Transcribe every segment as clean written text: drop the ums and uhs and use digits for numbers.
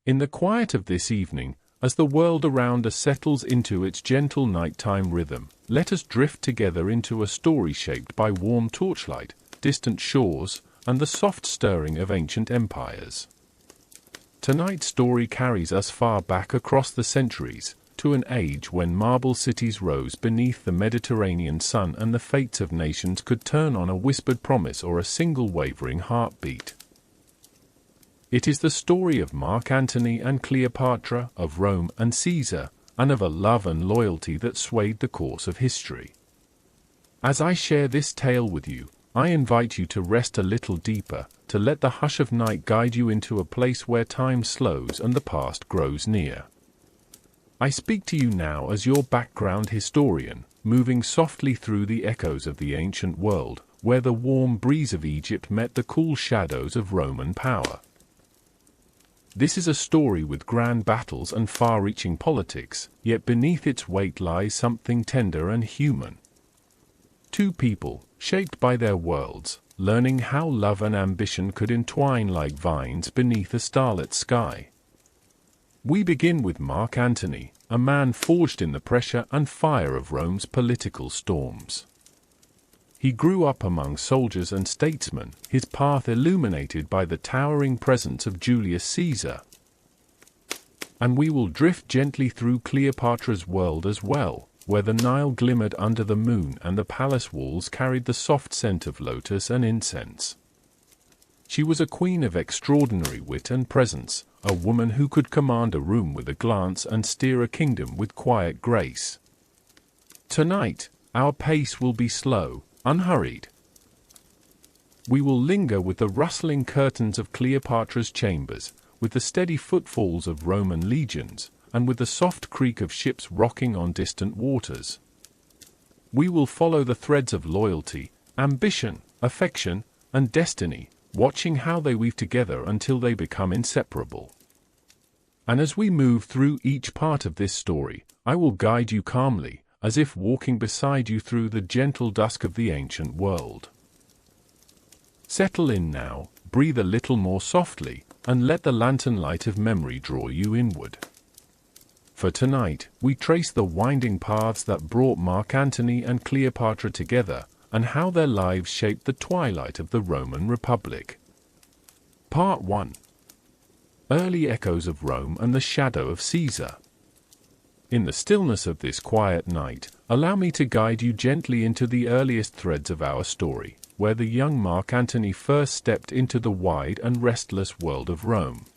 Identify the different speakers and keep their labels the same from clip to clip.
Speaker 1: In the quiet of this evening, as the world around us settles into its gentle nighttime rhythm, let us drift together into a story shaped by warm torchlight, distant shores, and the soft stirring of ancient empires. Tonight's story carries us far back across the centuries, to an age when marble cities rose beneath the Mediterranean sun and the fates of nations could turn on a whispered promise or a single wavering heartbeat. It is the story of Mark Antony and Cleopatra, of Rome and Caesar, and of a love and loyalty that swayed the course of history. As I share this tale with you, I invite you to rest a little deeper, to let the hush of night guide you into a place where time slows and the past grows near. I speak to you now as your background historian, moving softly through the echoes of the ancient world, where the warm breeze of Egypt met the cool shadows of Roman power. This is a story with grand battles and far-reaching politics, yet beneath its weight lies something tender and human. Two people, shaped by their worlds, learning how love and ambition could entwine like vines beneath a starlit sky. We begin with Mark Antony, a man forged in the pressure and fire of Rome's political storms. He grew up among soldiers and statesmen, his path illuminated by the towering presence of Julius Caesar. And we will drift gently through Cleopatra's world as well, where the Nile glimmered under the moon and the palace walls carried the soft scent of lotus and incense. She was a queen of extraordinary wit and presence, a woman who could command a room with a glance and steer a kingdom with quiet grace. Tonight, our pace will be slow, unhurried. We will linger with the rustling curtains of Cleopatra's chambers, with the steady footfalls of Roman legions, and with the soft creak of ships rocking on distant waters. We will follow the threads of loyalty, ambition, affection, and destiny, watching how they weave together until they become inseparable. And as we move through each part of this story, I will guide you calmly, as if walking beside you through the gentle dusk of the ancient world. Settle in now, breathe a little more softly, and let the lantern light of memory draw you inward. For tonight, we trace the winding paths that brought Mark Antony and Cleopatra together, and how their lives shaped the twilight of the Roman Republic. Part 1. Early echoes of Rome and the shadow of Caesar. In the stillness of this quiet night, allow me to guide you gently into the earliest threads of our story, where the young Mark Antony first stepped into the wide and restless world of Rome.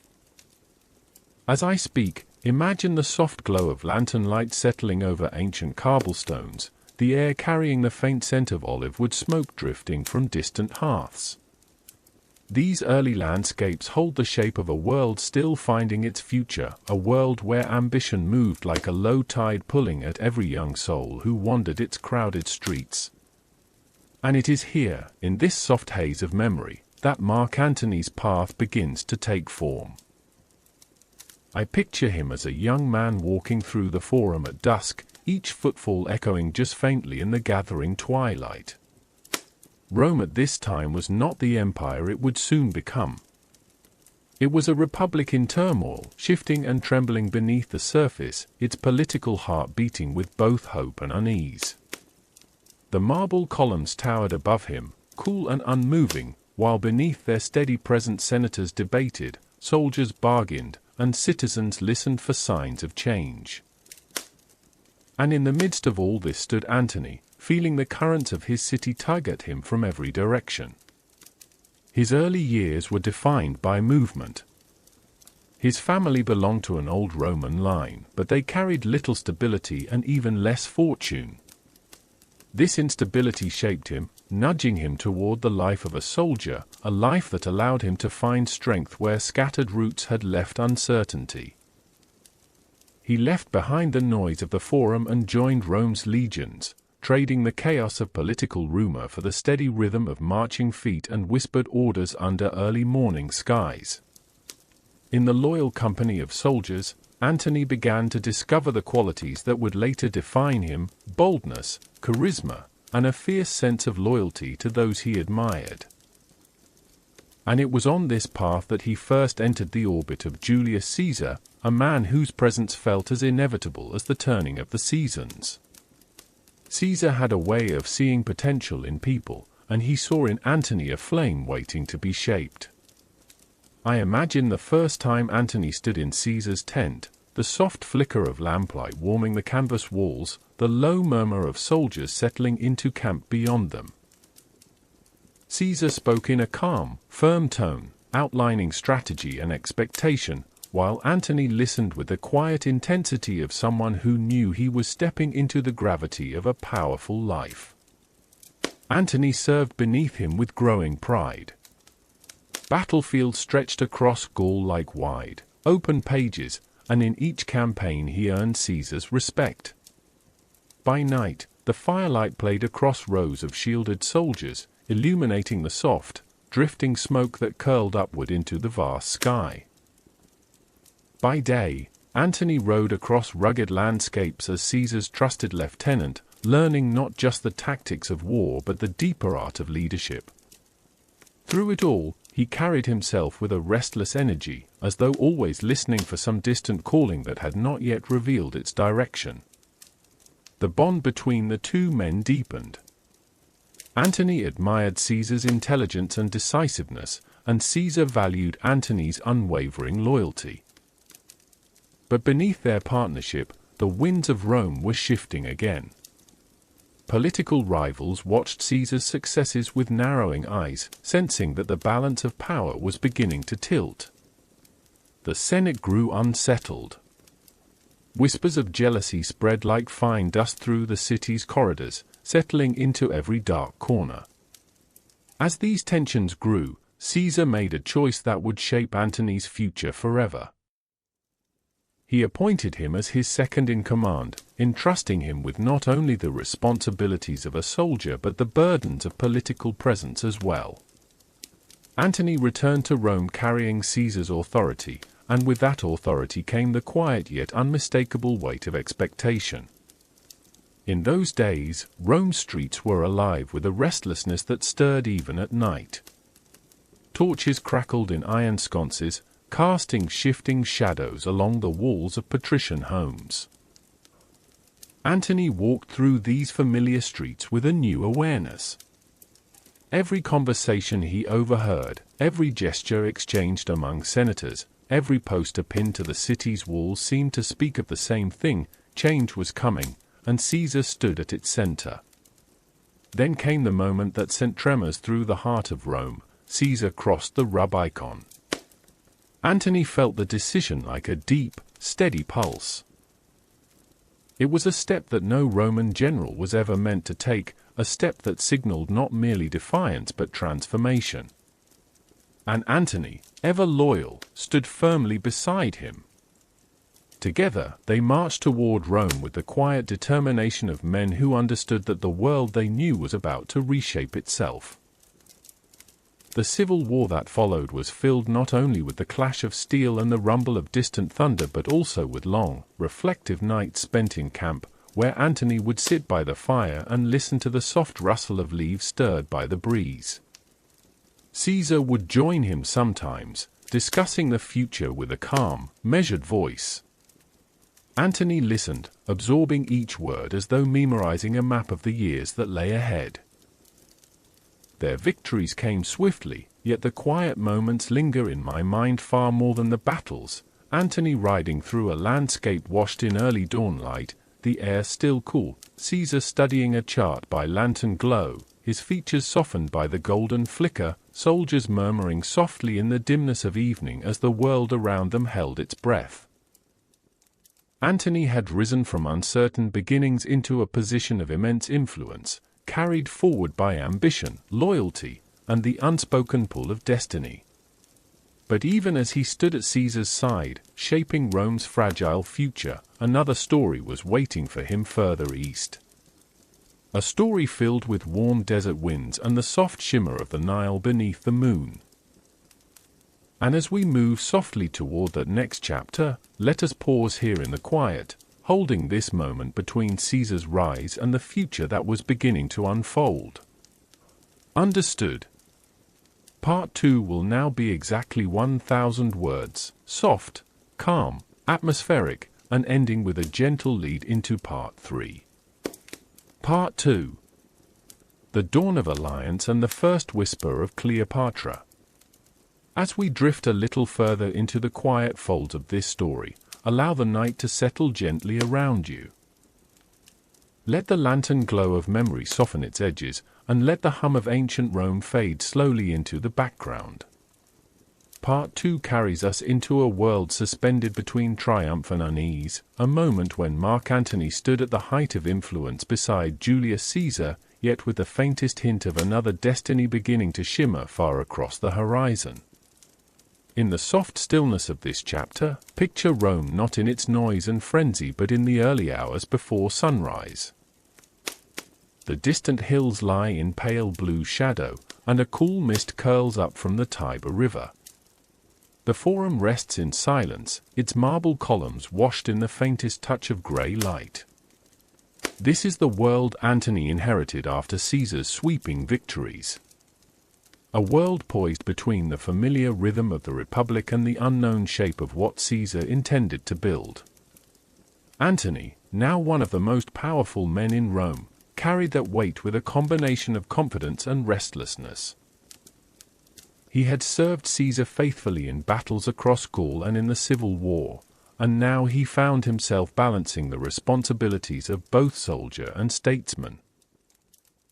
Speaker 1: As I speak, imagine the soft glow of lantern light settling over ancient cobblestones, the air carrying the faint scent of olive wood smoke drifting from distant hearths. These early landscapes hold the shape of a world still finding its future, a world where ambition moved like a low tide pulling at every young soul who wandered its crowded streets. And it is here, in this soft haze of memory, that Mark Antony's path begins to take form. I picture him as a young man walking through the Forum at dusk, each footfall echoing just faintly in the gathering twilight. Rome at this time was not the empire it would soon become. It was a republic in turmoil, shifting and trembling beneath the surface, its political heart beating with both hope and unease. The marble columns towered above him, cool and unmoving, while beneath their steady presence senators debated, soldiers bargained, and citizens listened for signs of change. And in the midst of all this stood Antony, feeling the currents of his city tug at him from every direction. His early years were defined by movement. His family belonged to an old Roman line, but they carried little stability and even less fortune. This instability shaped him, nudging him toward the life of a soldier, a life that allowed him to find strength where scattered roots had left uncertainty. He left behind the noise of the Forum and joined Rome's legions, trading the chaos of political rumor for the steady rhythm of marching feet and whispered orders under early morning skies. In the loyal company of soldiers, Antony began to discover the qualities that would later define him: boldness, charisma, and a fierce sense of loyalty to those he admired. And it was on this path that he first entered the orbit of Julius Caesar, a man whose presence felt as inevitable as the turning of the seasons. Caesar had a way of seeing potential in people, and he saw in Antony a flame waiting to be shaped. I imagine the first time Antony stood in Caesar's tent, the soft flicker of lamplight warming the canvas walls, the low murmur of soldiers settling into camp beyond them. Caesar spoke in a calm, firm tone, outlining strategy and expectation, while Antony listened with the quiet intensity of someone who knew he was stepping into the gravity of a powerful life. Antony served beneath him with growing pride. Battlefields stretched across Gaul like wide, open pages, and in each campaign he earned Caesar's respect. By night, the firelight played across rows of shielded soldiers, illuminating the soft, drifting smoke that curled upward into the vast sky. By day, Antony rode across rugged landscapes as Caesar's trusted lieutenant, learning not just the tactics of war but the deeper art of leadership. Through it all, he carried himself with a restless energy, as though always listening for some distant calling that had not yet revealed its direction. The bond between the two men deepened. Antony admired Caesar's intelligence and decisiveness, and Caesar valued Antony's unwavering loyalty. But beneath their partnership, the winds of Rome were shifting again. Political rivals watched Caesar's successes with narrowing eyes, sensing that the balance of power was beginning to tilt. The Senate grew unsettled. Whispers of jealousy spread like fine dust through the city's corridors, settling into every dark corner. As these tensions grew, Caesar made a choice that would shape Antony's future forever. He appointed him as his second-in-command, entrusting him with not only the responsibilities of a soldier but the burdens of political presence as well. Antony returned to Rome carrying Caesar's authority, and with that authority came the quiet yet unmistakable weight of expectation. In those days, Rome's streets were alive with a restlessness that stirred even at night. Torches crackled in iron sconces, casting shifting shadows along the walls of patrician homes. Antony walked through these familiar streets with a new awareness. Every conversation he overheard, every gesture exchanged among senators, every poster pinned to the city's walls seemed to speak of the same thing: change was coming, and Caesar stood at its center. Then came the moment that sent tremors through the heart of Rome. Caesar crossed the Rubicon. Antony felt the decision like a deep, steady pulse. It was a step that no Roman general was ever meant to take, a step that signaled not merely defiance but transformation. And Antony, ever loyal, stood firmly beside him. Together, they marched toward Rome with the quiet determination of men who understood that the world they knew was about to reshape itself. The civil war that followed was filled not only with the clash of steel and the rumble of distant thunder but also with long, reflective nights spent in camp, where Antony would sit by the fire and listen to the soft rustle of leaves stirred by the breeze. Caesar would join him sometimes, discussing the future with a calm, measured voice. Antony listened, absorbing each word as though memorizing a map of the years that lay ahead. Their victories came swiftly, yet the quiet moments linger in my mind far more than the battles. Antony riding through a landscape washed in early dawn light, the air still cool, Caesar studying a chart by lantern glow, his features softened by the golden flicker, soldiers murmuring softly in the dimness of evening as the world around them held its breath. Antony had risen from uncertain beginnings into a position of immense influence, carried forward by ambition, loyalty, and the unspoken pull of destiny. But even as he stood at Caesar's side, shaping Rome's fragile future, another story was waiting for him further east. A story filled with warm desert winds and the soft shimmer of the Nile beneath the moon. And as we move softly toward that next chapter, let us pause here in the quiet, holding this moment between Caesar's rise and the future that was beginning to unfold. Understood. Part 2 will now be exactly 1,000 words, soft, calm, atmospheric, and ending with a gentle lead into Part 3. Part 2. The Dawn of Alliance and the First Whisper of Cleopatra. As we drift a little further into the quiet folds of this story, allow the night to settle gently around you. Let the lantern glow of memory soften its edges, and let the hum of ancient Rome fade slowly into the background. Part 2 carries us into a world suspended between triumph and unease, a moment when Mark Antony stood at the height of influence beside Julius Caesar, yet with the faintest hint of another destiny beginning to shimmer far across the horizon. In the soft stillness of this chapter, picture Rome not in its noise and frenzy but in the early hours before sunrise. The distant hills lie in pale blue shadow, and a cool mist curls up from the Tiber River. The Forum rests in silence, its marble columns washed in the faintest touch of grey light. This is the world Antony inherited after Caesar's sweeping victories. A world poised between the familiar rhythm of the Republic and the unknown shape of what Caesar intended to build. Antony, now one of the most powerful men in Rome, carried that weight with a combination of confidence and restlessness. He had served Caesar faithfully in battles across Gaul and in the Civil War, and now he found himself balancing the responsibilities of both soldier and statesman.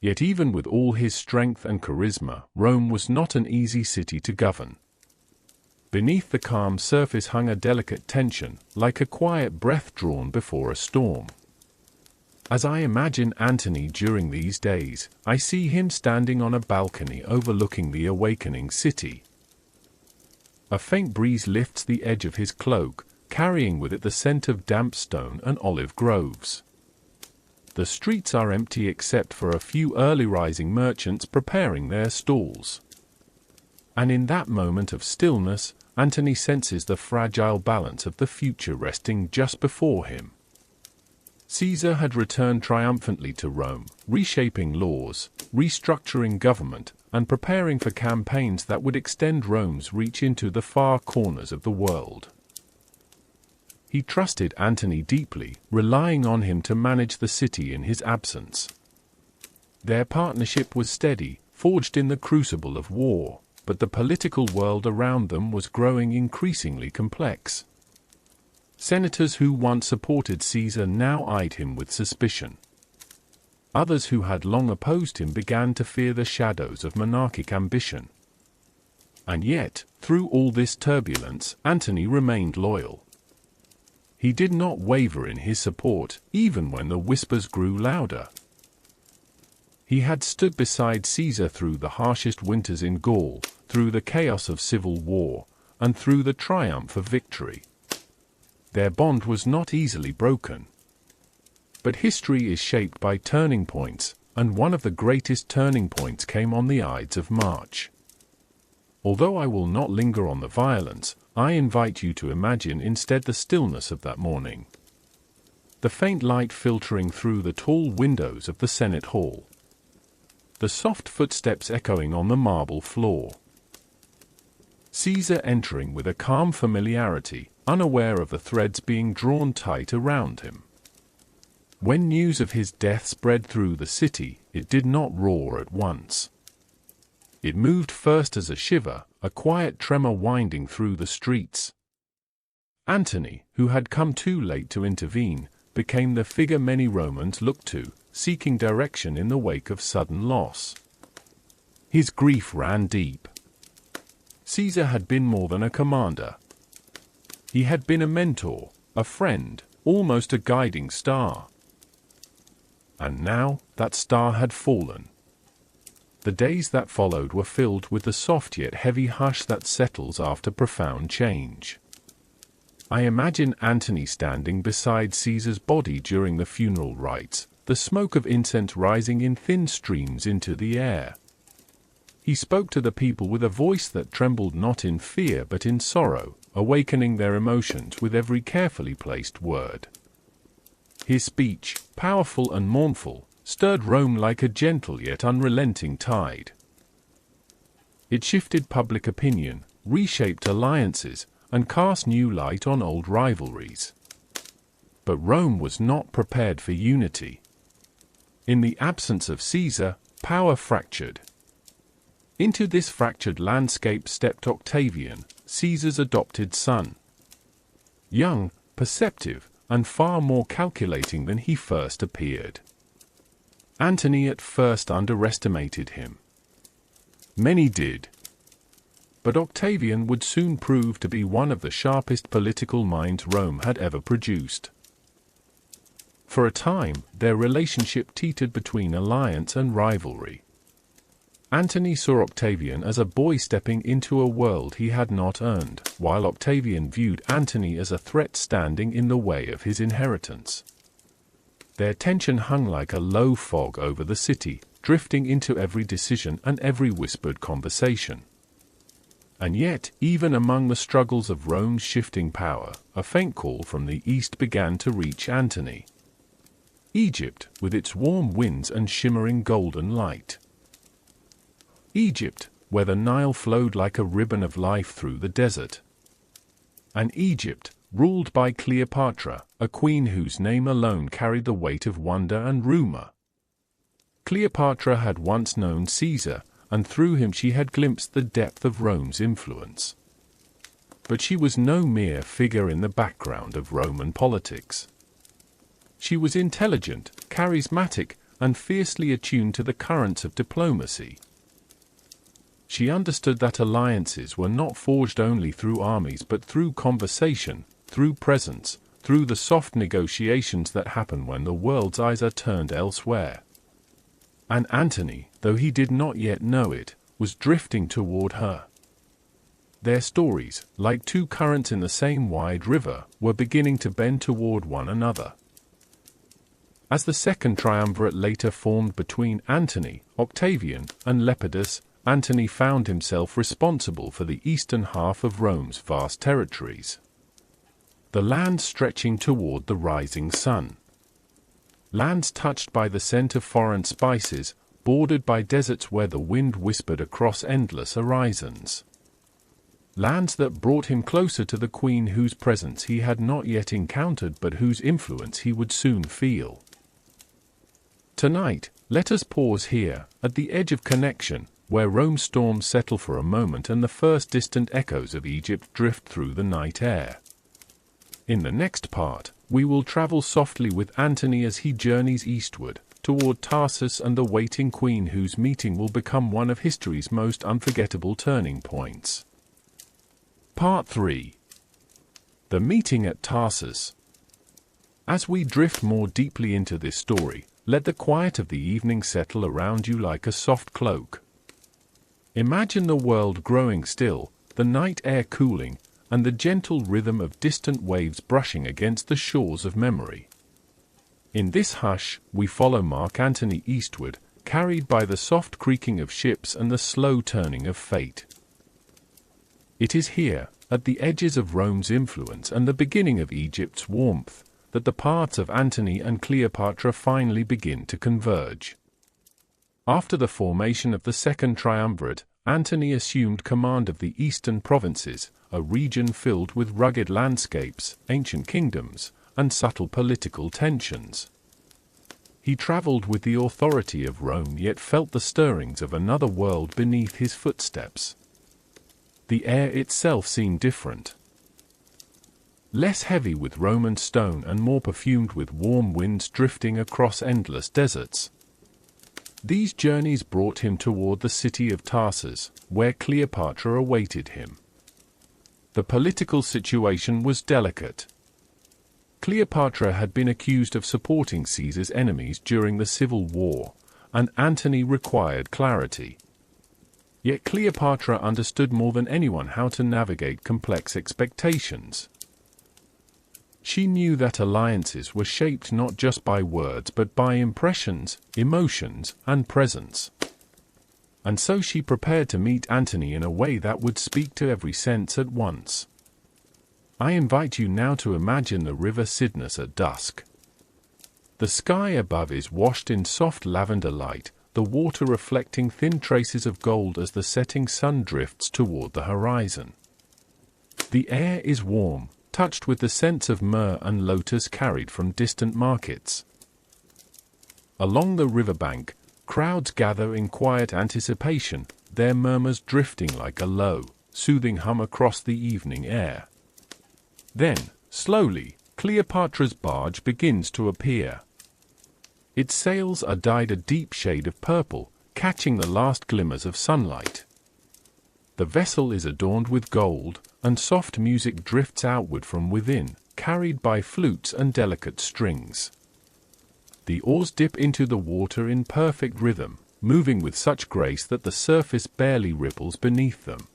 Speaker 1: Yet even with all his strength and charisma, Rome was not an easy city to govern. Beneath the calm surface hung a delicate tension, like a quiet breath drawn before a storm. As I imagine Antony during these days, I see him standing on a balcony overlooking the awakening city. A faint breeze lifts the edge of his cloak, carrying with it the scent of damp stone and olive groves. The streets are empty except for a few early-rising merchants preparing their stalls. And in that moment of stillness, Antony senses the fragile balance of the future resting just before him. Caesar had returned triumphantly to Rome, reshaping laws, restructuring government, and preparing for campaigns that would extend Rome's reach into the far corners of the world. He trusted Antony deeply, relying on him to manage the city in his absence. Their partnership was steady, forged in the crucible of war, but the political world around them was growing increasingly complex. Senators who once supported Caesar now eyed him with suspicion. Others who had long opposed him began to fear the shadows of monarchic ambition. And yet, through all this turbulence, Antony remained loyal. He did not waver in his support, even when the whispers grew louder. He had stood beside Caesar through the harshest winters in Gaul, through the chaos of civil war, and through the triumph of victory. Their bond was not easily broken. But history is shaped by turning points, and one of the greatest turning points came on the Ides of March. Although I will not linger on the violence, I invite you to imagine instead the stillness of that morning. The faint light filtering through the tall windows of the Senate Hall. The soft footsteps echoing on the marble floor. Caesar entering with a calm familiarity, unaware of the threads being drawn tight around him. When news of his death spread through the city, it did not roar at once. It moved first as a shiver, a quiet tremor winding through the streets. Antony, who had come too late to intervene, became the figure many Romans looked to, seeking direction in the wake of sudden loss. His grief ran deep. Caesar had been more than a commander. He had been a mentor, a friend, almost a guiding star. And now, that star had fallen. The days that followed were filled with the soft yet heavy hush that settles after profound change. I imagine Antony standing beside Caesar's body during the funeral rites, the smoke of incense rising in thin streams into the air. He spoke to the people with a voice that trembled not in fear but in sorrow, awakening their emotions with every carefully placed word. His speech, powerful and mournful, stirred Rome like a gentle yet unrelenting tide. It shifted public opinion, reshaped alliances, and cast new light on old rivalries. But Rome was not prepared for unity. In the absence of Caesar, power fractured. Into this fractured landscape stepped Octavian, Caesar's adopted son. Young, perceptive, and far more calculating than he first appeared. Antony at first underestimated him. Many did. But Octavian would soon prove to be one of the sharpest political minds Rome had ever produced. For a time, their relationship teetered between alliance and rivalry. Antony saw Octavian as a boy stepping into a world he had not earned, while Octavian viewed Antony as a threat standing in the way of his inheritance. Their tension hung like a low fog over the city, drifting into every decision and every whispered conversation. And yet, even among the struggles of Rome's shifting power, a faint call from the east began to reach Antony. Egypt, with its warm winds and shimmering golden light. Egypt, where the Nile flowed like a ribbon of life through the desert. And Egypt, ruled by Cleopatra, a queen whose name alone carried the weight of wonder and rumor. Cleopatra had once known Caesar, and through him she had glimpsed the depth of Rome's influence. But she was no mere figure in the background of Roman politics. She was intelligent, charismatic, and fiercely attuned to the currents of diplomacy. She understood that alliances were not forged only through armies but through conversation, through presence, through the soft negotiations that happen when the world's eyes are turned elsewhere. And Antony, though he did not yet know it, was drifting toward her. Their stories, like two currents in the same wide river, were beginning to bend toward one another. As the second triumvirate later formed between Antony, Octavian, and Lepidus, Antony found himself responsible for the eastern half of Rome's vast territories. The land stretching toward the rising sun. Lands touched by the scent of foreign spices, bordered by deserts where the wind whispered across endless horizons. Lands that brought him closer to the queen whose presence he had not yet encountered but whose influence he would soon feel. Tonight, let us pause here, at the edge of connection, where Rome's storms settle for a moment and the first distant echoes of Egypt drift through the night air. In the next part, we will travel softly with Antony as he journeys eastward, toward Tarsus and the waiting queen whose meeting will become one of history's most unforgettable turning points. Part 3. The meeting at Tarsus. As we drift more deeply into this story, let the quiet of the evening settle around you like a soft cloak. Imagine the world growing still, the night air cooling, and the gentle rhythm of distant waves brushing against the shores of memory. In this hush, we follow Mark Antony eastward, carried by the soft creaking of ships and the slow turning of fate. It is here, at the edges of Rome's influence and the beginning of Egypt's warmth, that the paths of Antony and Cleopatra finally begin to converge. After the formation of the Second Triumvirate, Antony assumed command of the eastern provinces, a region filled with rugged landscapes, ancient kingdoms, and subtle political tensions. He traveled with the authority of Rome yet felt the stirrings of another world beneath his footsteps. The air itself seemed different. Less heavy with Roman stone and more perfumed with warm winds drifting across endless deserts. These journeys brought him toward the city of Tarsus, where Cleopatra awaited him. The political situation was delicate. Cleopatra had been accused of supporting Caesar's enemies during the civil war, and Antony required clarity. Yet Cleopatra understood more than anyone how to navigate complex expectations. She knew that alliances were shaped not just by words but by impressions, emotions, and presence. And so she prepared to meet Antony in a way that would speak to every sense at once. I invite you now to imagine the river Cydnus at dusk. The sky above is washed in soft lavender light, the water reflecting thin traces of gold as the setting sun drifts toward the horizon. The air is warm, touched with the scents of myrrh and lotus carried from distant markets. Along the riverbank, crowds gather in quiet anticipation, their murmurs drifting like a low, soothing hum across the evening air. Then, slowly, Cleopatra's barge begins to appear. Its sails are dyed a deep shade of purple, catching the last glimmers of sunlight. The vessel is adorned with gold, and soft music drifts outward from within, carried by flutes and delicate strings. The oars dip into the water in perfect rhythm, moving with such grace that the surface barely ripples beneath them.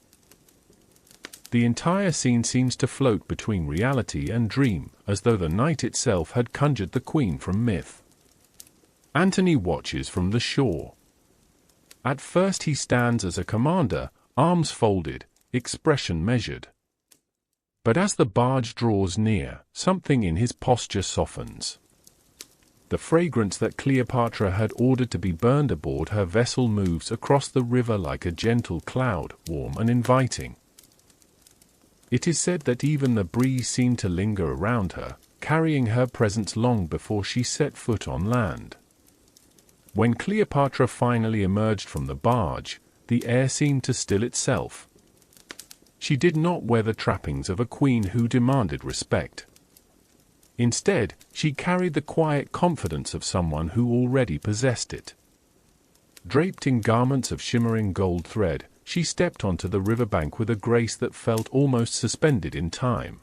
Speaker 1: The entire scene seems to float between reality and dream, as though the night itself had conjured the queen from myth. Antony watches from the shore. At first he stands as a commander, arms folded, expression measured. But as the barge draws near, something in his posture softens. The fragrance that Cleopatra had ordered to be burned aboard her vessel moves across the river like a gentle cloud, warm and inviting. It is said that even the breeze seemed to linger around her, carrying her presence long before she set foot on land. When Cleopatra finally emerged from the barge, the air seemed to still itself. She did not wear the trappings of a queen who demanded respect. Instead, she carried the quiet confidence of someone who already possessed it. Draped in garments of shimmering gold thread, she stepped onto the riverbank with a grace that felt almost suspended in time.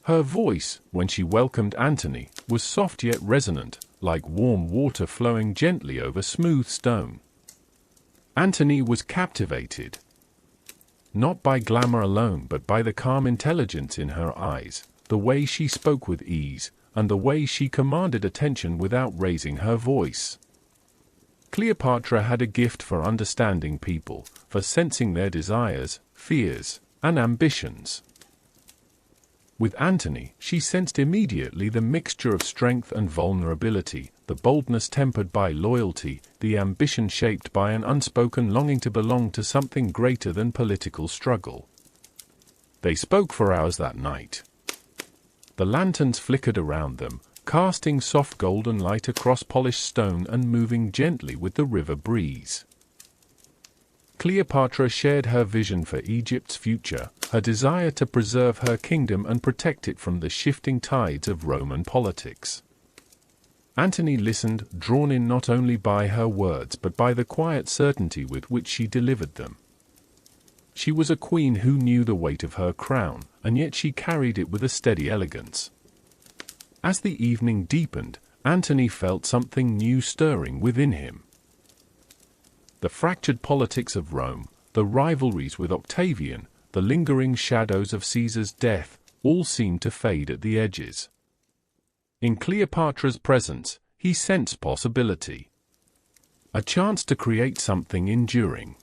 Speaker 1: Her voice, when she welcomed Antony, was soft yet resonant, like warm water flowing gently over smooth stone. Antony was captivated. Not by glamour alone, but by the calm intelligence in her eyes, the way she spoke with ease, and the way she commanded attention without raising her voice. Cleopatra had a gift for understanding people, for sensing their desires, fears, and ambitions. With Antony, she sensed immediately the mixture of strength and vulnerability, the boldness tempered by loyalty, the ambition shaped by an unspoken longing to belong to something greater than political struggle. They spoke for hours that night. The lanterns flickered around them, casting soft golden light across polished stone and moving gently with the river breeze. Cleopatra shared her vision for Egypt's future, her desire to preserve her kingdom and protect it from the shifting tides of Roman politics. Antony listened, drawn in not only by her words but by the quiet certainty with which she delivered them. She was a queen who knew the weight of her crown, and yet she carried it with a steady elegance. As the evening deepened, Antony felt something new stirring within him. The fractured politics of Rome, the rivalries with Octavian, the lingering shadows of Caesar's death, all seemed to fade at the edges. In Cleopatra's presence, he sensed possibility. A chance to create something enduring.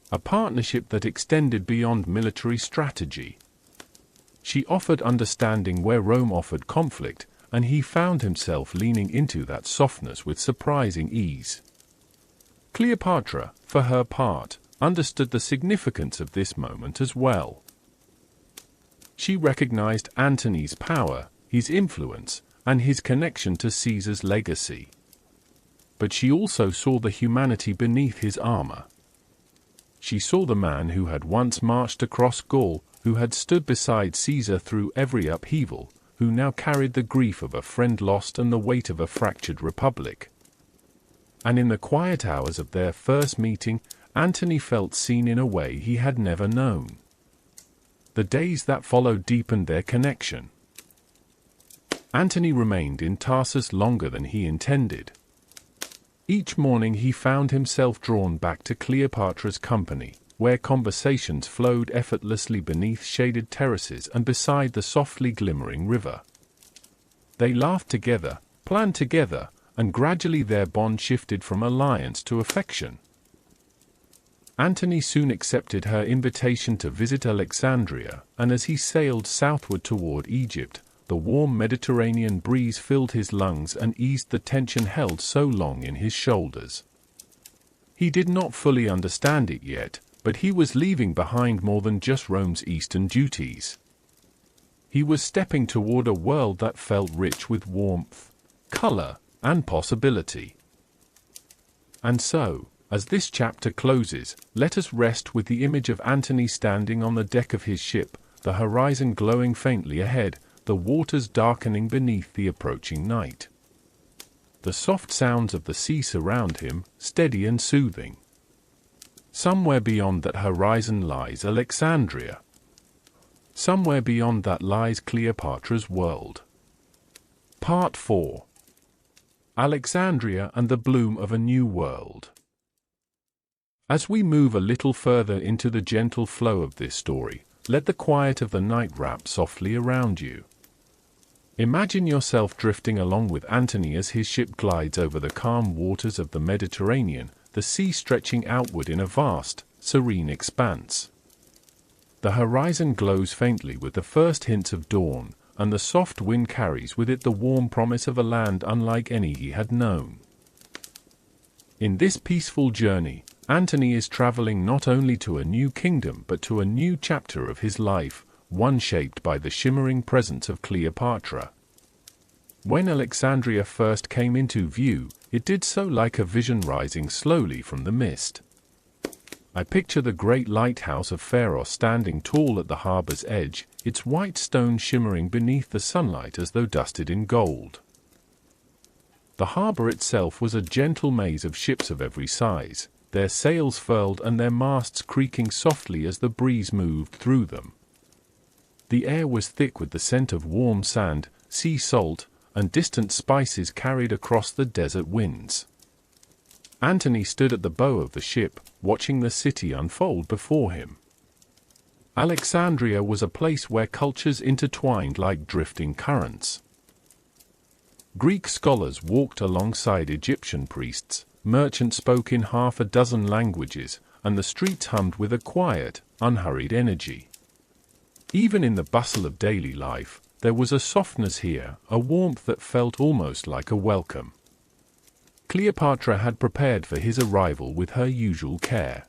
Speaker 1: A partnership that extended beyond military strategy. She offered understanding where Rome offered conflict, and he found himself leaning into that softness with surprising ease. Cleopatra, for her part, understood the significance of this moment as well. She recognized Antony's power, his influence, and his connection to Caesar's legacy. But she also saw the humanity beneath his armor. She saw the man who had once marched across Gaul, who had stood beside Caesar through every upheaval, who now carried the grief of a friend lost and the weight of a fractured republic. And in the quiet hours of their first meeting, Antony felt seen in a way he had never known. The days that followed deepened their connection. Antony remained in Tarsus longer than he intended. Each morning he found himself drawn back to Cleopatra's company, where conversations flowed effortlessly beneath shaded terraces and beside the softly glimmering river. They laughed together, planned together, and gradually their bond shifted from alliance to affection. Antony soon accepted her invitation to visit Alexandria, and as he sailed southward toward Egypt, the warm Mediterranean breeze filled his lungs and eased the tension held so long in his shoulders. He did not fully understand it yet, but he was leaving behind more than just Rome's eastern duties. He was stepping toward a world that felt rich with warmth, color, and possibility. And so, as this chapter closes, let us rest with the image of Antony standing on the deck of his ship, the horizon glowing faintly ahead, the waters darkening beneath the approaching night. The soft sounds of the sea surround him, steady and soothing. Somewhere beyond that horizon lies Alexandria. Somewhere beyond that lies Cleopatra's world. Part 4. Alexandria and the Bloom of a New World. As we move a little further into the gentle flow of this story, let the quiet of the night wrap softly around you. Imagine yourself drifting along with Antony as his ship glides over the calm waters of the Mediterranean, the sea stretching outward in a vast, serene expanse. The horizon glows faintly with the first hints of dawn, and the soft wind carries with it the warm promise of a land unlike any he had known. In this peaceful journey, Antony is traveling not only to a new kingdom but to a new chapter of his life, one shaped by the shimmering presence of Cleopatra. When Alexandria first came into view, it did so like a vision rising slowly from the mist. I picture the great lighthouse of Pharos standing tall at the harbor's edge, its white stone shimmering beneath the sunlight as though dusted in gold. The harbor itself was a gentle maze of ships of every size, their sails furled and their masts creaking softly as the breeze moved through them. The air was thick with the scent of warm sand, sea salt, and distant spices carried across the desert winds. Antony stood at the bow of the ship, watching the city unfold before him. Alexandria was a place where cultures intertwined like drifting currents. Greek scholars walked alongside Egyptian priests, merchants spoke in half a dozen languages, and the streets hummed with a quiet, unhurried energy. Even in the bustle of daily life, there was a softness here, a warmth that felt almost like a welcome. Cleopatra had prepared for his arrival with her usual care.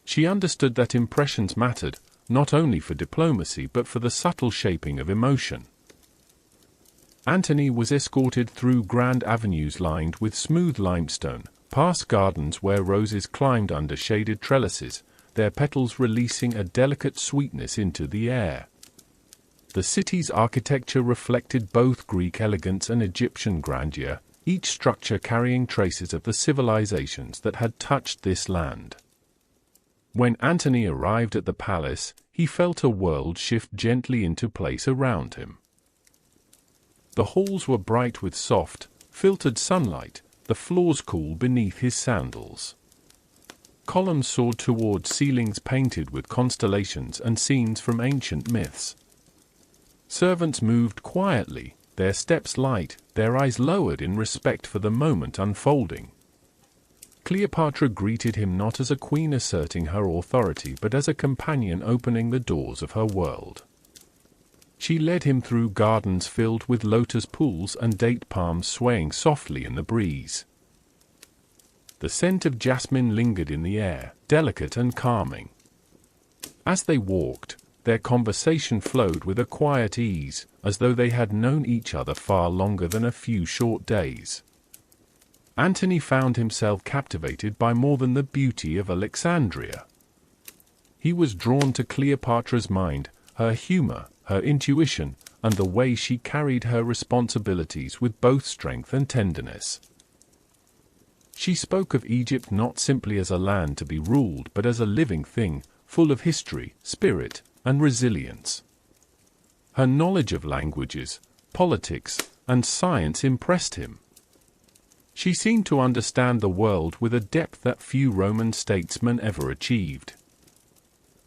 Speaker 1: She understood that impressions mattered, not only for diplomacy but for the subtle shaping of emotion. Antony was escorted through grand avenues lined with smooth limestone, past gardens where roses climbed under shaded trellises, their petals releasing a delicate sweetness into the air. The city's architecture reflected both Greek elegance and Egyptian grandeur, each structure carrying traces of the civilizations that had touched this land. When Antony arrived at the palace, he felt a world shift gently into place around him. The halls were bright with soft, filtered sunlight, the floors cool beneath his sandals. Columns soared toward ceilings painted with constellations and scenes from ancient myths. Servants moved quietly, their steps light, their eyes lowered in respect for the moment unfolding. Cleopatra greeted him not as a queen asserting her authority but as a companion opening the doors of her world. She led him through gardens filled with lotus pools and date palms swaying softly in the breeze. The scent of jasmine lingered in the air, delicate and calming. As they walked, their conversation flowed with a quiet ease, as though they had known each other far longer than a few short days. Antony found himself captivated by more than the beauty of Alexandria. He was drawn to Cleopatra's mind, her humor, her intuition, and the way she carried her responsibilities with both strength and tenderness. She spoke of Egypt not simply as a land to be ruled but as a living thing, full of history, spirit, and resilience. Her knowledge of languages, politics, and science impressed him. She seemed to understand the world with a depth that few Roman statesmen ever achieved.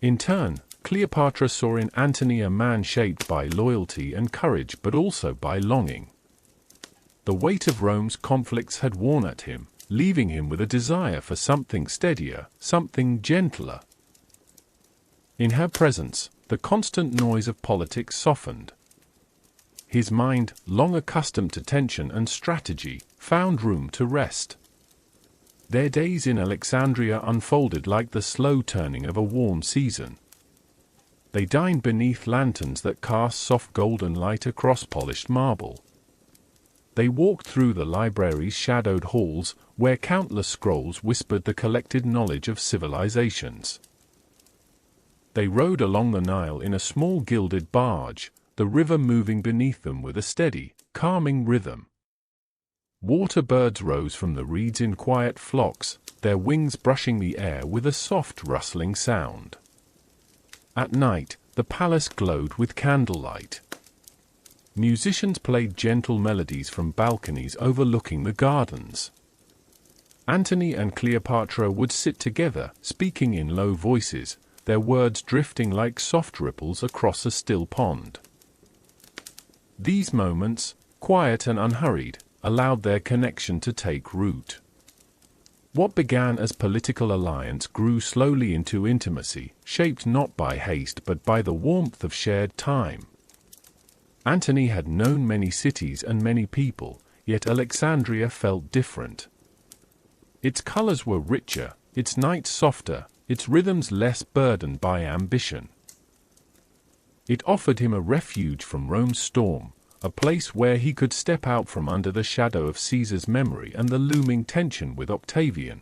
Speaker 1: In turn, Cleopatra saw in Antony a man shaped by loyalty and courage but also by longing. The weight of Rome's conflicts had worn at him, leaving him with a desire for something steadier, something gentler. In her presence, the constant noise of politics softened. his mind, long accustomed to tension and strategy, found room to rest. Their days in Alexandria unfolded like the slow turning of a warm season. They dined beneath lanterns that cast soft golden light across polished marble. They walked through the library's shadowed halls, where countless scrolls whispered the collected knowledge of civilizations. They rowed along the Nile in a small gilded barge, the river moving beneath them with a steady, calming rhythm. Water birds rose from the reeds in quiet flocks, their wings brushing the air with a soft rustling sound. At night, the palace glowed with candlelight. Musicians played gentle melodies from balconies overlooking the gardens. Antony and Cleopatra would sit together, speaking in low voices, their words drifting like soft ripples across a still pond. These moments, quiet and unhurried, allowed their connection to take root. What began as political alliance grew slowly into intimacy, shaped not by haste but by the warmth of shared time. Antony had known many cities and many people, yet Alexandria felt different. Its colors were richer, its nights softer, its rhythms less burdened by ambition. It offered him a refuge from Rome's storm, a place where he could step out from under the shadow of Caesar's memory and the looming tension with Octavian.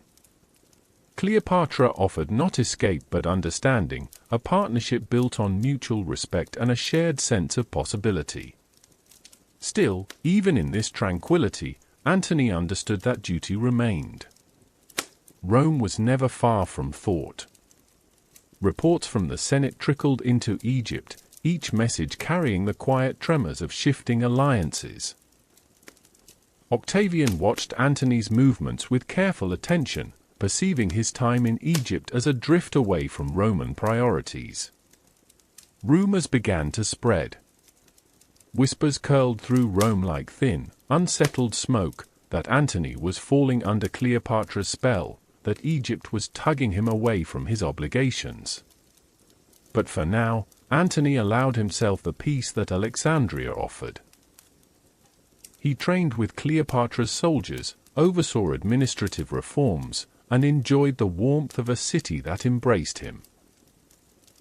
Speaker 1: Cleopatra offered not escape but understanding, a partnership built on mutual respect and a shared sense of possibility. Still, even in this tranquility, Antony understood that duty remained. Rome was never far from thought. Reports from the Senate trickled into Egypt, each message carrying the quiet tremors of shifting alliances. Octavian watched Antony's movements with careful attention, perceiving his time in Egypt as a drift away from Roman priorities. Rumors began to spread. Whispers curled through Rome like thin, unsettled smoke, that Antony was falling under Cleopatra's spell, that Egypt was tugging him away from his obligations. But for now, Antony allowed himself the peace that Alexandria offered. He trained with Cleopatra's soldiers, oversaw administrative reforms, and enjoyed the warmth of a city that embraced him.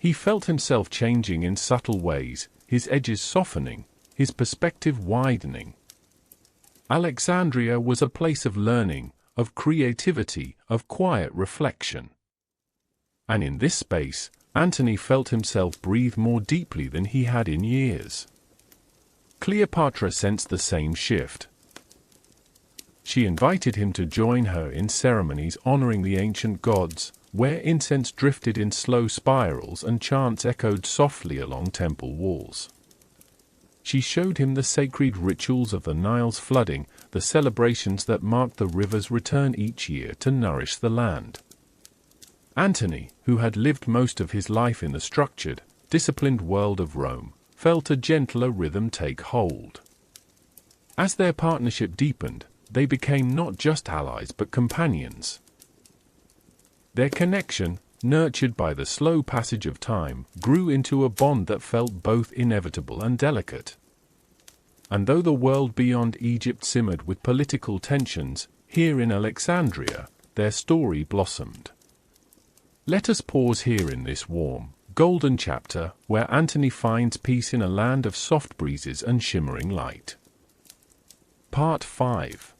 Speaker 1: He felt himself changing in subtle ways, his edges softening, his perspective widening. Alexandria was a place of learning, of creativity, of quiet reflection. And in this space, Antony felt himself breathe more deeply than he had in years. Cleopatra sensed the same shift. She invited him to join her in ceremonies honoring the ancient gods, where incense drifted in slow spirals and chants echoed softly along temple walls. She showed him the sacred rituals of the Nile's flooding, the celebrations that marked the river's return each year to nourish the land. Antony, who had lived most of his life in the structured, disciplined world of Rome, felt a gentler rhythm take hold. As their partnership deepened, they became not just allies but companions. Their connection, nurtured by the slow passage of time, grew into a bond that felt both inevitable and delicate. And though the world beyond Egypt simmered with political tensions, here in Alexandria, their story blossomed. Let us pause here in this warm, golden chapter, where Antony finds peace in a land of soft breezes and shimmering light. Part 5.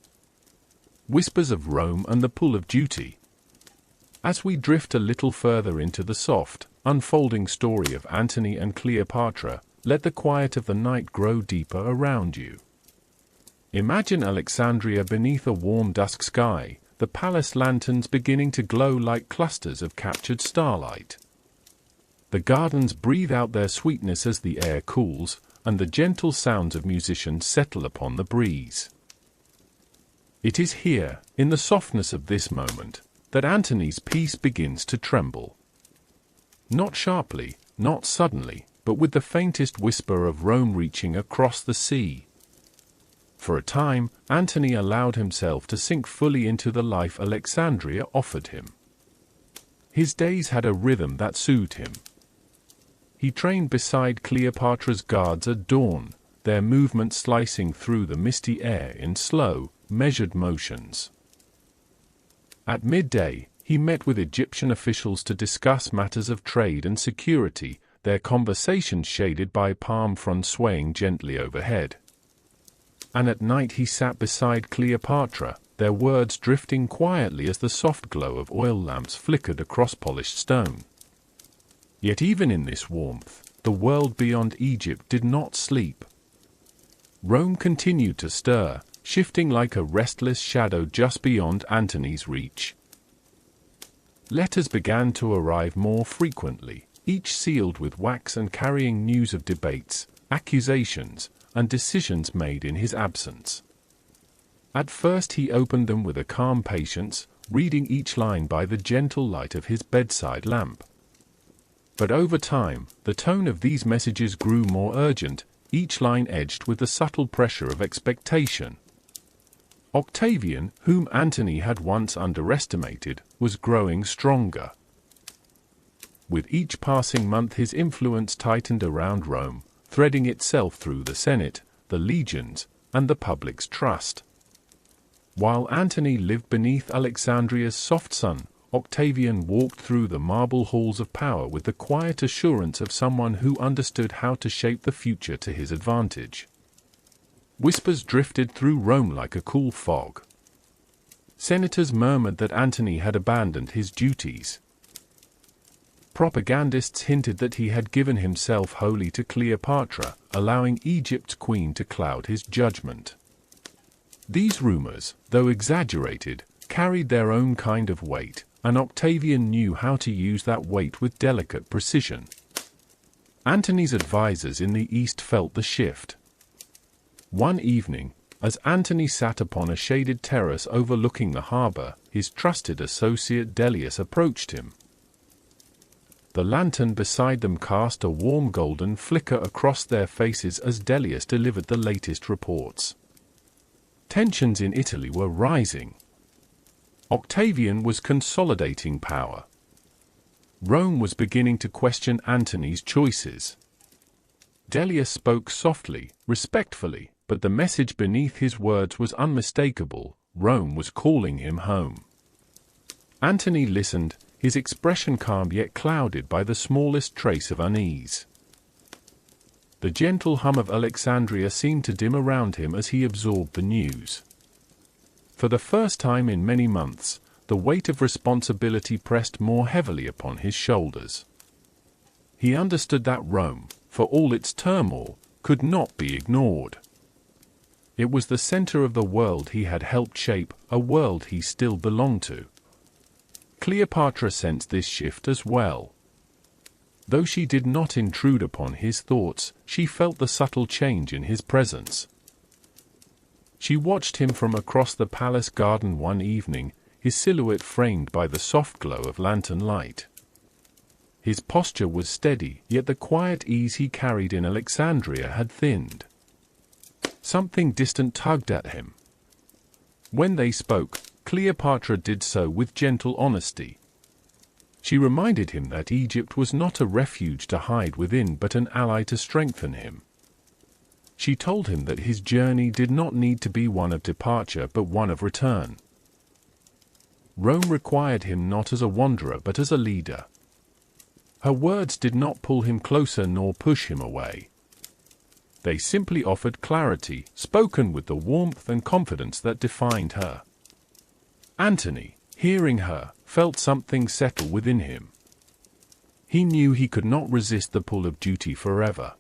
Speaker 1: Whispers of Rome and the Pull of Duty. As we drift a little further into the soft, unfolding story of Antony and Cleopatra, let the quiet of the night grow deeper around you. Imagine Alexandria beneath a warm dusk sky, the palace lanterns beginning to glow like clusters of captured starlight. The gardens breathe out their sweetness as the air cools, and the gentle sounds of musicians settle upon the breeze. It is here, in the softness of this moment, that Antony's peace begins to tremble. Not sharply, not suddenly, but with the faintest whisper of Rome reaching across the sea. For a time, Antony allowed himself to sink fully into the life Alexandria offered him. His days had a rhythm that soothed him. He trained beside Cleopatra's guards at dawn, their movements slicing through the misty air in slow, measured motions. At midday, he met with Egyptian officials to discuss matters of trade and security, their conversations shaded by palm fronds swaying gently overhead. And at night he sat beside Cleopatra, their words drifting quietly as the soft glow of oil lamps flickered across polished stone. Yet even in this warmth, the world beyond Egypt did not sleep. Rome continued to stir, shifting like a restless shadow just beyond Antony's reach. Letters began to arrive more frequently, each sealed with wax and carrying news of debates, accusations, and decisions made in his absence. At first he opened them with a calm patience, reading each line by the gentle light of his bedside lamp. But over time, the tone of these messages grew more urgent, each line edged with the subtle pressure of expectation. Octavian, whom Antony had once underestimated, was growing stronger. With each passing month his influence tightened around Rome, threading itself through the Senate, the legions, and the public's trust. While Antony lived beneath Alexandria's soft sun, Octavian walked through the marble halls of power with the quiet assurance of someone who understood how to shape the future to his advantage. Whispers drifted through Rome like a cool fog. Senators murmured that Antony had abandoned his duties. Propagandists hinted that he had given himself wholly to Cleopatra, allowing Egypt's queen to cloud his judgment. These rumors, though exaggerated, carried their own kind of weight, and Octavian knew how to use that weight with delicate precision. Antony's advisors in the east felt the shift. One evening, as Antony sat upon a shaded terrace overlooking the harbor, his trusted associate Delius approached him. The lantern beside them cast a warm golden flicker across their faces as Delius delivered the latest reports. Tensions in Italy were rising. Octavian was consolidating power. Rome was beginning to question Antony's choices. Delius spoke softly, respectfully, but the message beneath his words was unmistakable. Rome was calling him home. Antony listened, his expression calm yet clouded by the smallest trace of unease. The gentle hum of Alexandria seemed to dim around him as he absorbed the news. For the first time in many months, the weight of responsibility pressed more heavily upon his shoulders. He understood that Rome, for all its turmoil, could not be ignored. It was the center of the world he had helped shape, a world he still belonged to. Cleopatra sensed this shift as well. Though she did not intrude upon his thoughts, she felt the subtle change in his presence. She watched him from across the palace garden one evening, his silhouette framed by the soft glow of lantern light. His posture was steady, yet the quiet ease he carried in Alexandria had thinned. Something distant tugged at him. When they spoke, Cleopatra did so with gentle honesty. She reminded him that Egypt was not a refuge to hide within but an ally to strengthen him. She told him that his journey did not need to be one of departure but one of return. Rome required him not as a wanderer but as a leader. Her words did not pull him closer nor push him away. They simply offered clarity, spoken with the warmth and confidence that defined her. Antony, hearing her, felt something settle within him. He knew he could not resist the pull of duty forever.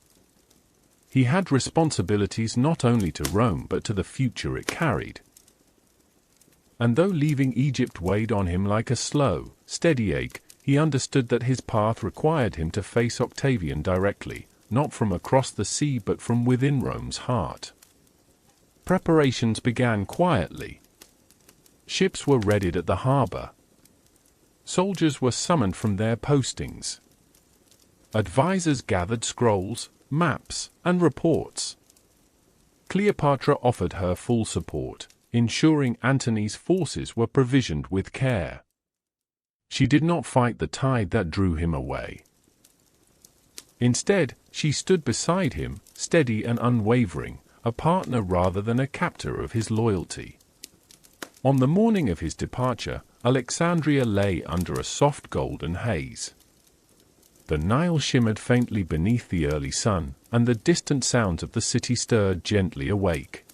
Speaker 1: He had responsibilities not only to Rome but to the future it carried. And though leaving Egypt weighed on him like a slow, steady ache, he understood that his path required him to face Octavian directly, not from across the sea but from within Rome's heart. Preparations began quietly. Ships were readied at the harbor. Soldiers were summoned from their postings. Advisors gathered scrolls, maps, and reports. Cleopatra offered her full support, ensuring Antony's forces were provisioned with care. She did not fight the tide that drew him away. Instead, she stood beside him, steady and unwavering, a partner rather than a captor of his loyalty. On the morning of his departure, Alexandria lay under a soft golden haze. The Nile shimmered faintly beneath the early sun, and the distant sounds of the city stirred gently awake.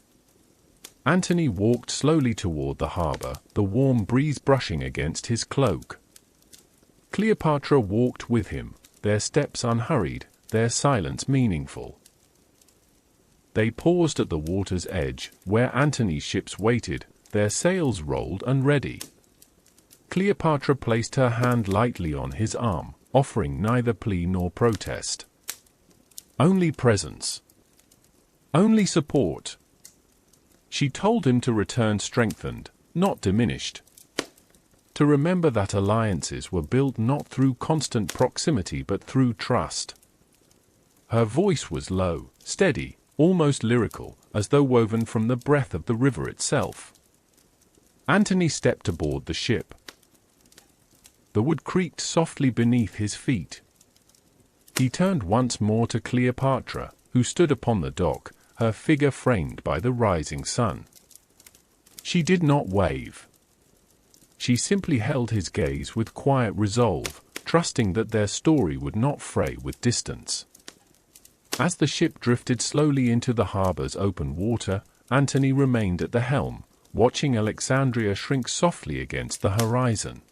Speaker 1: Antony walked slowly toward the harbor, the warm breeze brushing against his cloak. Cleopatra walked with him, their steps unhurried, their silence meaningful. They paused at the water's edge, where Antony's ships waited, their sails rolled and ready. Cleopatra placed her hand lightly on his arm, offering neither plea nor protest. Only presence. Only support. She told him to return strengthened, not diminished. To remember that alliances were built not through constant proximity but through trust. Her voice was low, steady, almost lyrical, as though woven from the breath of the river itself. Antony stepped aboard the ship. The wood creaked softly beneath his feet. He turned once more to Cleopatra, who stood upon the dock, her figure framed by the rising sun. She did not wave. She simply held his gaze with quiet resolve, trusting that their story would not fray with distance. As the ship drifted slowly into the harbor's open water, Antony remained at the helm, watching Alexandria shrink softly against the horizon.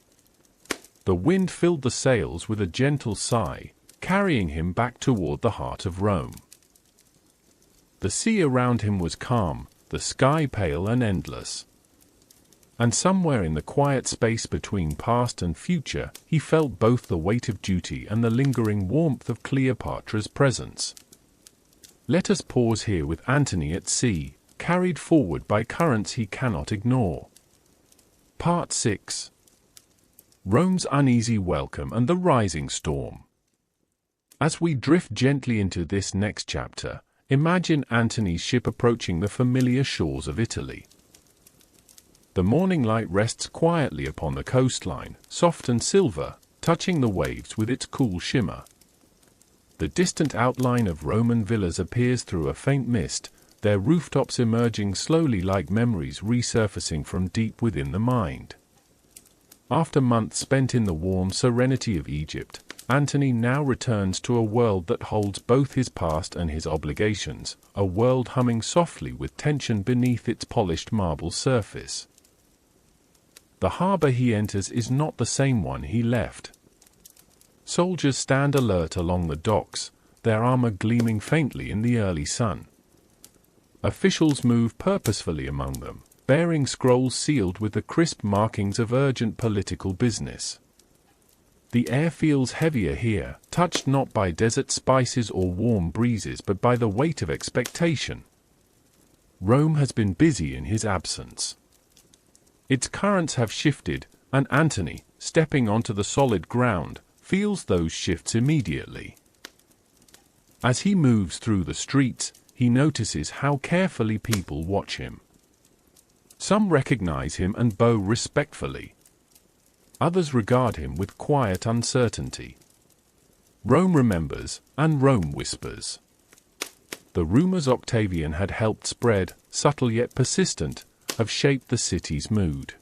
Speaker 1: The wind filled the sails with a gentle sigh, carrying him back toward the heart of Rome. The sea around him was calm, the sky pale and endless. And somewhere in the quiet space between past and future, he felt both the weight of duty and the lingering warmth of Cleopatra's presence. Let us pause here with Antony at sea, carried forward by currents he cannot ignore. Part 6. Rome's uneasy welcome and the rising storm. As we drift gently into this next chapter, imagine Antony's ship approaching the familiar shores of Italy. The morning light rests quietly upon the coastline, soft and silver, touching the waves with its cool shimmer. The distant outline of Roman villas appears through a faint mist, their rooftops emerging slowly like memories resurfacing from deep within the mind. After months spent in the warm serenity of Egypt, Antony now returns to a world that holds both his past and his obligations, a world humming softly with tension beneath its polished marble surface. The harbor he enters is not the same one he left. Soldiers stand alert along the docks, their armor gleaming faintly in the early sun. Officials move purposefully among them, bearing scrolls sealed with the crisp markings of urgent political business. The air feels heavier here, touched not by desert spices or warm breezes but by the weight of expectation. Rome has been busy in his absence. Its currents have shifted, and Antony, stepping onto the solid ground, feels those shifts immediately. As he moves through the streets, he notices how carefully people watch him. Some recognize him and bow respectfully. Others regard him with quiet uncertainty. Rome remembers, and Rome whispers. The rumors Octavian had helped spread, subtle yet persistent, have shaped the city's mood.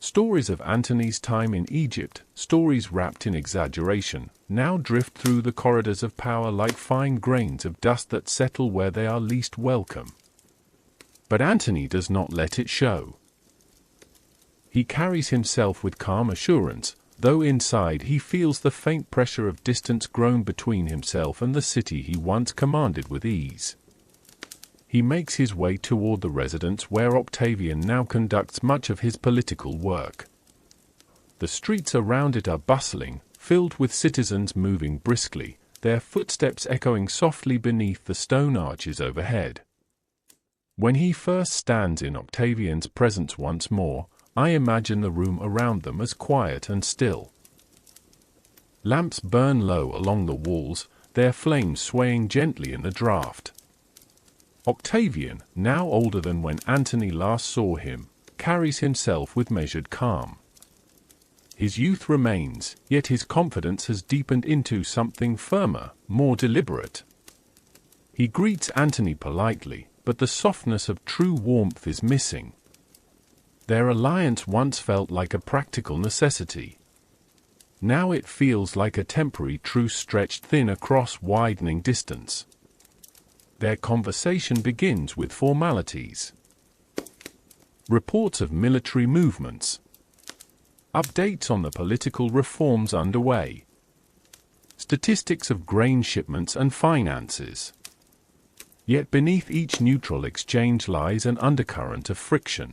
Speaker 1: Stories of Antony's time in Egypt, stories wrapped in exaggeration, now drift through the corridors of power like fine grains of dust that settle where they are least welcome. But Antony does not let it show. He carries himself with calm assurance, though inside he feels the faint pressure of distance grown between himself and the city he once commanded with ease. He makes his way toward the residence where Octavian now conducts much of his political work. The streets around it are bustling, filled with citizens moving briskly, their footsteps echoing softly beneath the stone arches overhead. When he first stands in Octavian's presence once more, I imagine the room around them as quiet and still. Lamps burn low along the walls, their flames swaying gently in the draught. Octavian, now older than when Antony last saw him, carries himself with measured calm. His youth remains, yet his confidence has deepened into something firmer, more deliberate. He greets Antony politely, but the softness of true warmth is missing. Their alliance once felt like a practical necessity. Now it feels like a temporary truce stretched thin across widening distance. Their conversation begins with formalities. Reports of military movements. Updates on the political reforms underway. Statistics of grain shipments and finances. Yet beneath each neutral exchange lies an undercurrent of friction.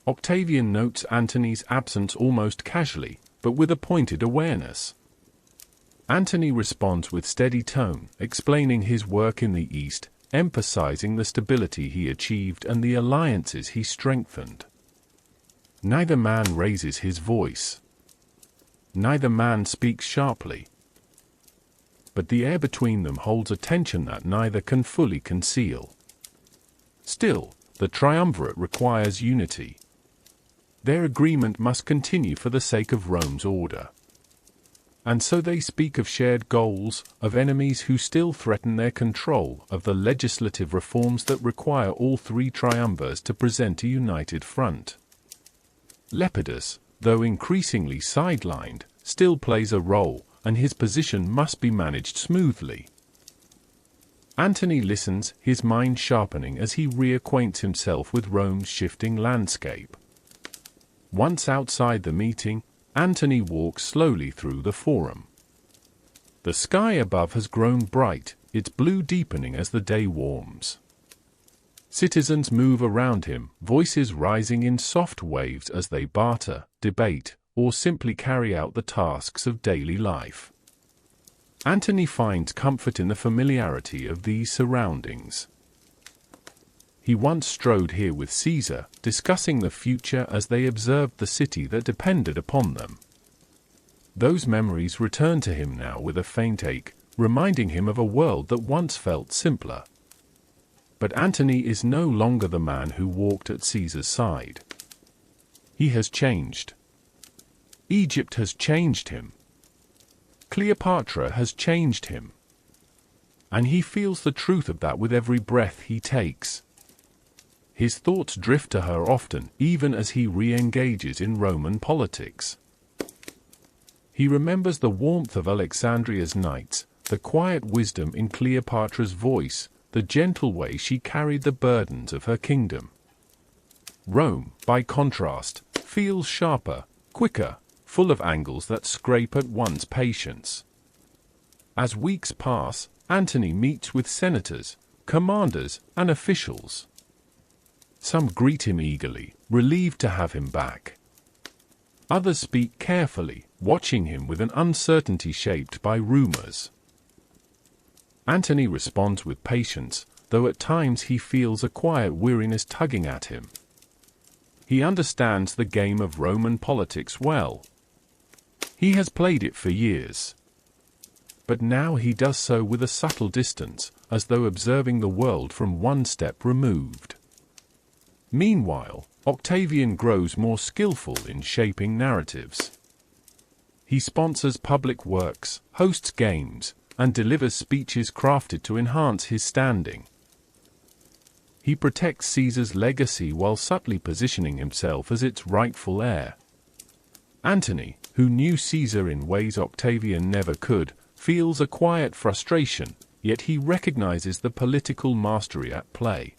Speaker 1: Octavian notes Antony's absence almost casually, but with a pointed awareness. Antony responds with steady tone, explaining his work in the East, emphasizing the stability he achieved and the alliances he strengthened. Neither man raises his voice. Neither man speaks sharply. But the air between them holds a tension that neither can fully conceal. Still, the triumvirate requires unity. Their agreement must continue for the sake of Rome's order. And so they speak of shared goals, of enemies who still threaten their control, of the legislative reforms that require all three triumvirs to present a united front. Lepidus, though increasingly sidelined, still plays a role, and his position must be managed smoothly. Antony listens, his mind sharpening as he reacquaints himself with Rome's shifting landscape. Once outside the meeting, Antony walks slowly through the forum. The sky above has grown bright, its blue deepening as the day warms. Citizens move around him, voices rising in soft waves as they barter, debate, or simply carry out the tasks of daily life. Antony finds comfort in the familiarity of these surroundings. He once strode here with Caesar, discussing the future as they observed the city that depended upon them. Those memories return to him now with a faint ache, reminding him of a world that once felt simpler. But Antony is no longer the man who walked at Caesar's side. He has changed. Egypt has changed him. Cleopatra has changed him. And he feels the truth of that with every breath he takes. His thoughts drift to her often, even as he re-engages in Roman politics. He remembers the warmth of Alexandria's nights, the quiet wisdom in Cleopatra's voice, the gentle way she carried the burdens of her kingdom. Rome, by contrast, feels sharper, quicker, full of angles that scrape at one's patience. As weeks pass, Antony meets with senators, commanders, and officials. Some greet him eagerly, relieved to have him back. Others speak carefully, watching him with an uncertainty shaped by rumors. Antony responds with patience, though at times he feels a quiet weariness tugging at him. He understands the game of Roman politics well. He has played it for years. But now he does so with a subtle distance, as though observing the world from one step removed. Meanwhile, Octavian grows more skillful in shaping narratives. He sponsors public works, hosts games, and delivers speeches crafted to enhance his standing. He protects Caesar's legacy while subtly positioning himself as its rightful heir. Antony, who knew Caesar in ways Octavian never could, feels a quiet frustration, yet he recognizes the political mastery at play.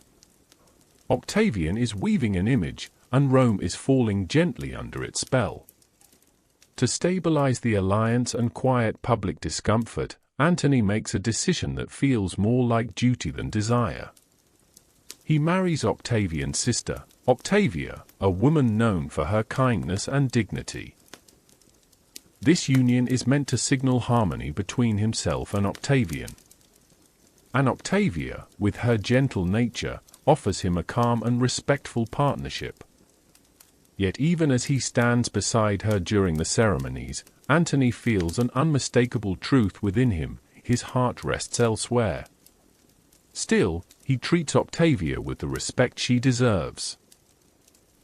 Speaker 1: Octavian is weaving an image, and Rome is falling gently under its spell. To stabilize the alliance and quiet public discomfort, Antony makes a decision that feels more like duty than desire. He marries Octavian's sister, Octavia, a woman known for her kindness and dignity. This union is meant to signal harmony between himself and Octavian. And Octavia, with her gentle nature, offers him a calm and respectful partnership. Yet even as he stands beside her during the ceremonies, Antony feels an unmistakable truth within him, his heart rests elsewhere. Still, he treats Octavia with the respect she deserves.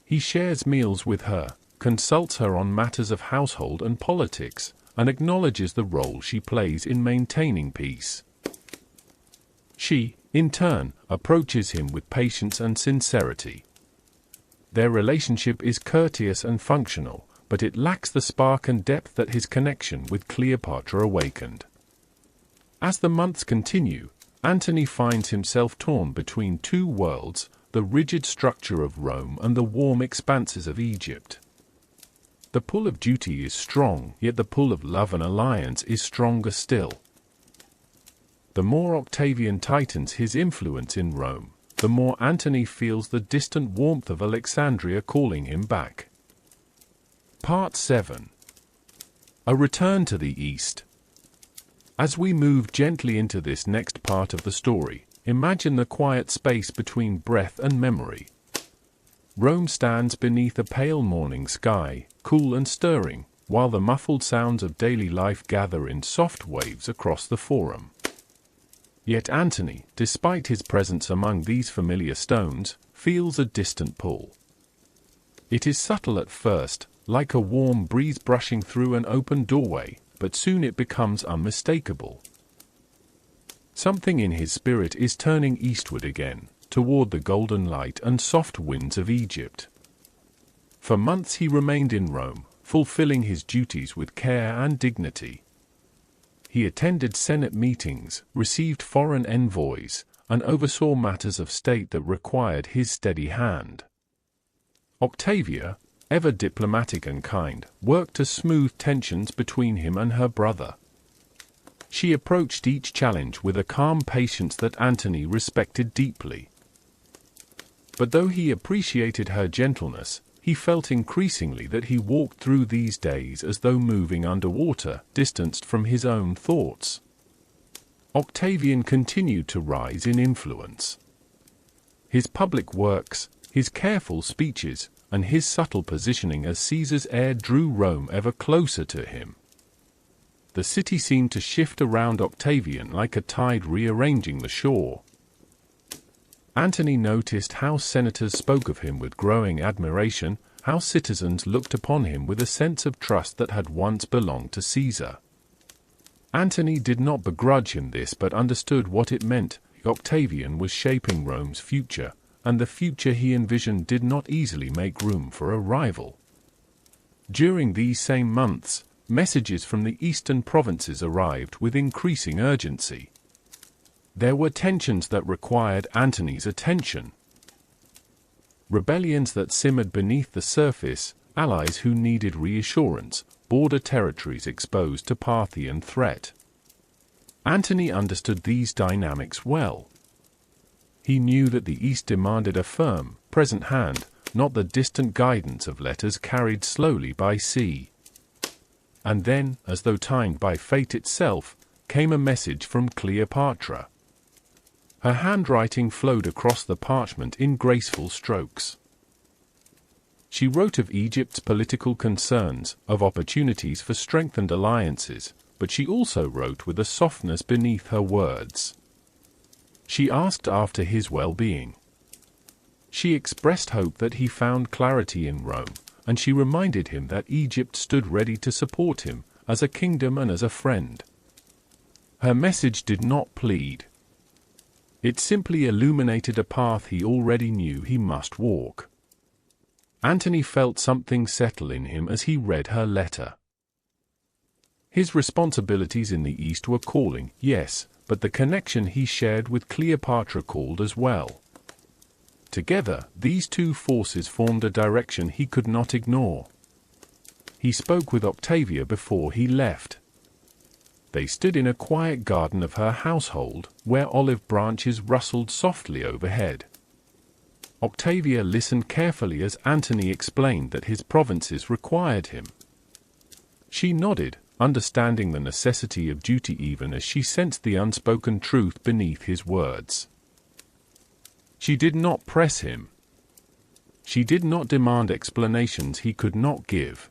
Speaker 1: He shares meals with her, consults her on matters of household and politics, and acknowledges the role she plays in maintaining peace. She, in turn, approaches him with patience and sincerity. Their relationship is courteous and functional, but it lacks the spark and depth that his connection with Cleopatra awakened. As the months continue, Antony finds himself torn between two worlds, the rigid structure of Rome and the warm expanses of Egypt. The pull of duty is strong, yet the pull of love and alliance is stronger still. The more Octavian tightens his influence in Rome, the more Antony feels the distant warmth of Alexandria calling him back. Part 7. A return to the East. As we move gently into this next part of the story, imagine the quiet space between breath and memory. Rome stands beneath a pale morning sky, cool and stirring, while the muffled sounds of daily life gather in soft waves across the Forum. Yet Antony, despite his presence among these familiar stones, feels a distant pull. It is subtle at first, like a warm breeze brushing through an open doorway, but soon it becomes unmistakable. Something in his spirit is turning eastward again, toward the golden light and soft winds of Egypt. For months he remained in Rome, fulfilling his duties with care and dignity. He attended Senate meetings, received foreign envoys, and oversaw matters of state that required his steady hand. Octavia, ever diplomatic and kind, worked to smooth tensions between him and her brother. She approached each challenge with a calm patience that Antony respected deeply. But though he appreciated her gentleness, he felt increasingly that he walked through these days as though moving underwater, distanced from his own thoughts. Octavian continued to rise in influence. His public works, his careful speeches, and his subtle positioning as Caesar's heir drew Rome ever closer to him. The city seemed to shift around Octavian like a tide rearranging the shore. Antony noticed how senators spoke of him with growing admiration, how citizens looked upon him with a sense of trust that had once belonged to Caesar. Antony did not begrudge him this but understood what it meant. Octavian was shaping Rome's future, and the future he envisioned did not easily make room for a rival. During these same months, messages from the eastern provinces arrived with increasing urgency. There were tensions that required Antony's attention. Rebellions that simmered beneath the surface, allies who needed reassurance, border territories exposed to Parthian threat. Antony understood these dynamics well. He knew that the East demanded a firm, present hand, not the distant guidance of letters carried slowly by sea. And then, as though timed by fate itself, came a message from Cleopatra. Her handwriting flowed across the parchment in graceful strokes. She wrote of Egypt's political concerns, of opportunities for strengthened alliances, but she also wrote with a softness beneath her words. She asked after his well-being. She expressed hope that he found clarity in Rome, and she reminded him that Egypt stood ready to support him, as a kingdom and as a friend. Her message did not plead. It simply illuminated a path he already knew he must walk. Antony felt something settle in him as he read her letter. His responsibilities in the East were calling, yes, but the connection he shared with Cleopatra called as well. Together, these two forces formed a direction he could not ignore. He spoke with Octavia before he left. They stood in a quiet garden of her household, where olive branches rustled softly overhead. Octavia listened carefully as Antony explained that his provinces required him. She nodded, understanding the necessity of duty even as she sensed the unspoken truth beneath his words. She did not press him. She did not demand explanations he could not give.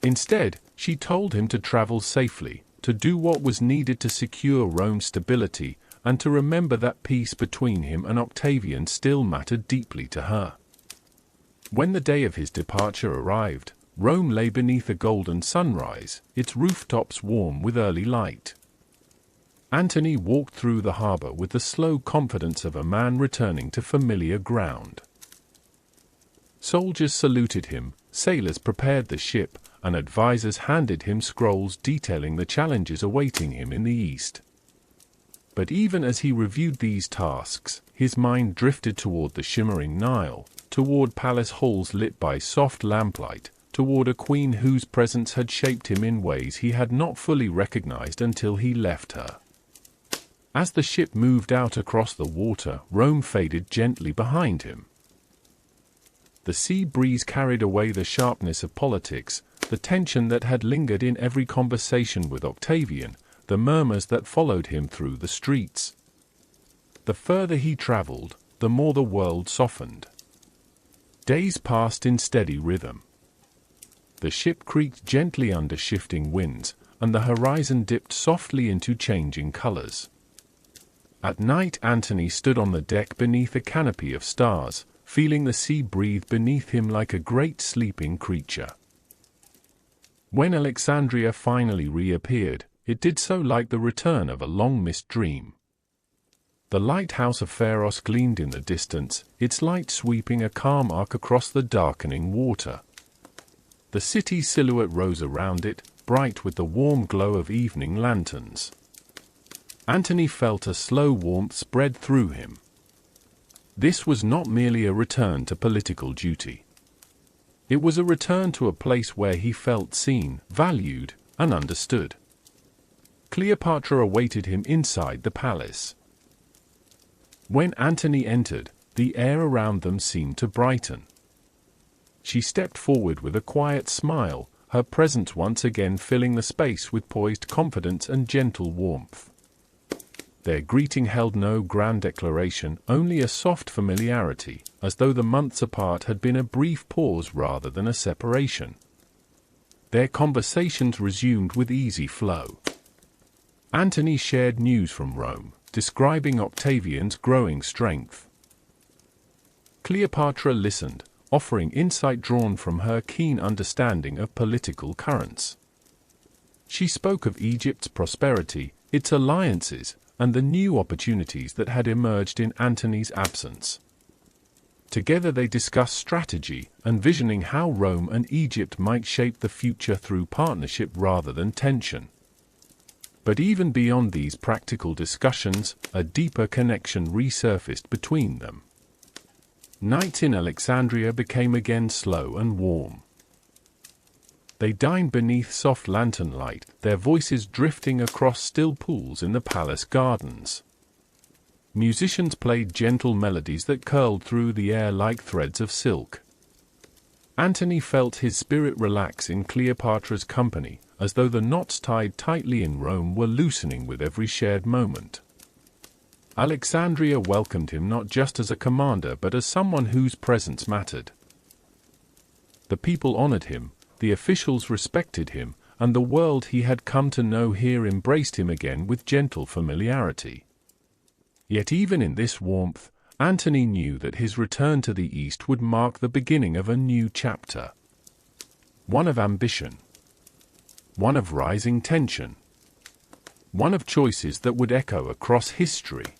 Speaker 1: Instead, she told him to travel safely, to do what was needed to secure Rome's stability, and to remember that peace between him and Octavian still mattered deeply to her. When the day of his departure arrived, Rome lay beneath a golden sunrise, its rooftops warm with early light. Antony walked through the harbor with the slow confidence of a man returning to familiar ground. Soldiers saluted him, sailors prepared the ship, and advisors handed him scrolls detailing the challenges awaiting him in the east. But even as he reviewed these tasks, his mind drifted toward the shimmering Nile, toward palace halls lit by soft lamplight, toward a queen whose presence had shaped him in ways he had not fully recognized until he left her. As the ship moved out across the water, Rome faded gently behind him. The sea breeze carried away the sharpness of politics, the tension that had lingered in every conversation with Octavian, the murmurs that followed him through the streets. The further he traveled, the more the world softened. Days passed in steady rhythm. The ship creaked gently under shifting winds, and the horizon dipped softly into changing colors. At night, Antony stood on the deck beneath a canopy of stars, feeling the sea breathe beneath him like a great sleeping creature. When Alexandria finally reappeared, it did so like the return of a long-missed dream. The lighthouse of Pharos gleamed in the distance, its light sweeping a calm arc across the darkening water. The city's silhouette rose around it, bright with the warm glow of evening lanterns. Antony felt a slow warmth spread through him. This was not merely a return to political duty. It was a return to a place where he felt seen, valued, and understood. Cleopatra awaited him inside the palace. When Antony entered, the air around them seemed to brighten. She stepped forward with a quiet smile, her presence once again filling the space with poised confidence and gentle warmth. Their greeting held no grand declaration, only a soft familiarity, as though the months apart had been a brief pause rather than a separation. Their conversations resumed with easy flow. Antony shared news from Rome, describing Octavian's growing strength. Cleopatra listened, offering insight drawn from her keen understanding of political currents. She spoke of Egypt's prosperity, its alliances, and the new opportunities that had emerged in Antony's absence. Together they discussed strategy, envisioning how Rome and Egypt might shape the future through partnership rather than tension. But even beyond these practical discussions, a deeper connection resurfaced between them. Nights in Alexandria became again slow and warm. They dined beneath soft lantern light, their voices drifting across still pools in the palace gardens. Musicians played gentle melodies that curled through the air like threads of silk. Antony felt his spirit relax in Cleopatra's company, as though the knots tied tightly in Rome were loosening with every shared moment. Alexandria welcomed him not just as a commander but as someone whose presence mattered. The people honored him, the officials respected him, and the world he had come to know here embraced him again with gentle familiarity. Yet even in this warmth, Antony knew that his return to the East would mark the beginning of a new chapter. One of ambition. One of rising tension. One of choices that would echo across history.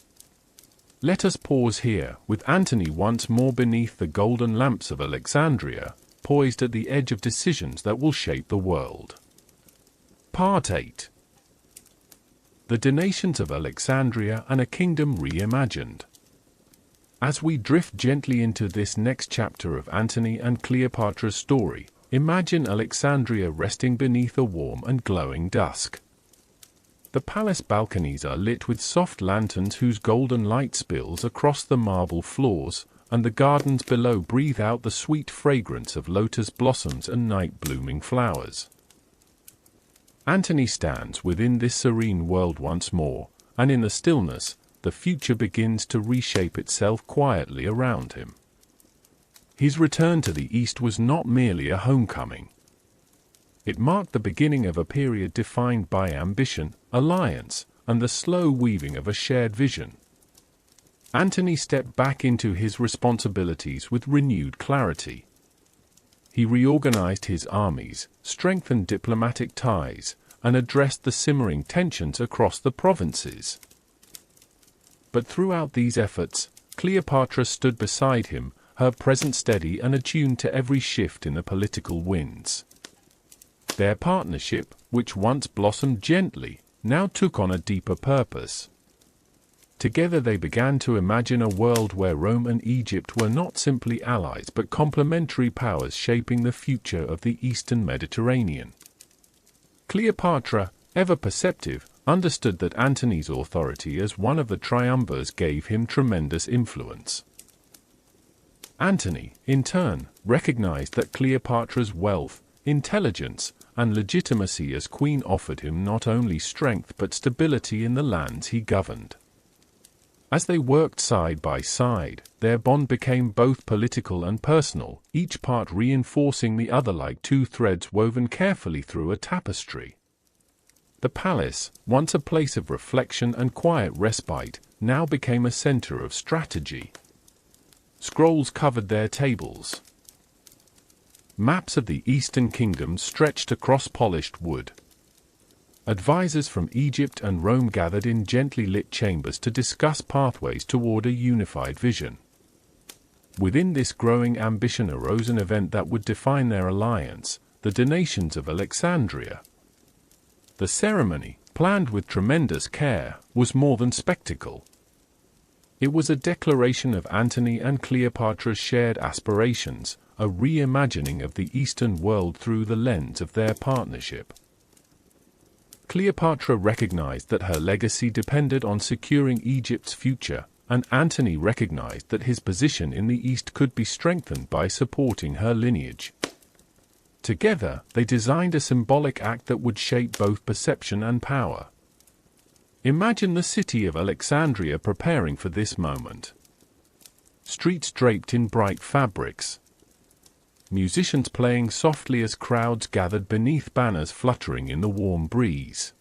Speaker 1: Let us pause here, with Antony once more beneath the golden lamps of Alexandria, poised at the edge of decisions that will shape the world. Part 8. The Donations of Alexandria and a Kingdom Reimagined. As we drift gently into this next chapter of Antony and Cleopatra's story, imagine Alexandria resting beneath a warm and glowing dusk. The palace balconies are lit with soft lanterns whose golden light spills across the marble floors, and the gardens below breathe out the sweet fragrance of lotus blossoms and night-blooming flowers. Antony stands within this serene world once more, and in the stillness, the future begins to reshape itself quietly around him. His return to the East was not merely a homecoming. It marked the beginning of a period defined by ambition, alliance, and the slow weaving of a shared vision. Antony stepped back into his responsibilities with renewed clarity. he reorganized his armies, strengthened diplomatic ties, and addressed the simmering tensions across the provinces. But throughout these efforts, Cleopatra stood beside him, her presence steady and attuned to every shift in the political winds. Their partnership, which once blossomed gently, now took on a deeper purpose. Together they began to imagine a world where Rome and Egypt were not simply allies but complementary powers shaping the future of the Eastern Mediterranean. Cleopatra, ever perceptive, understood that Antony's authority as one of the triumvirs gave him tremendous influence. Antony, in turn, recognized that Cleopatra's wealth, intelligence, and legitimacy as queen offered him not only strength but stability in the lands he governed. As they worked side by side, their bond became both political and personal, each part reinforcing the other like two threads woven carefully through a tapestry. The palace, once a place of reflection and quiet respite, now became a center of strategy. Scrolls covered their tables. Maps of the Eastern kingdoms stretched across polished wood. Advisors from Egypt and Rome gathered in gently lit chambers to discuss pathways toward a unified vision. Within this growing ambition arose an event that would define their alliance, the donations of Alexandria. The ceremony, planned with tremendous care, was more than spectacle. It was a declaration of Antony and Cleopatra's shared aspirations, a reimagining of the Eastern world through the lens of their partnership. Cleopatra recognized that her legacy depended on securing Egypt's future, and Antony recognized that his position in the East could be strengthened by supporting her lineage. Together, they designed a symbolic act that would shape both perception and power. Imagine the city of Alexandria preparing for this moment. Streets draped in bright fabrics. Musicians playing softly as crowds gathered beneath banners fluttering in the warm breeze.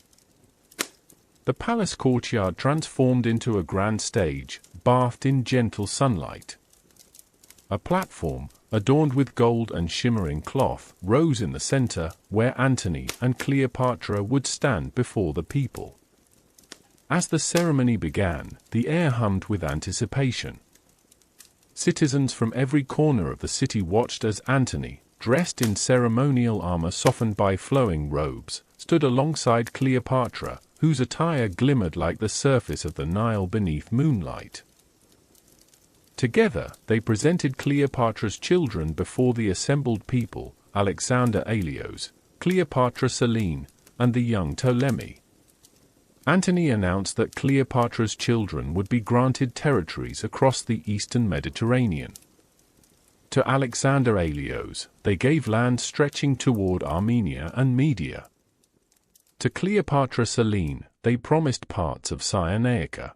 Speaker 1: The palace courtyard transformed into a grand stage, bathed in gentle sunlight. A platform, adorned with gold and shimmering cloth, rose in the center, where Antony and Cleopatra would stand before the people. As the ceremony began, the air hummed with anticipation. Citizens from every corner of the city watched as Antony, dressed in ceremonial armor softened by flowing robes, stood alongside Cleopatra, whose attire glimmered like the surface of the Nile beneath moonlight. Together, they presented Cleopatra's children before the assembled people, Alexander Aelios, Cleopatra Selene, and the young Ptolemy. Antony announced that Cleopatra's children would be granted territories across the Eastern Mediterranean. To Alexander Aelios, they gave land stretching toward Armenia and Media. To Cleopatra Selene, they promised parts of Cyrenaica.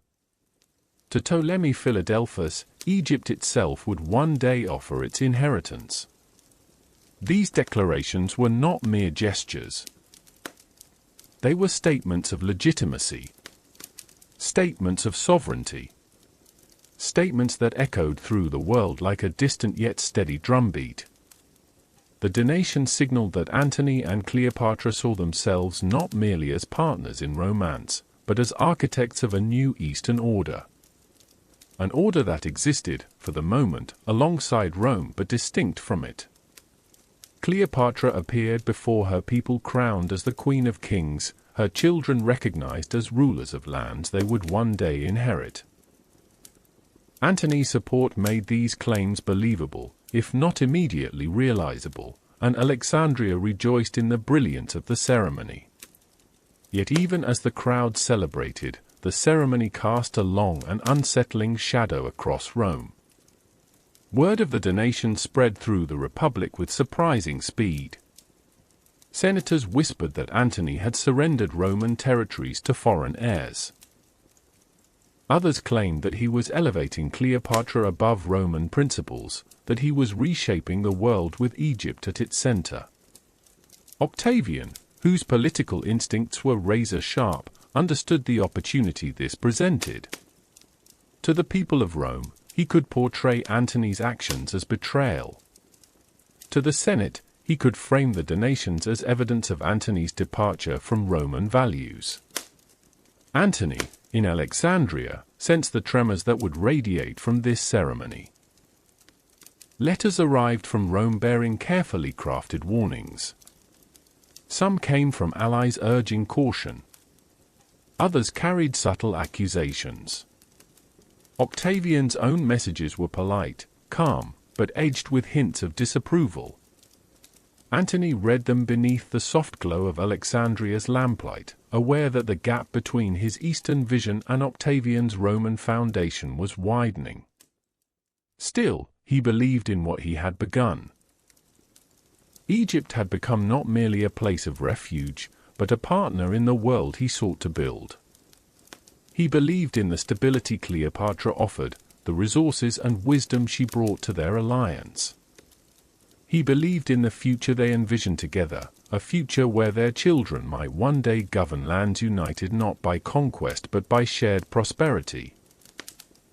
Speaker 1: To Ptolemy Philadelphus, Egypt itself would one day offer its inheritance. These declarations were not mere gestures. They were statements of legitimacy, statements of sovereignty, statements that echoed through the world like a distant yet steady drumbeat. The donation signaled that Antony and Cleopatra saw themselves not merely as partners in romance, but as architects of a new Eastern order. An order that existed, for the moment, alongside Rome but distinct from it. Cleopatra appeared before her people crowned as the Queen of Kings, her children recognized as rulers of lands they would one day inherit. Antony's support made these claims believable, if not immediately realizable, and Alexandria rejoiced in the brilliance of the ceremony. Yet even as the crowd celebrated, the ceremony cast a long and unsettling shadow across Rome. Word of the donation spread through the Republic with surprising speed. Senators whispered that Antony had surrendered Roman territories to foreign heirs. Others claimed that he was elevating Cleopatra above Roman principles, that he was reshaping the world with Egypt at its center. Octavian, whose political instincts were razor-sharp, understood the opportunity this presented. To the people of Rome, he could portray Antony's actions as betrayal. To the Senate, he could frame the donations as evidence of Antony's departure from Roman values. Antony, in Alexandria, sensed the tremors that would radiate from this ceremony. Letters arrived from Rome bearing carefully crafted warnings. Some came from allies urging caution. Others carried subtle accusations. Octavian's own messages were polite, calm, but edged with hints of disapproval. Antony read them beneath the soft glow of Alexandria's lamplight, aware that the gap between his Eastern vision and Octavian's Roman foundation was widening. Still, he believed in what he had begun. Egypt had become not merely a place of refuge, but a partner in the world he sought to build. He believed in the stability Cleopatra offered, the resources and wisdom she brought to their alliance. He believed in the future they envisioned together, a future where their children might one day govern lands united not by conquest but by shared prosperity.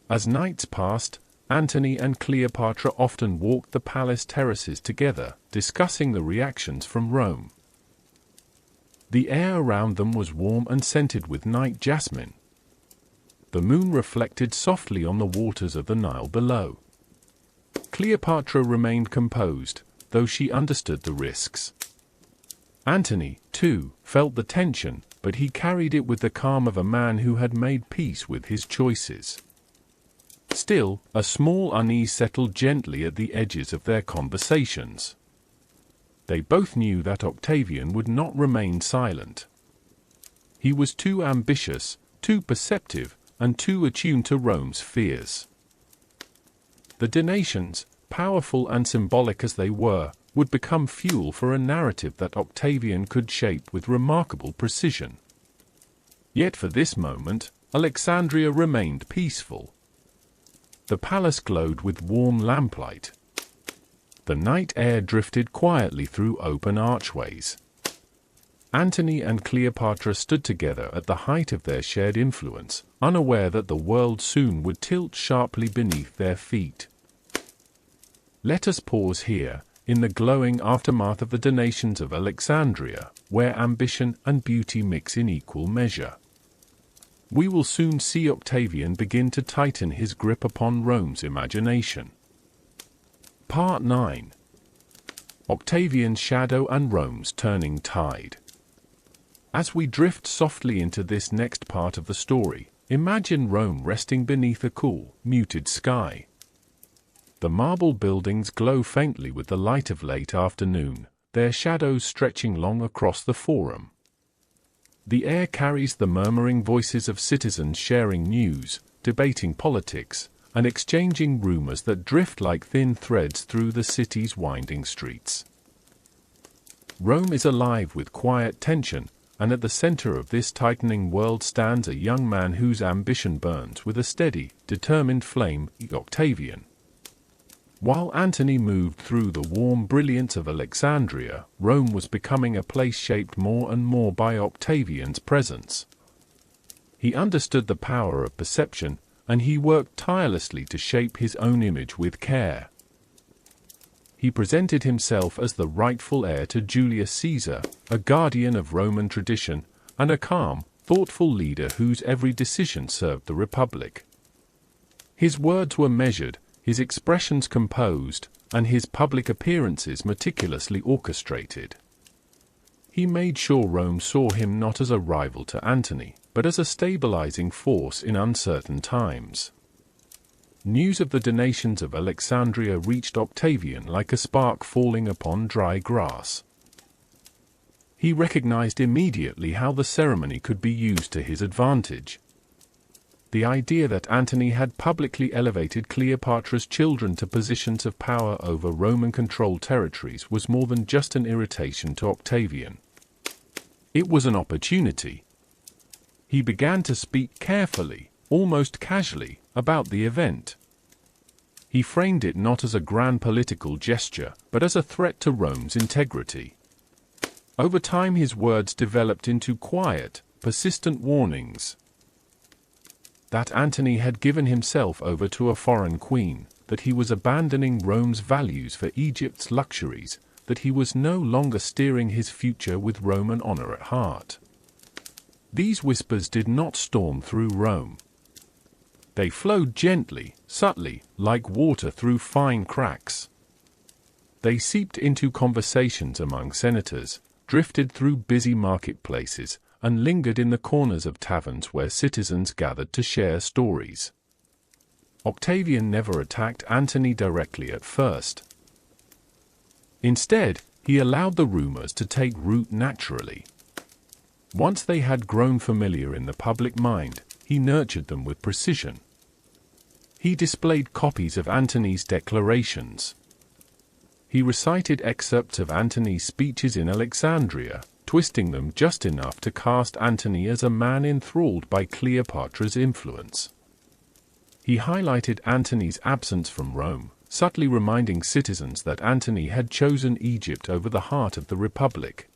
Speaker 1: As nights passed, Antony and Cleopatra often walked the palace terraces together, discussing the reactions from Rome. The air around them was warm and scented with night jasmine. The moon reflected softly on the waters of the Nile below. Cleopatra remained composed, though she understood the risks. Antony, too, felt the tension, but he carried it with the calm of a man who had made peace with his choices. Still, a small unease settled gently at the edges of their conversations. They both knew that Octavian would not remain silent. He was too ambitious, too perceptive, and too attuned to Rome's fears. The donations, powerful and symbolic as they were, would become fuel for a narrative that Octavian could shape with remarkable precision. Yet for this moment, Alexandria remained peaceful. The palace glowed with warm lamplight. The night air drifted quietly through open archways. Antony and Cleopatra stood together at the height of their shared influence, unaware that the world soon would tilt sharply beneath their feet. Let us pause here, in the glowing aftermath of the donations of Alexandria, where ambition and beauty mix in equal measure. We will soon see Octavian begin to tighten his grip upon Rome's imagination. Part 9. Octavian's Shadow and Rome's Turning Tide. As we drift softly into this next part of the story, imagine Rome resting beneath a cool, muted sky. The marble buildings glow faintly with the light of late afternoon, their shadows stretching long across the forum. The air carries the murmuring voices of citizens sharing news, debating politics, and exchanging rumors that drift like thin threads through the city's winding streets. Rome is alive with quiet tension, and at the center of this tightening world stands a young man whose ambition burns with a steady, determined flame, Octavian. While Antony moved through the warm brilliance of Alexandria, Rome was becoming a place shaped more and more by Octavian's presence. He understood the power of perception, and he worked tirelessly to shape his own image with care. He presented himself as the rightful heir to Julius Caesar, a guardian of Roman tradition, and a calm, thoughtful leader whose every decision served the Republic. His words were measured, his expressions composed, and his public appearances meticulously orchestrated. He made sure Rome saw him not as a rival to Antony, but as a stabilizing force in uncertain times. News of the donations of Alexandria reached Octavian like a spark falling upon dry grass. He recognized immediately how the ceremony could be used to his advantage. The idea that Antony had publicly elevated Cleopatra's children to positions of power over Roman-controlled territories was more than just an irritation to Octavian. It was an opportunity. He began to speak carefully, almost casually, about the event. He framed it not as a grand political gesture, but as a threat to Rome's integrity. Over time his words developed into quiet, persistent warnings. That Antony had given himself over to a foreign queen, that he was abandoning Rome's values for Egypt's luxuries, that he was no longer steering his future with Roman honor at heart. These whispers did not storm through Rome. They flowed gently, subtly, like water through fine cracks. They seeped into conversations among senators, drifted through busy marketplaces, and lingered in the corners of taverns where citizens gathered to share stories. Octavian never attacked Antony directly at first. Instead, he allowed the rumors to take root naturally. Once they had grown familiar in the public mind, he nurtured them with precision. He displayed copies of Antony's declarations. He recited excerpts of Antony's speeches in Alexandria, twisting them just enough to cast Antony as a man enthralled by Cleopatra's influence. He highlighted Antony's absence from Rome, subtly reminding citizens that Antony had chosen Egypt over the heart of the Republic.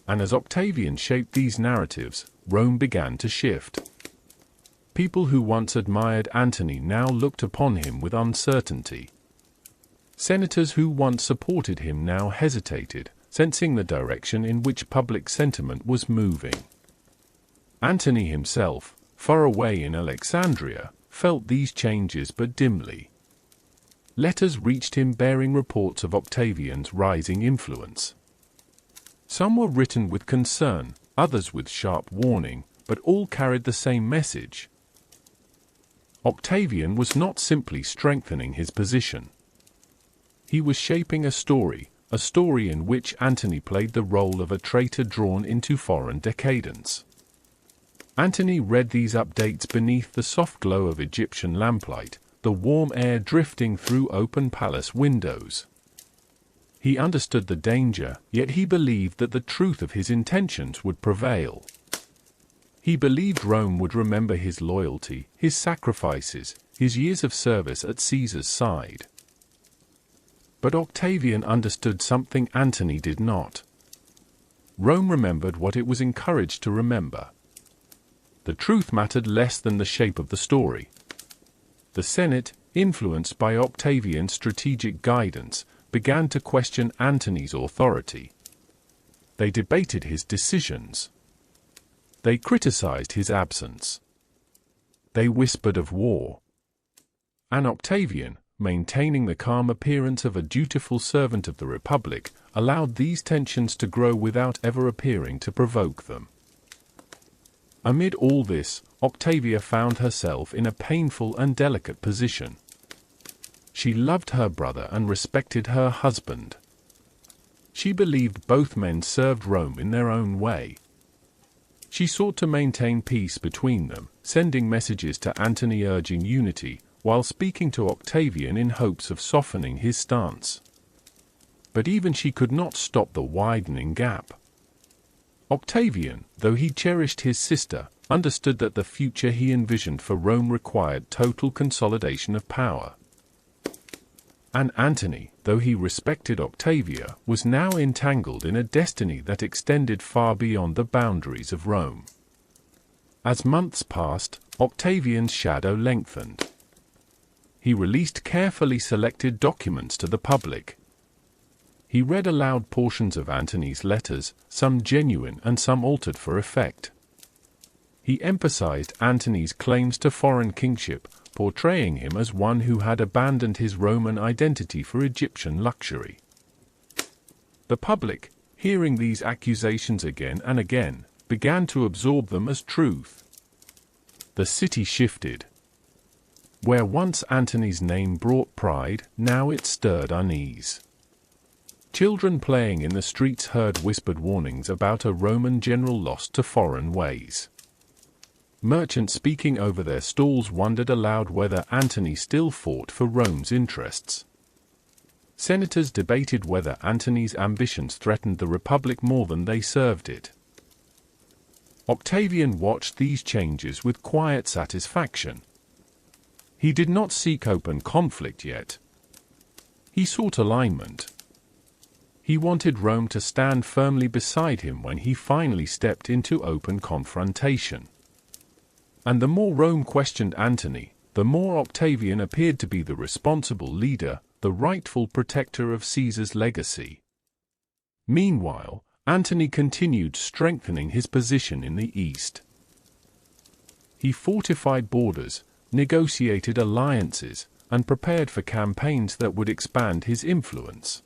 Speaker 1: And as Octavian shaped these narratives, Rome began to shift. People who once admired Antony now looked upon him with uncertainty. Senators who once supported him now hesitated, sensing the direction in which public sentiment was moving. Antony himself, far away in Alexandria, felt these changes but dimly. Letters reached him bearing reports of Octavian's rising influence. Some were written with concern, others with sharp warning, but all carried the same message. Octavian was not simply strengthening his position. He was shaping a story in which Antony played the role of a traitor drawn into foreign decadence. Antony read these updates beneath the soft glow of Egyptian lamplight, the warm air drifting through open palace windows. He understood the danger, yet he believed that the truth of his intentions would prevail. He believed Rome would remember his loyalty, his sacrifices, his years of service at Caesar's side. But Octavian understood something Antony did not. Rome remembered what it was encouraged to remember. The truth mattered less than the shape of the story. The Senate, influenced by Octavian's strategic guidance, began to question Antony's authority. They debated his decisions. They criticized his absence. They whispered of war. And Octavian, maintaining the calm appearance of a dutiful servant of the Republic, allowed these tensions to grow without ever appearing to provoke them. Amid all this, Octavia found herself in a painful and delicate position. She loved her brother and respected her husband. She believed both men served Rome in their own way. She sought to maintain peace between them, sending messages to Antony urging unity, while speaking to Octavian in hopes of softening his stance. But even she could not stop the widening gap. Octavian, though he cherished his sister, understood that the future he envisioned for Rome required total consolidation of power. And Antony, though he respected Octavia, was now entangled in a destiny that extended far beyond the boundaries of Rome. As months passed, Octavian's shadow lengthened. He released carefully selected documents to the public. He read aloud portions of Antony's letters, some genuine and some altered for effect. He emphasized Antony's claims to foreign kingship, portraying him as one who had abandoned his Roman identity for Egyptian luxury. The public, hearing these accusations again and again, began to absorb them as truth. The city shifted. Where once Antony's name brought pride, now it stirred unease. Children playing in the streets heard whispered warnings about a Roman general lost to foreign ways. Merchants speaking over their stalls wondered aloud whether Antony still fought for Rome's interests. Senators debated whether Antony's ambitions threatened the Republic more than they served it. Octavian watched these changes with quiet satisfaction. He did not seek open conflict yet. He sought alignment. He wanted Rome to stand firmly beside him when he finally stepped into open confrontation. And the more Rome questioned Antony, the more Octavian appeared to be the responsible leader, the rightful protector of Caesar's legacy. Meanwhile, Antony continued strengthening his position in the east. He fortified borders, negotiated alliances, and prepared for campaigns that would expand his influence.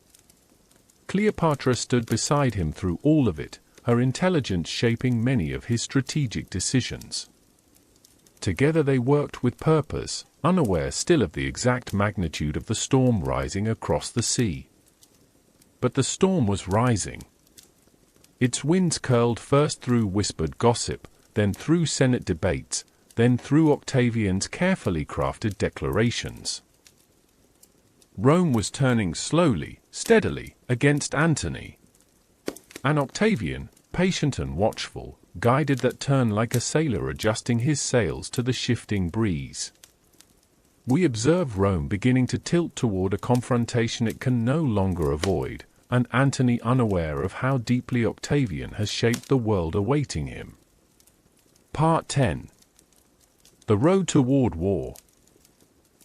Speaker 1: Cleopatra stood beside him through all of it, her intelligence shaping many of his strategic decisions. Together they worked with purpose, unaware still of the exact magnitude of the storm rising across the sea. But the storm was rising. Its winds curled first through whispered gossip, then through Senate debates, then through Octavian's carefully crafted declarations. Rome was turning slowly, steadily, against Antony. And Octavian, patient and watchful, guided that turn like a sailor adjusting his sails to the shifting breeze. We observe Rome beginning to tilt toward a confrontation it can no longer avoid, and Antony unaware of how deeply Octavian has shaped the world awaiting him. Part 10. The Road Toward War.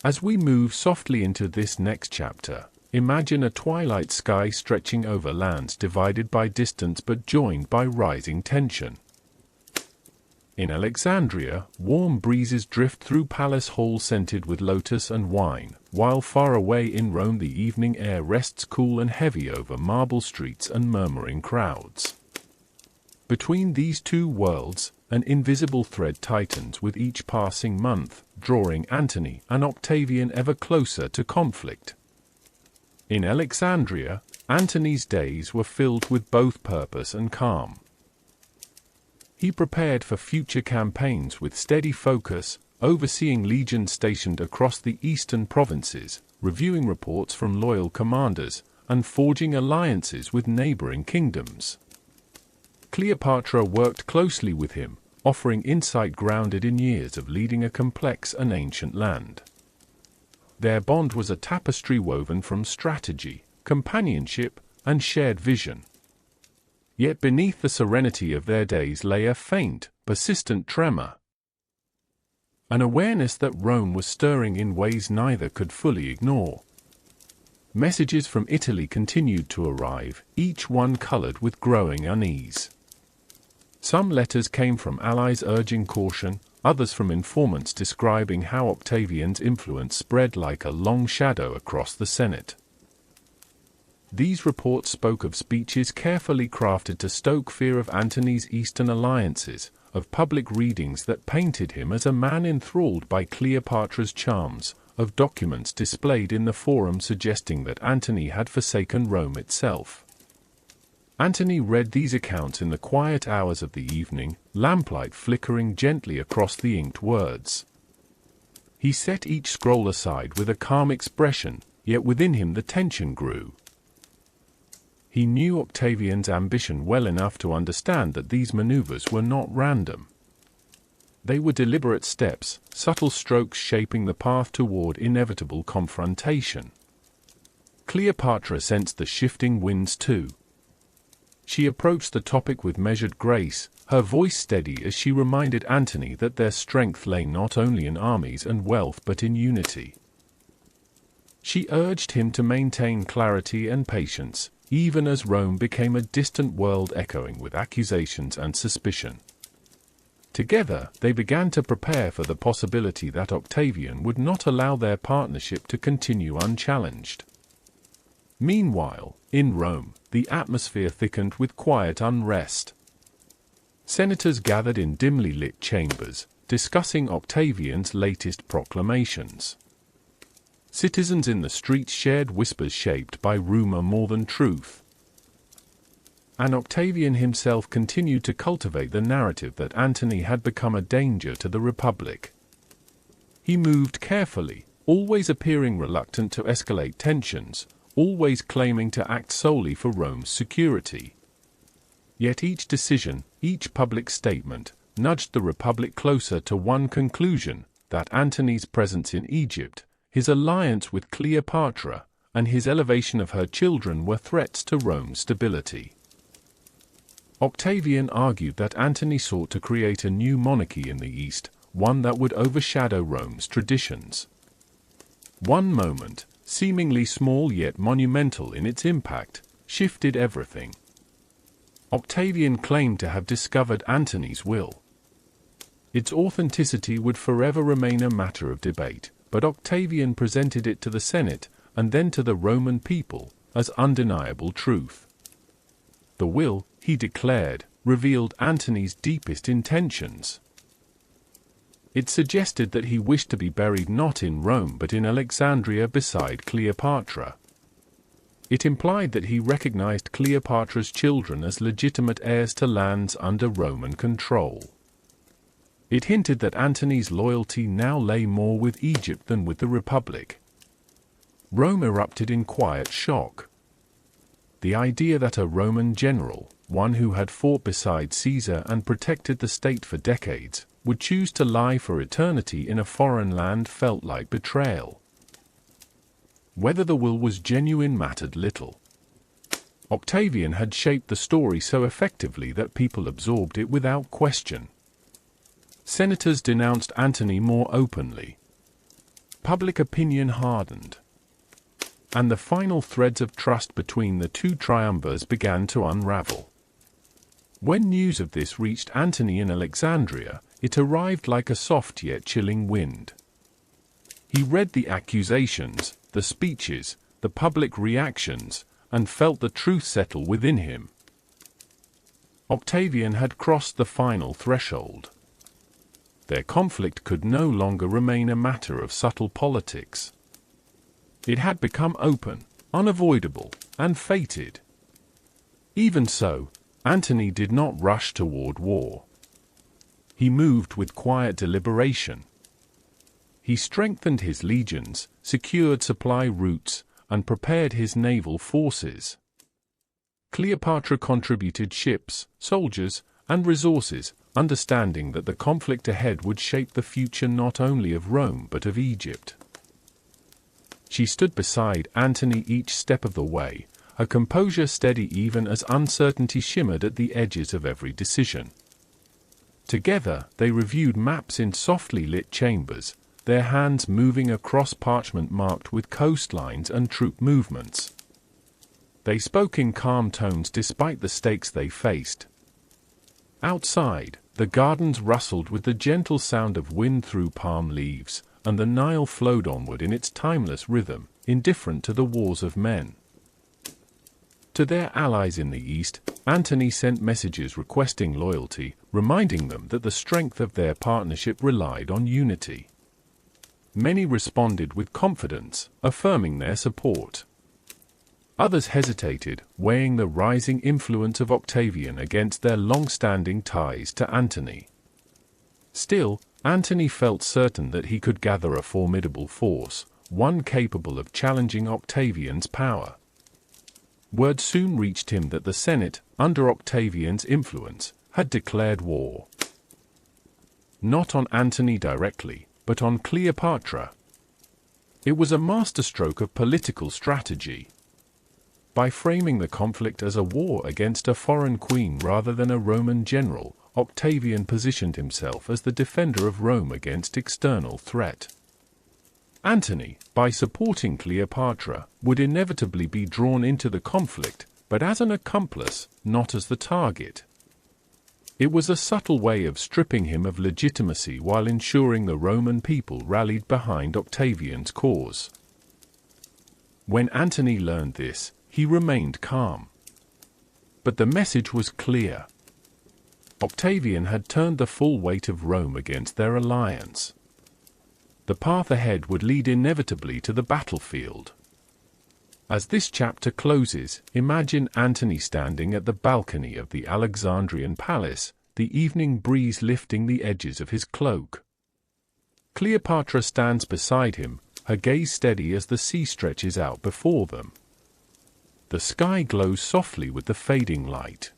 Speaker 1: As we move softly into this next chapter, imagine a twilight sky stretching over lands divided by distance but joined by rising tension. In Alexandria, warm breezes drift through palace halls scented with lotus and wine, while far away in Rome the evening air rests cool and heavy over marble streets and murmuring crowds. Between these two worlds, an invisible thread tightens with each passing month, drawing Antony and Octavian ever closer to conflict. In Alexandria, Antony's days were filled with both purpose and calm. He prepared for future campaigns with steady focus, overseeing legions stationed across the eastern provinces, reviewing reports from loyal commanders, and forging alliances with neighboring kingdoms. Cleopatra worked closely with him, offering insight grounded in years of leading a complex and ancient land. Their bond was a tapestry woven from strategy, companionship, and shared vision. Yet beneath the serenity of their days lay a faint, persistent tremor. An awareness that Rome was stirring in ways neither could fully ignore. Messages from Italy continued to arrive, each one colored with growing unease. Some letters came from allies urging caution, others from informants describing how Octavian's influence spread like a long shadow across the Senate. These reports spoke of speeches carefully crafted to stoke fear of Antony's eastern alliances, of public readings that painted him as a man enthralled by Cleopatra's charms, of documents displayed in the forum suggesting that Antony had forsaken Rome itself. Antony read these accounts in the quiet hours of the evening, lamplight flickering gently across the inked words. He set each scroll aside with a calm expression, yet within him the tension grew. He knew Octavian's ambition well enough to understand that these maneuvers were not random. They were deliberate steps, subtle strokes shaping the path toward inevitable confrontation. Cleopatra sensed the shifting winds too. She approached the topic with measured grace, her voice steady as she reminded Antony that their strength lay not only in armies and wealth but in unity. She urged him to maintain clarity and patience, even as Rome became a distant world echoing with accusations and suspicion. Together, they began to prepare for the possibility that Octavian would not allow their partnership to continue unchallenged. Meanwhile, in Rome, the atmosphere thickened with quiet unrest. Senators gathered in dimly lit chambers, discussing Octavian's latest proclamations. Citizens in the streets shared whispers shaped by rumor more than truth. And Octavian himself continued to cultivate the narrative that Antony had become a danger to the Republic. He moved carefully, always appearing reluctant to escalate tensions, always claiming to act solely for Rome's security. Yet each decision, each public statement, nudged the Republic closer to one conclusion, that Antony's presence in Egypt, his alliance with Cleopatra, and his elevation of her children were threats to Rome's stability. Octavian argued that Antony sought to create a new monarchy in the East, one that would overshadow Rome's traditions. One moment, seemingly small yet monumental in its impact, shifted everything. Octavian claimed to have discovered Antony's will. Its authenticity would forever remain a matter of debate, but Octavian presented it to the Senate and then to the Roman people as undeniable truth. The will, he declared, revealed Antony's deepest intentions. It suggested that he wished to be buried not in Rome but in Alexandria beside Cleopatra. It implied that he recognized Cleopatra's children as legitimate heirs to lands under Roman control. It hinted that Antony's loyalty now lay more with Egypt than with the Republic. Rome erupted in quiet shock. The idea that a Roman general, one who had fought beside Caesar and protected the state for decades, would choose to lie for eternity in a foreign land felt like betrayal. Whether the will was genuine mattered little. Octavian had shaped the story so effectively that people absorbed it without question. Senators denounced Antony more openly. Public opinion hardened. And the final threads of trust between the two triumvirs began to unravel. When news of this reached Antony in Alexandria, it arrived like a soft yet chilling wind. He read the accusations, the speeches, the public reactions, and felt the truth settle within him. Octavian had crossed the final threshold. Their conflict could no longer remain a matter of subtle politics. It had become open, unavoidable, and fated. Even so, Antony did not rush toward war. He moved with quiet deliberation. He strengthened his legions, secured supply routes, and prepared his naval forces. Cleopatra contributed ships, soldiers, and resources, understanding that the conflict ahead would shape the future not only of Rome but of Egypt. She stood beside Antony each step of the way, her composure steady even as uncertainty shimmered at the edges of every decision. Together, they reviewed maps in softly lit chambers, their hands moving across parchment marked with coastlines and troop movements. They spoke in calm tones despite the stakes they faced. Outside, the gardens rustled with the gentle sound of wind through palm leaves, and the Nile flowed onward in its timeless rhythm, indifferent to the wars of men. To their allies in the east, Antony sent messages requesting loyalty, reminding them that the strength of their partnership relied on unity. Many responded with confidence, affirming their support. Others hesitated, weighing the rising influence of Octavian against their long-standing ties to Antony. Still, Antony felt certain that he could gather a formidable force, one capable of challenging Octavian's power. Word soon reached him that the Senate, under Octavian's influence, had declared war. Not on Antony directly, but on Cleopatra. It was a masterstroke of political strategy. By framing the conflict as a war against a foreign queen rather than a Roman general, Octavian positioned himself as the defender of Rome against external threat. Antony, by supporting Cleopatra, would inevitably be drawn into the conflict, but as an accomplice, not as the target. It was a subtle way of stripping him of legitimacy while ensuring the Roman people rallied behind Octavian's cause. When Antony learned this, he remained calm. But the message was clear. Octavian had turned the full weight of Rome against their alliance. The path ahead would lead inevitably to the battlefield. As this chapter closes, imagine Antony standing at the balcony of the Alexandrian palace, the evening breeze lifting the edges of his cloak. Cleopatra stands beside him, her gaze steady as the sea stretches out before them. The sky glows softly with the fading light.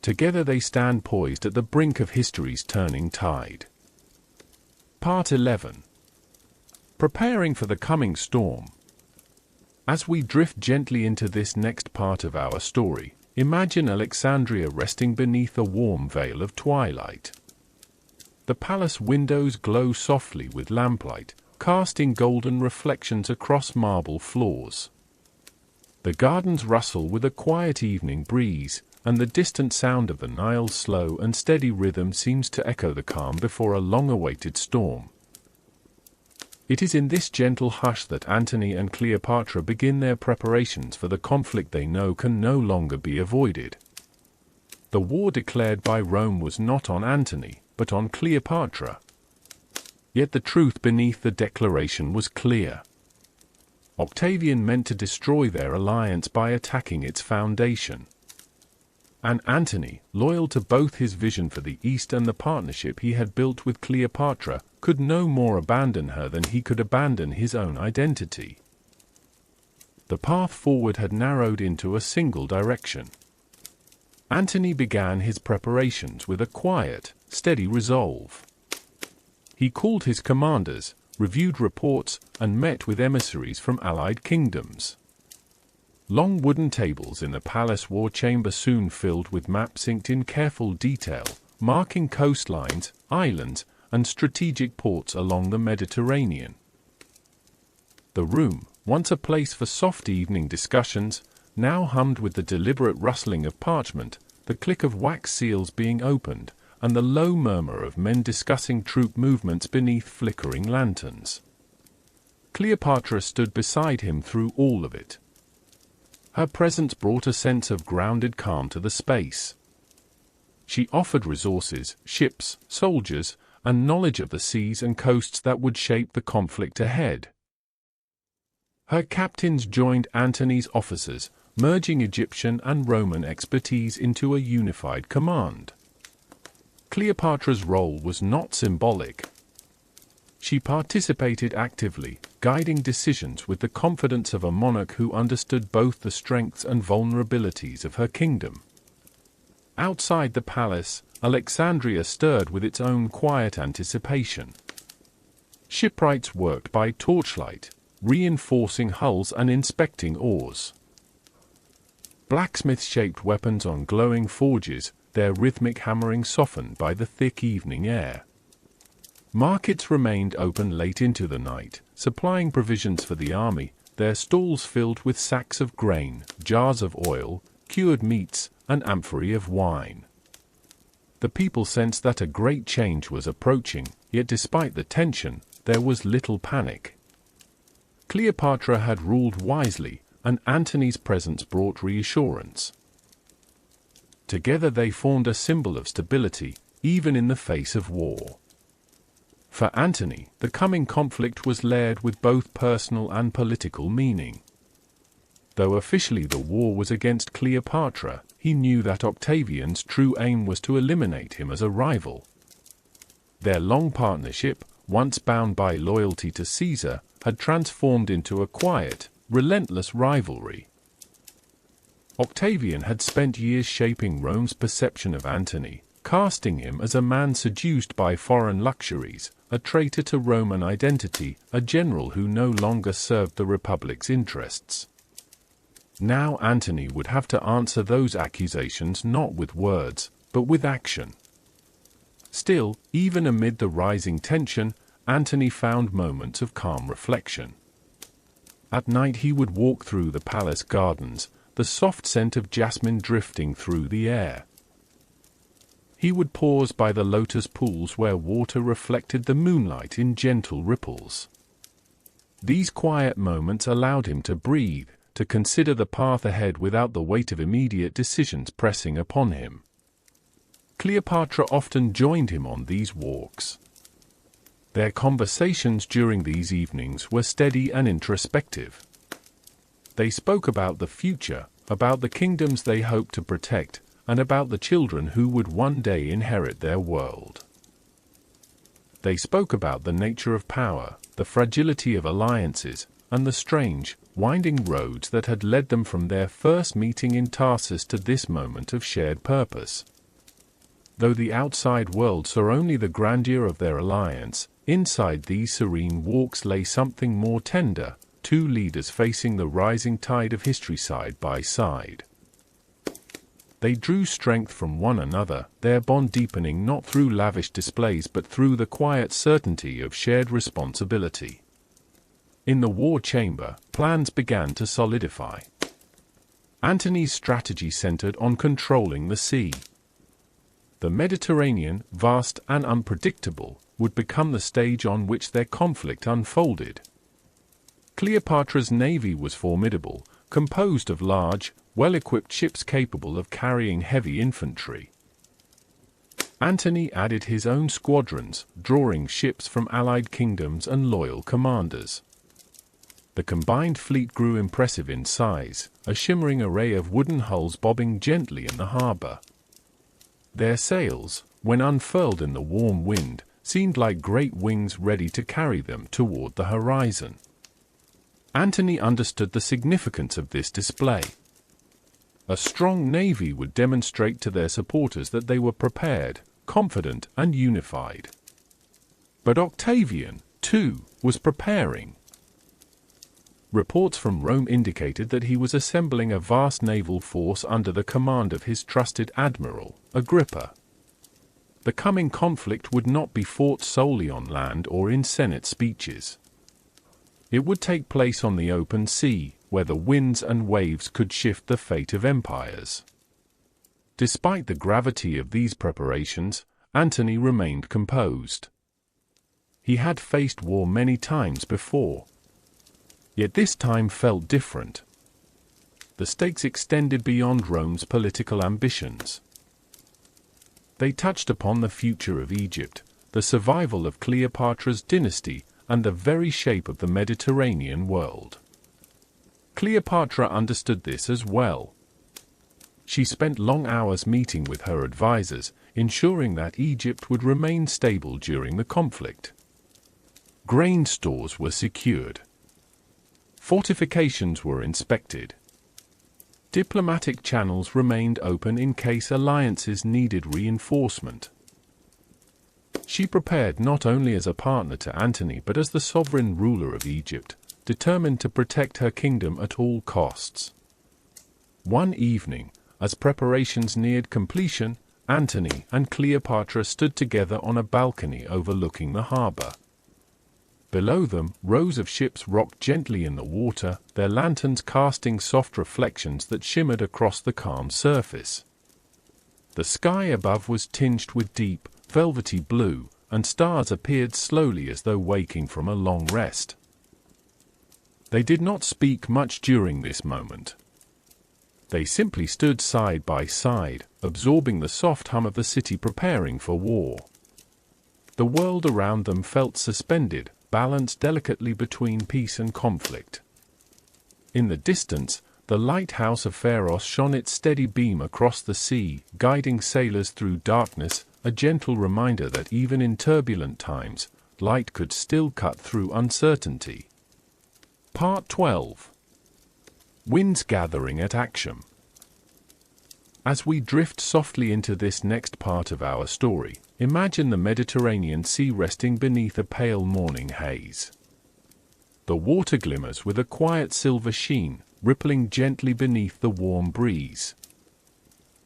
Speaker 1: Together they stand poised at the brink of history's turning tide. Part 11. Preparing for the coming storm. As we drift gently into this next part of our story, imagine Alexandria resting beneath a warm veil of twilight. The palace windows glow softly with lamplight, casting golden reflections across marble floors. The gardens rustle with a quiet evening breeze, and the distant sound of the Nile's slow and steady rhythm seems to echo the calm before a long-awaited storm. It is in this gentle hush that Antony and Cleopatra begin their preparations for the conflict they know can no longer be avoided. The war declared by Rome was not on Antony, but on Cleopatra. Yet the truth beneath the declaration was clear. Octavian meant to destroy their alliance by attacking its foundation. And Antony, loyal to both his vision for the East and the partnership he had built with Cleopatra, could no more abandon her than he could abandon his own identity. The path forward had narrowed into a single direction. Antony began his preparations with a quiet, steady resolve. He called his commanders, reviewed reports, and met with emissaries from allied kingdoms. Long wooden tables in the palace war chamber soon filled with maps inked in careful detail, marking coastlines, islands, and strategic ports along the Mediterranean. The room, once a place for soft evening discussions, now hummed with the deliberate rustling of parchment, the click of wax seals being opened, and the low murmur of men discussing troop movements beneath flickering lanterns. Cleopatra stood beside him through all of it. Her presence brought a sense of grounded calm to the space. She offered resources, ships, soldiers, and knowledge of the seas and coasts that would shape the conflict ahead. Her captains joined Antony's officers, merging Egyptian and Roman expertise into a unified command. Cleopatra's role was not symbolic. She participated actively, guiding decisions with the confidence of a monarch who understood both the strengths and vulnerabilities of her kingdom. Outside the palace, Alexandria stirred with its own quiet anticipation. Shipwrights worked by torchlight, reinforcing hulls and inspecting oars. Blacksmiths shaped weapons on glowing forges, their rhythmic hammering softened by the thick evening air. Markets remained open late into the night, supplying provisions for the army, their stalls filled with sacks of grain, jars of oil, cured meats, and amphorae of wine. The people sensed that a great change was approaching, yet despite the tension, there was little panic. Cleopatra had ruled wisely, and Antony's presence brought reassurance. Together they formed a symbol of stability, even in the face of war. For Antony, the coming conflict was layered with both personal and political meaning. Though officially the war was against Cleopatra, he knew that Octavian's true aim was to eliminate him as a rival. Their long partnership, once bound by loyalty to Caesar, had transformed into a quiet, relentless rivalry. Octavian had spent years shaping Rome's perception of Antony, casting him as a man seduced by foreign luxuries, a traitor to Roman identity, a general who no longer served the Republic's interests. Now Antony would have to answer those accusations not with words, but with action. Still, even amid the rising tension, Antony found moments of calm reflection. At night he would walk through the palace gardens, the soft scent of jasmine drifting through the air. He would pause by the lotus pools where water reflected the moonlight in gentle ripples. These quiet moments allowed him to breathe, to consider the path ahead without the weight of immediate decisions pressing upon him. Cleopatra often joined him on these walks. Their conversations during these evenings were steady and introspective. They spoke about the future, about the kingdoms they hoped to protect, and about the children who would one day inherit their world. They spoke about the nature of power, the fragility of alliances, and the strange, winding roads that had led them from their first meeting in Tarsus to this moment of shared purpose. Though the outside world saw only the grandeur of their alliance, inside these serene walks lay something more tender, two leaders facing the rising tide of history side by side. They drew strength from one another, their bond deepening not through lavish displays but through the quiet certainty of shared responsibility. In the war chamber, plans began to solidify. Antony's strategy centered on controlling the sea. The Mediterranean, vast and unpredictable, would become the stage on which their conflict unfolded. Cleopatra's navy was formidable, composed of large, well-equipped ships capable of carrying heavy infantry. Antony added his own squadrons, drawing ships from allied kingdoms and loyal commanders. The combined fleet grew impressive in size, a shimmering array of wooden hulls bobbing gently in the harbor. Their sails, when unfurled in the warm wind, seemed like great wings ready to carry them toward the horizon. Antony understood the significance of this display. A strong navy would demonstrate to their supporters that they were prepared, confident, and unified. But Octavian, too, was preparing. Reports from Rome indicated that he was assembling a vast naval force under the command of his trusted admiral, Agrippa. The coming conflict would not be fought solely on land or in Senate speeches. It would take place on the open sea, where the winds and waves could shift the fate of empires. Despite the gravity of these preparations, Antony remained composed. He had faced war many times before. Yet this time felt different. The stakes extended beyond Rome's political ambitions. They touched upon the future of Egypt, the survival of Cleopatra's dynasty, and the very shape of the Mediterranean world. Cleopatra understood this as well. She spent long hours meeting with her advisors, ensuring that Egypt would remain stable during the conflict. Grain stores were secured. Fortifications were inspected. Diplomatic channels remained open in case alliances needed reinforcement. She prepared not only as a partner to Antony but as the sovereign ruler of Egypt, determined to protect her kingdom at all costs. One evening, as preparations neared completion, Antony and Cleopatra stood together on a balcony overlooking the harbor. Below them, rows of ships rocked gently in the water, their lanterns casting soft reflections that shimmered across the calm surface. The sky above was tinged with deep, velvety blue, and stars appeared slowly as though waking from a long rest. They did not speak much during this moment. They simply stood side by side, absorbing the soft hum of the city preparing for war. The world around them felt suspended, balanced delicately between peace and conflict. In the distance, the lighthouse of Pharos shone its steady beam across the sea, guiding sailors through darkness, a gentle reminder that even in turbulent times, light could still cut through uncertainty. Part 12. Winds gathering at Actium. As we drift softly into this next part of our story, imagine the Mediterranean Sea resting beneath a pale morning haze. The water glimmers with a quiet silver sheen, rippling gently beneath the warm breeze.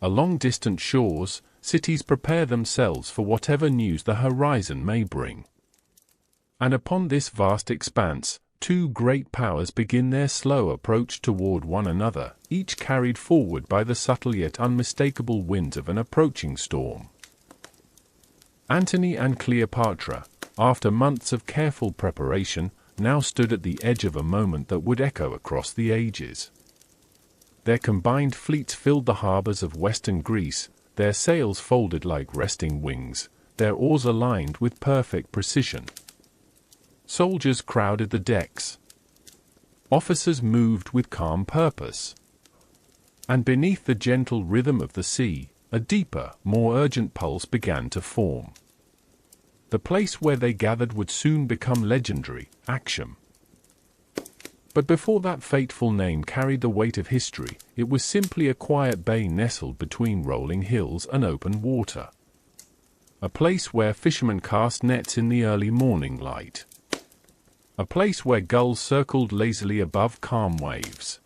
Speaker 1: Along distant shores, cities prepare themselves for whatever news the horizon may bring. And upon this vast expanse, two great powers begin their slow approach toward one another, each carried forward by the subtle yet unmistakable winds of an approaching storm. Antony and Cleopatra, after months of careful preparation, now stood at the edge of a moment that would echo across the ages. Their combined fleets filled the harbors of western Greece, their sails folded like resting wings, their oars aligned with perfect precision. Soldiers crowded the decks. Officers moved with calm purpose. And beneath the gentle rhythm of the sea, a deeper, more urgent pulse began to form. The place where they gathered would soon become legendary, Actium. But before that fateful name carried the weight of history, it was simply a quiet bay nestled between rolling hills and open water. A place where fishermen cast nets in the early morning light. A place where gulls circled lazily above calm waves.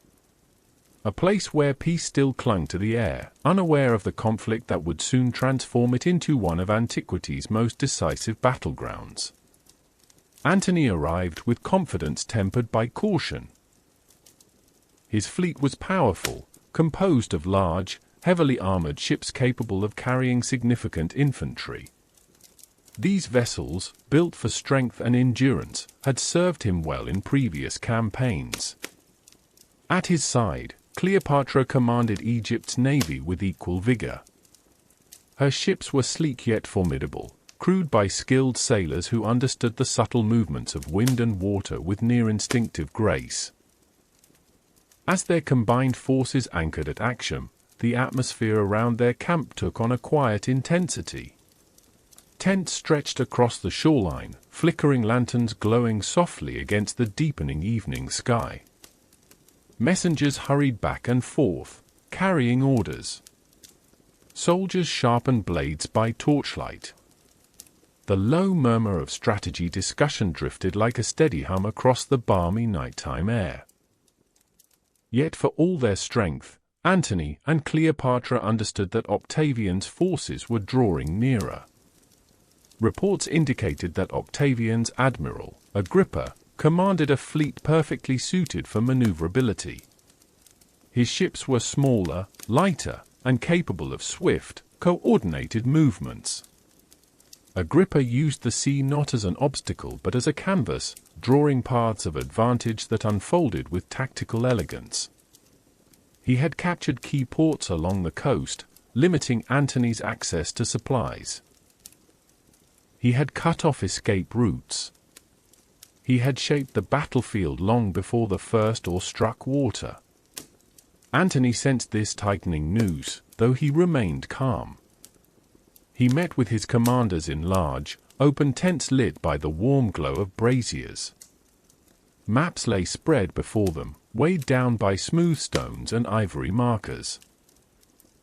Speaker 1: a place where peace still clung to the air, unaware of the conflict that would soon transform it into one of antiquity's most decisive battlegrounds. Antony arrived with confidence tempered by caution. His fleet was powerful, composed of large, heavily armored ships capable of carrying significant infantry. These vessels, built for strength and endurance, had served him well in previous campaigns. At his side, Cleopatra commanded Egypt's navy with equal vigor. Her ships were sleek yet formidable, crewed by skilled sailors who understood the subtle movements of wind and water with near-instinctive grace. As their combined forces anchored at Actium, the atmosphere around their camp took on a quiet intensity. Tents stretched across the shoreline, flickering lanterns glowing softly against the deepening evening sky. Messengers hurried back and forth, carrying orders. Soldiers sharpened blades by torchlight. The low murmur of strategy discussion drifted like a steady hum across the balmy nighttime air. Yet for all their strength, Antony and Cleopatra understood that Octavian's forces were drawing nearer. Reports indicated that Octavian's admiral, Agrippa, commanded a fleet perfectly suited for maneuverability. His ships were smaller, lighter, and capable of swift, coordinated movements. Agrippa used the sea not as an obstacle but as a canvas, drawing paths of advantage that unfolded with tactical elegance. He had captured key ports along the coast, limiting Antony's access to supplies. He had cut off escape routes. He had shaped the battlefield long before the first oar struck water. Antony sensed this tightening noose, though he remained calm. He met with his commanders in large, open tents lit by the warm glow of braziers. Maps lay spread before them, weighed down by smooth stones and ivory markers.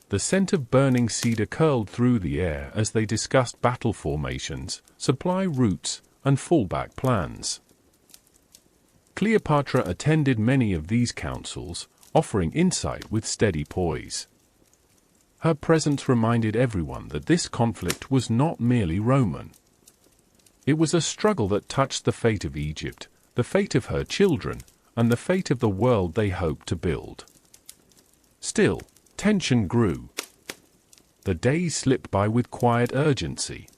Speaker 1: The scent of burning cedar curled through the air as they discussed battle formations, supply routes, and fallback plans. Cleopatra attended many of these councils, offering insight with steady poise. Her presence reminded everyone that this conflict was not merely Roman. It was a struggle that touched the fate of Egypt, the fate of her children, and the fate of the world they hoped to build. Still, tension grew. The days slipped by with quiet urgency.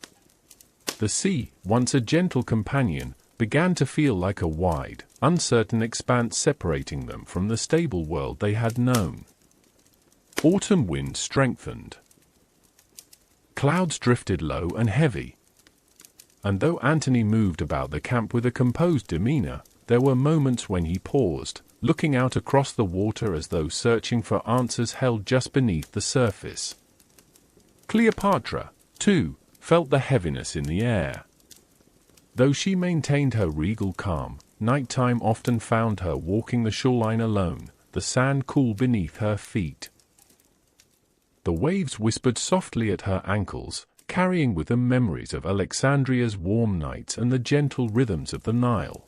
Speaker 1: The sea, once a gentle companion, began to feel like a wide, uncertain expanse separating them from the stable world they had known. Autumn winds strengthened. Clouds drifted low and heavy. And though Antony moved about the camp with a composed demeanor, there were moments when he paused, looking out across the water as though searching for answers held just beneath the surface. Cleopatra, too, felt the heaviness in the air. Though she maintained her regal calm, nighttime often found her walking the shoreline alone, the sand cool beneath her feet. The waves whispered softly at her ankles, carrying with them memories of Alexandria's warm nights and the gentle rhythms of the Nile.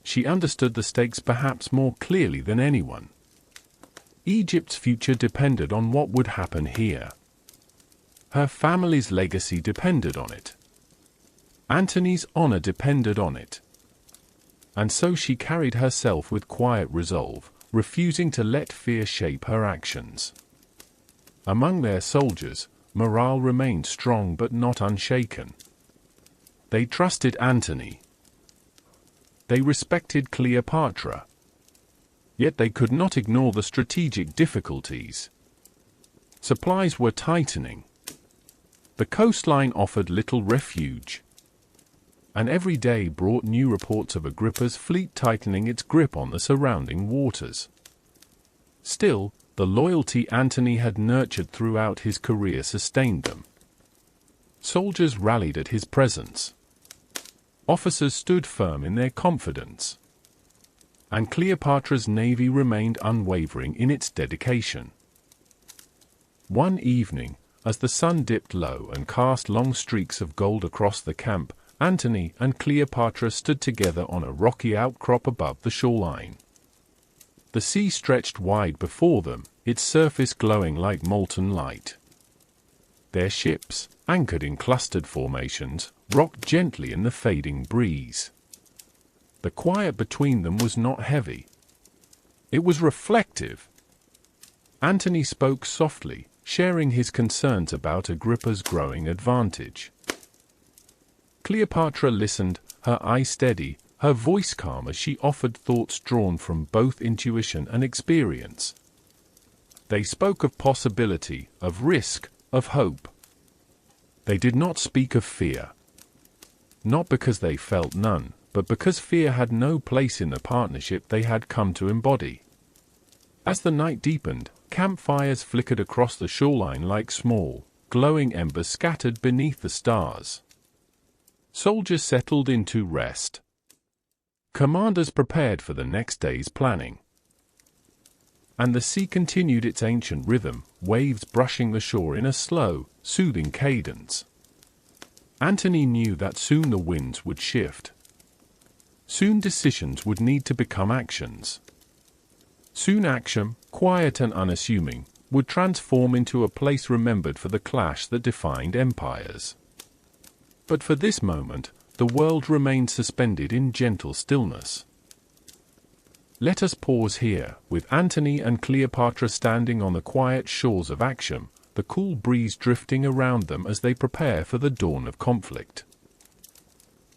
Speaker 1: She understood the stakes perhaps more clearly than anyone. Egypt's future depended on what would happen here. Her family's legacy depended on it. Antony's honor depended on it. And so she carried herself with quiet resolve, refusing to let fear shape her actions. Among their soldiers, morale remained strong but not unshaken. They trusted Antony. They respected Cleopatra. Yet they could not ignore the strategic difficulties. Supplies were tightening. The coastline offered little refuge. And every day brought new reports of Agrippa's fleet tightening its grip on the surrounding waters. Still, the loyalty Antony had nurtured throughout his career sustained them. Soldiers rallied at his presence. Officers stood firm in their confidence. And Cleopatra's navy remained unwavering in its dedication. One evening, as the sun dipped low and cast long streaks of gold across the camp, Antony and Cleopatra stood together on a rocky outcrop above the shoreline. The sea stretched wide before them, its surface glowing like molten light. Their ships, anchored in clustered formations, rocked gently in the fading breeze. The quiet between them was not heavy. It was reflective. Antony spoke softly, sharing his concerns about Agrippa's growing advantage. Cleopatra listened, her eye steady, her voice calm as she offered thoughts drawn from both intuition and experience. They spoke of possibility, of risk, of hope. They did not speak of fear. Not because they felt none, but because fear had no place in the partnership they had come to embody. As the night deepened, campfires flickered across the shoreline like small, glowing embers scattered beneath the stars. Soldiers settled into rest. Commanders prepared for the next day's planning. And the sea continued its ancient rhythm, waves brushing the shore in a slow, soothing cadence. Antony knew that soon the winds would shift. Soon decisions would need to become actions. Soon action, quiet and unassuming, would transform into a place remembered for the clash that defined empires. But for this moment, the world remained suspended in gentle stillness. Let us pause here, with Antony and Cleopatra standing on the quiet shores of Actium, the cool breeze drifting around them as they prepare for the dawn of conflict.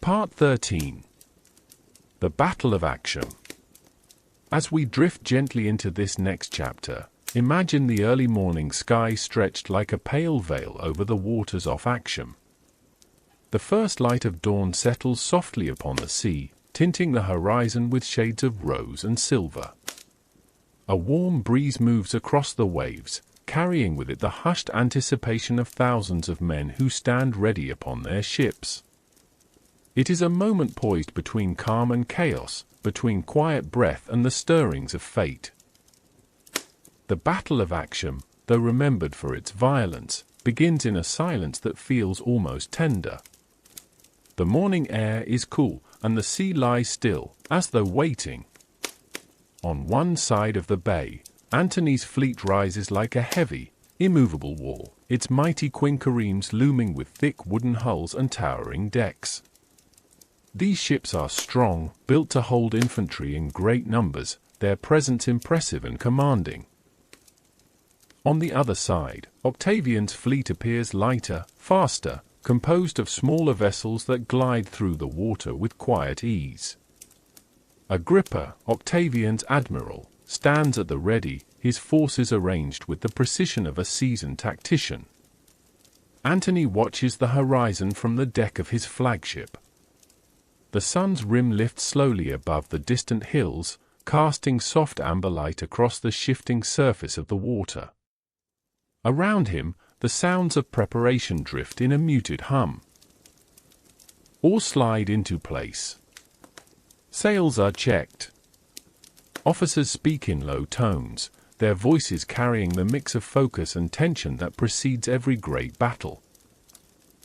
Speaker 1: Part 13. The Battle of Actium. As we drift gently into this next chapter, imagine the early morning sky stretched like a pale veil over the waters off Actium. The first light of dawn settles softly upon the sea, tinting the horizon with shades of rose and silver. A warm breeze moves across the waves, carrying with it the hushed anticipation of thousands of men who stand ready upon their ships. It is a moment poised between calm and chaos, between quiet breath and the stirrings of fate. The Battle of Actium, though remembered for its violence, begins in a silence that feels almost tender. The morning air is cool, and the sea lies still, as though waiting. On one side of the bay, Antony's fleet rises like a heavy, immovable wall, its mighty quinqueremes looming with thick wooden hulls and towering decks. These ships are strong, built to hold infantry in great numbers, their presence impressive and commanding. On the other side, Octavian's fleet appears lighter, faster, composed of smaller vessels that glide through the water with quiet ease. Agrippa, Octavian's admiral, stands at the ready, his forces arranged with the precision of a seasoned tactician. Antony watches the horizon from the deck of his flagship. The sun's rim lifts slowly above the distant hills, casting soft amber light across the shifting surface of the water. Around him, the sounds of preparation drift in a muted hum. All slide into place. Sails are checked. Officers speak in low tones, their voices carrying the mix of focus and tension that precedes every great battle.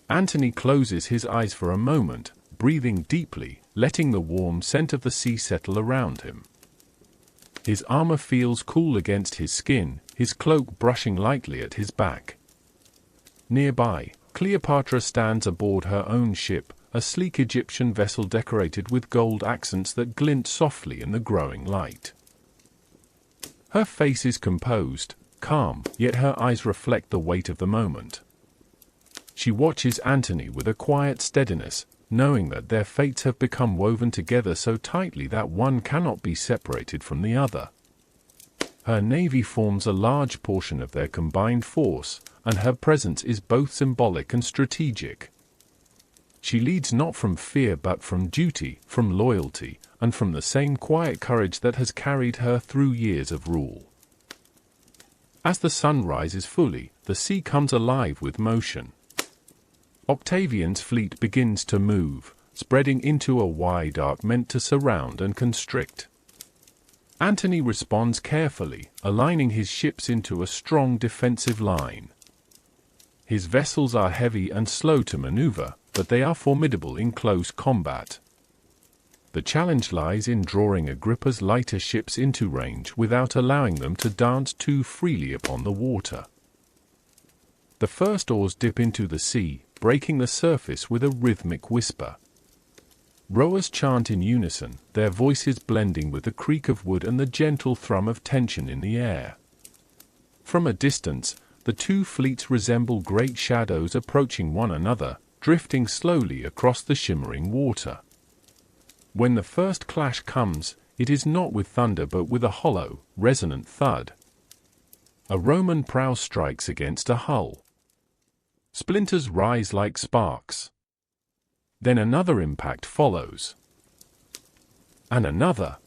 Speaker 1: Antony closes his eyes for a moment, breathing deeply, letting the warm scent of the sea settle around him. His armor feels cool against his skin, his cloak brushing lightly at his back. Nearby, Cleopatra stands aboard her own ship, a sleek Egyptian vessel decorated with gold accents that glint softly in the growing light. Her face is composed, calm, yet her eyes reflect the weight of the moment. She watches Antony with a quiet steadiness, knowing that their fates have become woven together so tightly that one cannot be separated from the other. Her navy forms a large portion of their combined force, and her presence is both symbolic and strategic. She leads not from fear but from duty, from loyalty, and from the same quiet courage that has carried her through years of rule. As the sun rises fully, the sea comes alive with motion. Octavian's fleet begins to move, spreading into a wide arc meant to surround and constrict. Antony responds carefully, aligning his ships into a strong defensive line. His vessels are heavy and slow to maneuver, but they are formidable in close combat. The challenge lies in drawing Agrippa's lighter ships into range without allowing them to dance too freely upon the water. The first oars dip into the sea, breaking the surface with a rhythmic whisper. Rowers chant in unison, their voices blending with the creak of wood and the gentle thrum of tension in the air. From a distance, the two fleets resemble great shadows approaching one another, drifting slowly across the shimmering water. When the first clash comes, it is not with thunder but with a hollow, resonant thud. A Roman prow strikes against a hull. Splinters rise like sparks. Then another impact follows. And another.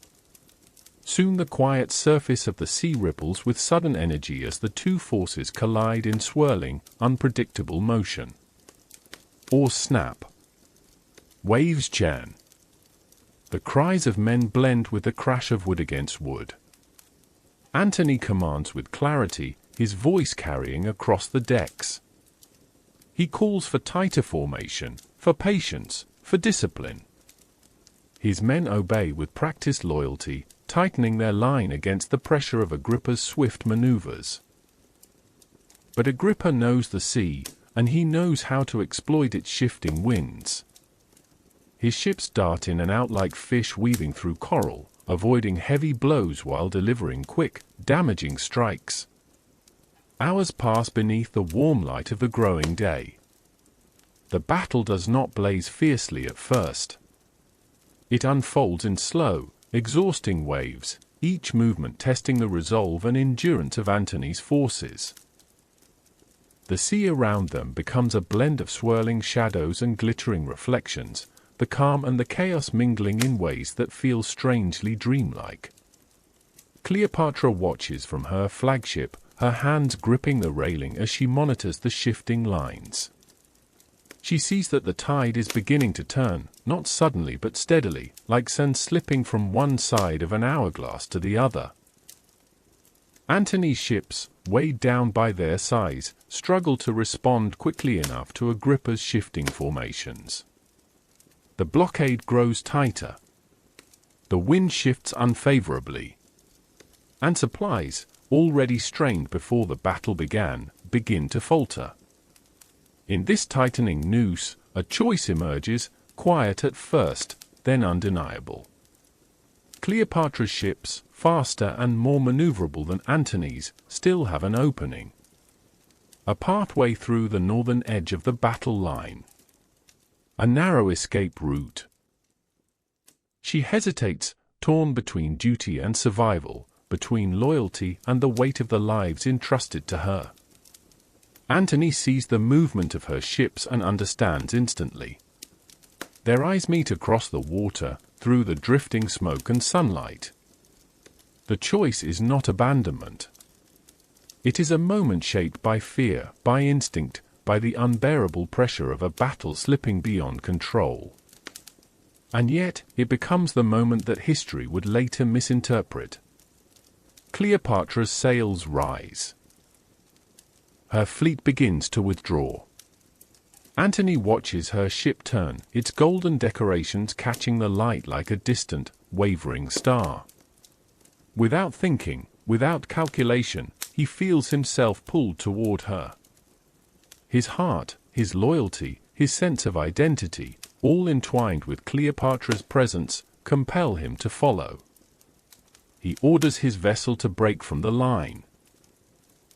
Speaker 1: Soon the quiet surface of the sea ripples with sudden energy as the two forces collide in swirling, unpredictable motion. Oars snap. Waves churn. The cries of men blend with the crash of wood against wood. Antony commands with clarity, his voice carrying across the decks. He calls for tighter formation, for patience, for discipline. His men obey with practiced loyalty, tightening their line against the pressure of Agrippa's swift maneuvers. But Agrippa knows the sea, and he knows how to exploit its shifting winds. His ships dart in and out like fish weaving through coral, avoiding heavy blows while delivering quick, damaging strikes. Hours pass beneath the warm light of the growing day. The battle does not blaze fiercely at first. It unfolds in slow, exhausting waves, each movement testing the resolve and endurance of Antony's forces. The sea around them becomes a blend of swirling shadows and glittering reflections, the calm and the chaos mingling in ways that feel strangely dreamlike. Cleopatra watches from her flagship, her hands gripping the railing as she monitors the shifting lines. She sees that the tide is beginning to turn, not suddenly but steadily, like sand slipping from one side of an hourglass to the other. Antony's ships, weighed down by their size, struggle to respond quickly enough to Agrippa's shifting formations. The blockade grows tighter. The wind shifts unfavorably. And supplies, already strained before the battle began, begin to falter. In this tightening noose, a choice emerges, quiet at first, then undeniable. Cleopatra's ships, faster and more maneuverable than Antony's, still have an opening. A pathway through the northern edge of the battle line. A narrow escape route. She hesitates, torn between duty and survival, between loyalty and the weight of the lives entrusted to her. Antony sees the movement of her ships and understands instantly. Their eyes meet across the water, through the drifting smoke and sunlight. The choice is not abandonment. It is a moment shaped by fear, by instinct, by the unbearable pressure of a battle slipping beyond control. And yet, it becomes the moment that history would later misinterpret. Cleopatra's sails rise. Her fleet begins to withdraw. Antony watches her ship turn, its golden decorations catching the light like a distant, wavering star. Without thinking, without calculation, he feels himself pulled toward her. His heart, his loyalty, his sense of identity, all entwined with Cleopatra's presence, compel him to follow. He orders his vessel to break from the line.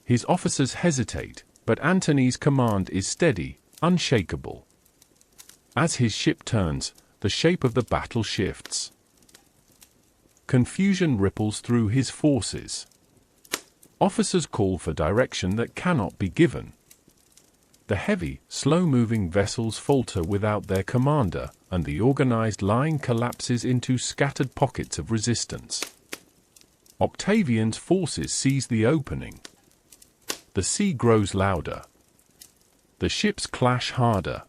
Speaker 1: His officers hesitate, but Antony's command is steady, unshakable. As his ship turns, the shape of the battle shifts. Confusion ripples through his forces. Officers call for direction that cannot be given. The heavy, slow-moving vessels falter without their commander, and the organized line collapses into scattered pockets of resistance. Octavian's forces seize the opening. The sea grows louder. The ships clash harder.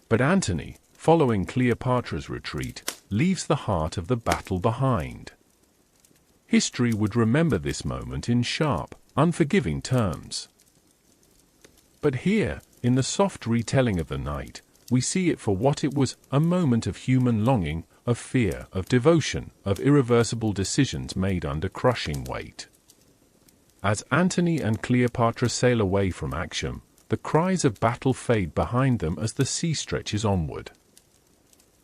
Speaker 1: But Antony, following Cleopatra's retreat, leaves the heart of the battle behind. History would remember this moment in sharp, unforgiving terms. But here, in the soft retelling of the night, we see it for what it was, a moment of human longing, of fear, of devotion, of irreversible decisions made under crushing weight. As Antony and Cleopatra sail away from Actium, the cries of battle fade behind them as the sea stretches onward.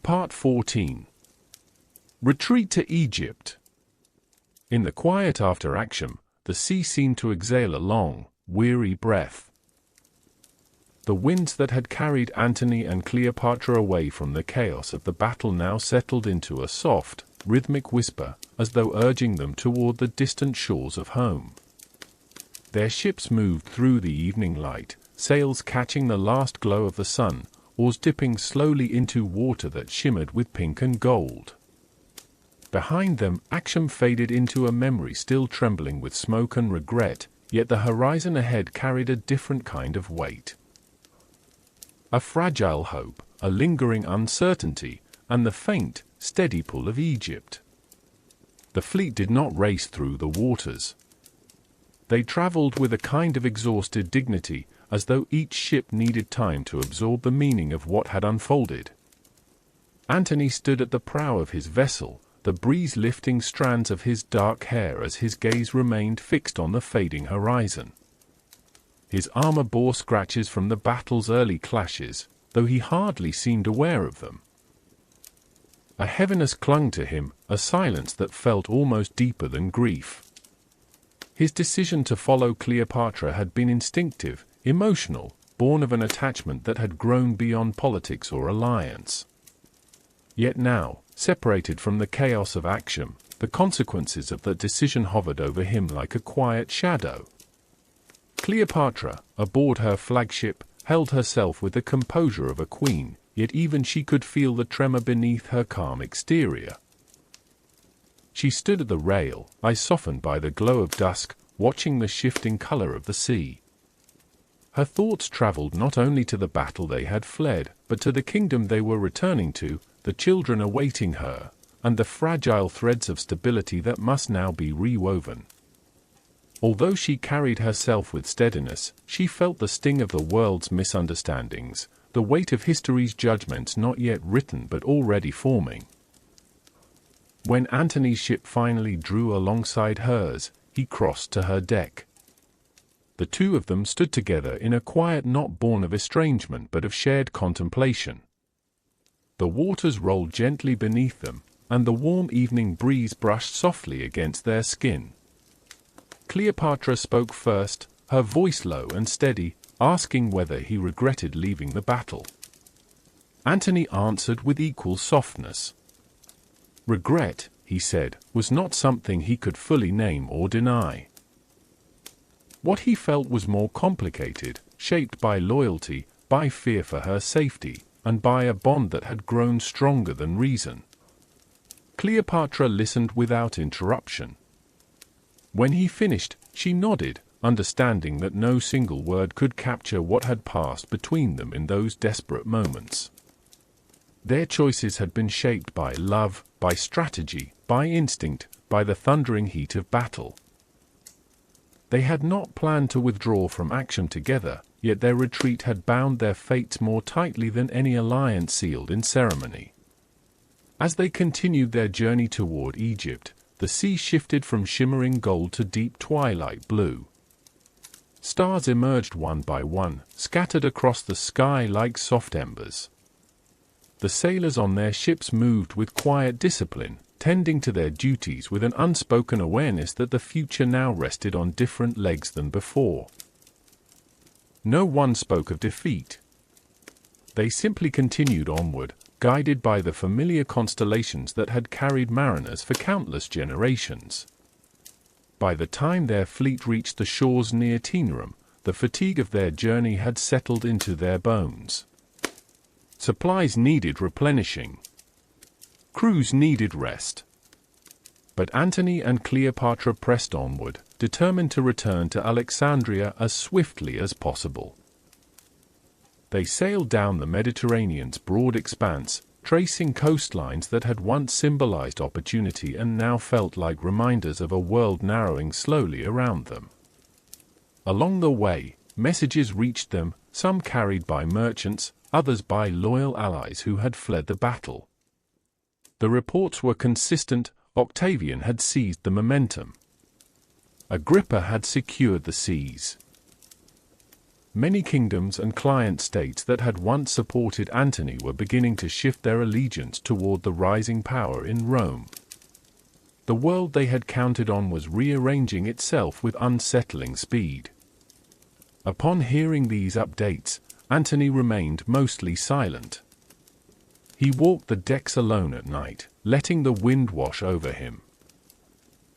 Speaker 1: Part 14. Retreat to Egypt. In the quiet after Actium, the sea seemed to exhale a long, weary breath. The winds that had carried Antony and Cleopatra away from the chaos of the battle now settled into a soft, rhythmic whisper, as though urging them toward the distant shores of home. Their ships moved through the evening light, sails catching the last glow of the sun, oars dipping slowly into water that shimmered with pink and gold. Behind them, Actium faded into a memory still trembling with smoke and regret, yet the horizon ahead carried a different kind of weight. A fragile hope, a lingering uncertainty, and the faint, steady pull of Egypt. The fleet did not race through the waters. They traveled with a kind of exhausted dignity, as though each ship needed time to absorb the meaning of what had unfolded. Antony stood at the prow of his vessel, the breeze lifting strands of his dark hair as his gaze remained fixed on the fading horizon. His armor bore scratches from the battle's early clashes, though he hardly seemed aware of them. A heaviness clung to him, a silence that felt almost deeper than grief. His decision to follow Cleopatra had been instinctive, emotional, born of an attachment that had grown beyond politics or alliance. Yet now, separated from the chaos of Actium, the consequences of that decision hovered over him like a quiet shadow. Cleopatra, aboard her flagship, held herself with the composure of a queen, yet even she could feel the tremor beneath her calm exterior. She stood at the rail, eyes softened by the glow of dusk, watching the shifting color of the sea. Her thoughts traveled not only to the battle they had fled, but to the kingdom they were returning to, the children awaiting her, and the fragile threads of stability that must now be rewoven. Although she carried herself with steadiness, she felt the sting of the world's misunderstandings, the weight of history's judgments not yet written but already forming. When Antony's ship finally drew alongside hers, he crossed to her deck. The two of them stood together in a quiet not born of estrangement but of shared contemplation. The waters rolled gently beneath them, and the warm evening breeze brushed softly against their skin. Cleopatra spoke first, her voice low and steady, asking whether he regretted leaving the battle. Antony answered with equal softness. Regret, he said, was not something he could fully name or deny. What he felt was more complicated, shaped by loyalty, by fear for her safety, and by a bond that had grown stronger than reason. Cleopatra listened without interruption. When he finished, she nodded, understanding that no single word could capture what had passed between them in those desperate moments. Their choices had been shaped by love, by strategy, by instinct, by the thundering heat of battle. They had not planned to withdraw from Actium together, yet their retreat had bound their fates more tightly than any alliance sealed in ceremony. As they continued their journey toward Egypt, the sea shifted from shimmering gold to deep twilight blue. Stars emerged one by one, scattered across the sky like soft embers. The sailors on their ships moved with quiet discipline, tending to their duties with an unspoken awareness that the future now rested on different legs than before. No one spoke of defeat. They simply continued onward, guided by the familiar constellations that had carried mariners for countless generations. By the time their fleet reached the shores near Taenarum, the fatigue of their journey had settled into their bones. Supplies needed replenishing. Crews needed rest. But Antony and Cleopatra pressed onward, determined to return to Alexandria as swiftly as possible. They sailed down the Mediterranean's broad expanse, tracing coastlines that had once symbolized opportunity and now felt like reminders of a world narrowing slowly around them. Along the way, messages reached them, some carried by merchants, others by loyal allies who had fled the battle. The reports were consistent. Octavian had seized the momentum. Agrippa had secured the seas. Many kingdoms and client states that had once supported Antony were beginning to shift their allegiance toward the rising power in Rome. The world they had counted on was rearranging itself with unsettling speed. Upon hearing these updates, Antony remained mostly silent. He walked the decks alone at night, letting the wind wash over him.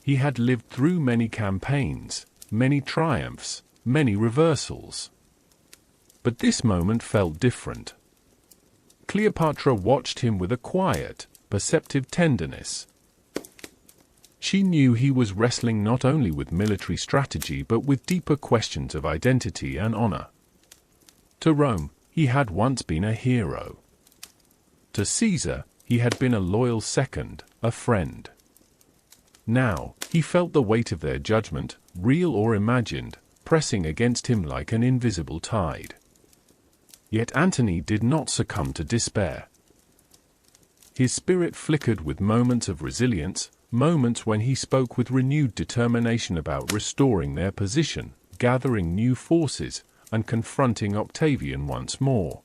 Speaker 1: He had lived through many campaigns, many triumphs, many reversals. But this moment felt different. Cleopatra watched him with a quiet, perceptive tenderness. She knew he was wrestling not only with military strategy but with deeper questions of identity and honor. To Rome, he had once been a hero. To Caesar, he had been a loyal second, a friend. Now, he felt the weight of their judgment, real or imagined, pressing against him like an invisible tide. Yet Antony did not succumb to despair. His spirit flickered with moments of resilience, moments when he spoke with renewed determination about restoring their position, gathering new forces, and confronting Octavian once more.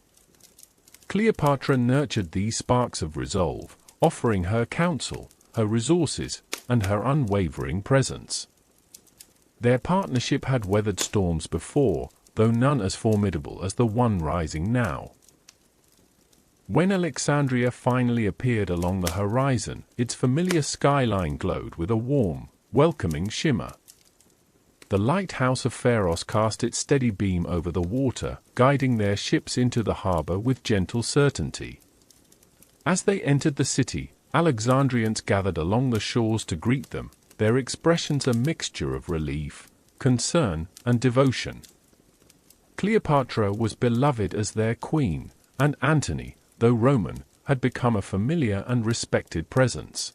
Speaker 1: Cleopatra nurtured these sparks of resolve, offering her counsel, her resources, and her unwavering presence. Their partnership had weathered storms before, though none as formidable as the one rising now. When Alexandria finally appeared along the horizon, its familiar skyline glowed with a warm, welcoming shimmer. The lighthouse of Pharos cast its steady beam over the water, guiding their ships into the harbor with gentle certainty. As they entered the city, Alexandrians gathered along the shores to greet them, their expressions a mixture of relief, concern, and devotion. Cleopatra was beloved as their queen, and Antony, though Roman, had become a familiar and respected presence.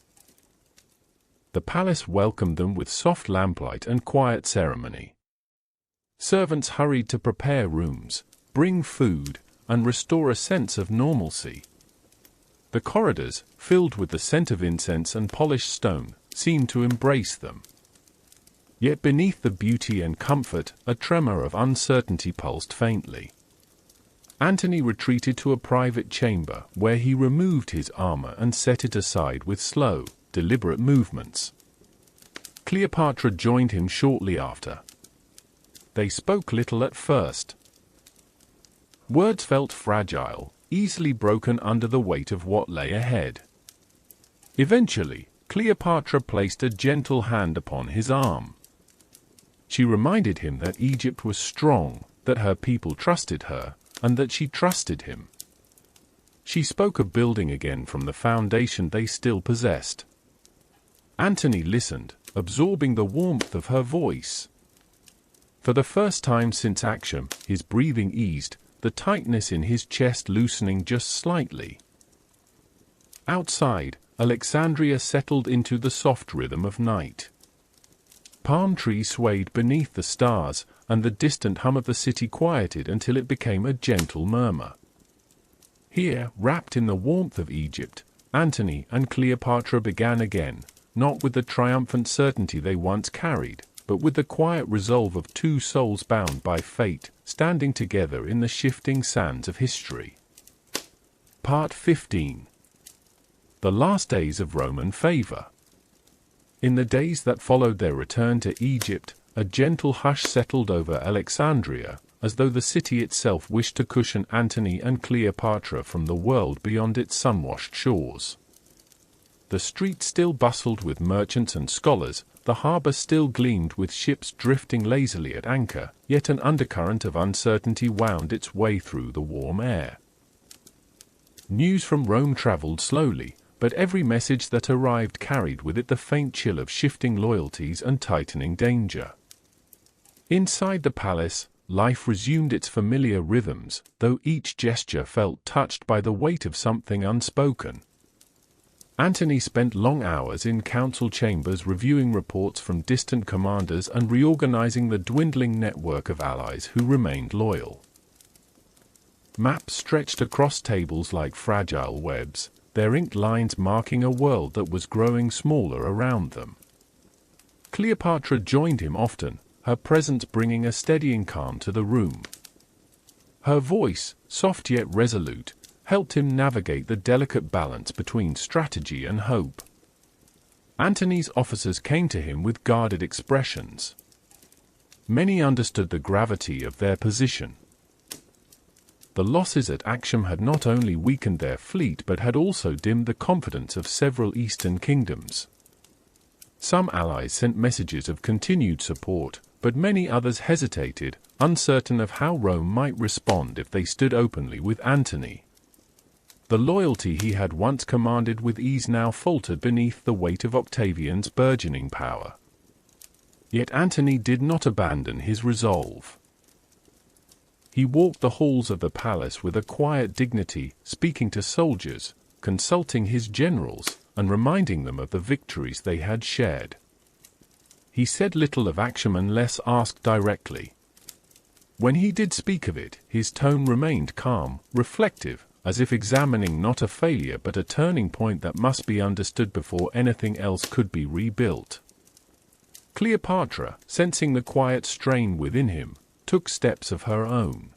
Speaker 1: The palace welcomed them with soft lamplight and quiet ceremony. Servants hurried to prepare rooms, bring food, and restore a sense of normalcy. The corridors, filled with the scent of incense and polished stone, seemed to embrace them. Yet beneath the beauty and comfort, a tremor of uncertainty pulsed faintly. Antony retreated to a private chamber where he removed his armor and set it aside with slow, deliberate movements. Cleopatra joined him shortly after. They spoke little at first. Words felt fragile, easily broken under the weight of what lay ahead. Eventually, Cleopatra placed a gentle hand upon his arm. She reminded him that Egypt was strong, that her people trusted her, and that she trusted him. She spoke of building again from the foundation they still possessed. Antony listened, absorbing the warmth of her voice. For the first time since Actium, his breathing eased, the tightness in his chest loosening just slightly. Outside, Alexandria settled into the soft rhythm of night. Palm trees swayed beneath the stars, and the distant hum of the city quieted until it became a gentle murmur. Here, wrapped in the warmth of Egypt, Antony and Cleopatra began again, not with the triumphant certainty they once carried, but with the quiet resolve of two souls bound by fate, standing together in the shifting sands of history. Part 15. The Last Days of Roman Favor. In the days that followed their return to Egypt, a gentle hush settled over Alexandria, as though the city itself wished to cushion Antony and Cleopatra from the world beyond its sun-washed shores. The streets still bustled with merchants and scholars, the harbor still gleamed with ships drifting lazily at anchor, yet an undercurrent of uncertainty wound its way through the warm air. News from Rome traveled slowly, but every message that arrived carried with it the faint chill of shifting loyalties and tightening danger. Inside the palace, life resumed its familiar rhythms, though each gesture felt touched by the weight of something unspoken. Antony spent long hours in council chambers reviewing reports from distant commanders and reorganizing the dwindling network of allies who remained loyal. Maps stretched across tables like fragile webs, their inked lines marking a world that was growing smaller around them. Cleopatra joined him often, her presence bringing a steadying calm to the room. Her voice, soft yet resolute, helped him navigate the delicate balance between strategy and hope. Antony's officers came to him with guarded expressions. Many understood the gravity of their position. The losses at Actium had not only weakened their fleet but had also dimmed the confidence of several eastern kingdoms. Some allies sent messages of continued support, but many others hesitated, uncertain of how Rome might respond if they stood openly with Antony. The loyalty he had once commanded with ease now faltered beneath the weight of Octavian's burgeoning power. Yet Antony did not abandon his resolve. He walked the halls of the palace with a quiet dignity, speaking to soldiers, consulting his generals, and reminding them of the victories they had shared. He said little of Actium unless asked directly. When he did speak of it, his tone remained calm, reflective, as if examining not a failure but a turning point that must be understood before anything else could be rebuilt. Cleopatra, sensing the quiet strain within him, took steps of her own.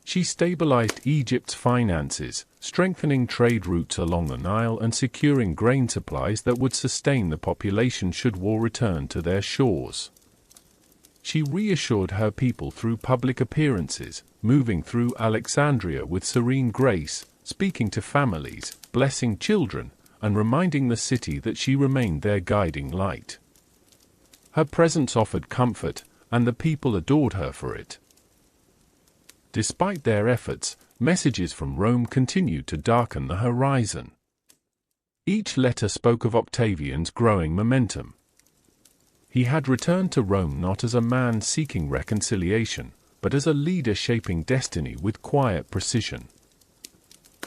Speaker 1: She stabilized Egypt's finances, strengthening trade routes along the Nile and securing grain supplies that would sustain the population should war return to their shores. She reassured her people through public appearances, moving through Alexandria with serene grace, speaking to families, blessing children, and reminding the city that she remained their guiding light. Her presence offered comfort, and the people adored her for it. Despite their efforts, messages from Rome continued to darken the horizon. Each letter spoke of Octavian's growing momentum. He had returned to Rome not as a man seeking reconciliation, but as a leader shaping destiny with quiet precision.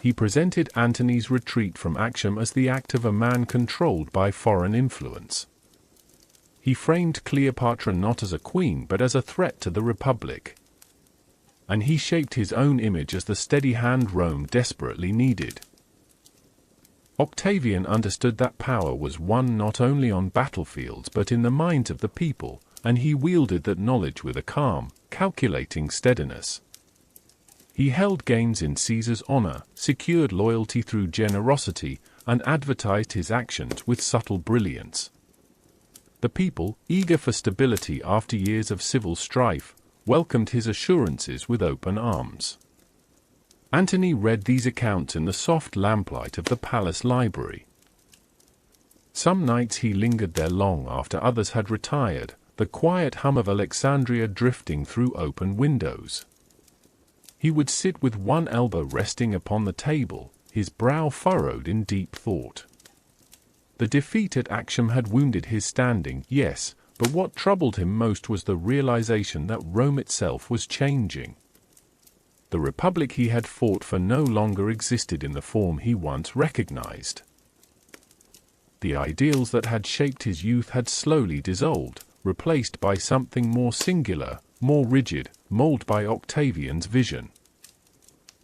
Speaker 1: He presented Antony's retreat from Actium as the act of a man controlled by foreign influence. He framed Cleopatra not as a queen but as a threat to the Republic. And he shaped his own image as the steady hand Rome desperately needed. Octavian understood that power was won not only on battlefields but in the minds of the people, and he wielded that knowledge with a calm, calculating steadiness. He held gains in Caesar's honor, secured loyalty through generosity, and advertised his actions with subtle brilliance. The people, eager for stability after years of civil strife, welcomed his assurances with open arms. Antony read these accounts in the soft lamplight of the palace library. Some nights he lingered there long after others had retired, the quiet hum of Alexandria drifting through open windows. He would sit with one elbow resting upon the table, his brow furrowed in deep thought. The defeat at Actium had wounded his standing, yes, but what troubled him most was the realization that Rome itself was changing. The republic he had fought for no longer existed in the form he once recognized. The ideals that had shaped his youth had slowly dissolved, replaced by something more singular, more rigid, molded by Octavian's vision.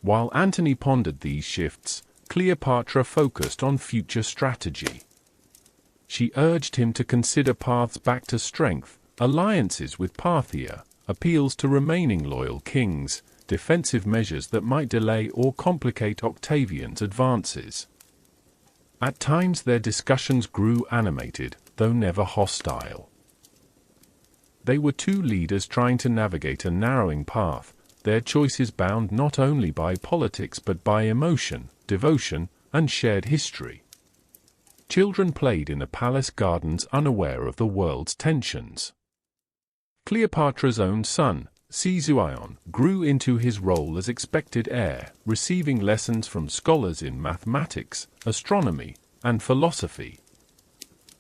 Speaker 1: While Antony pondered these shifts, Cleopatra focused on future strategy. She urged him to consider paths back to strength, alliances with Parthia, appeals to remaining loyal kings, defensive measures that might delay or complicate Octavian's advances. At times their discussions grew animated, though never hostile. They were two leaders trying to navigate a narrowing path, their choices bound not only by politics but by emotion, devotion, and shared history. Children played in the palace gardens unaware of the world's tensions. Cleopatra's own son, Caesarion, grew into his role as expected heir, receiving lessons from scholars in mathematics, astronomy, and philosophy.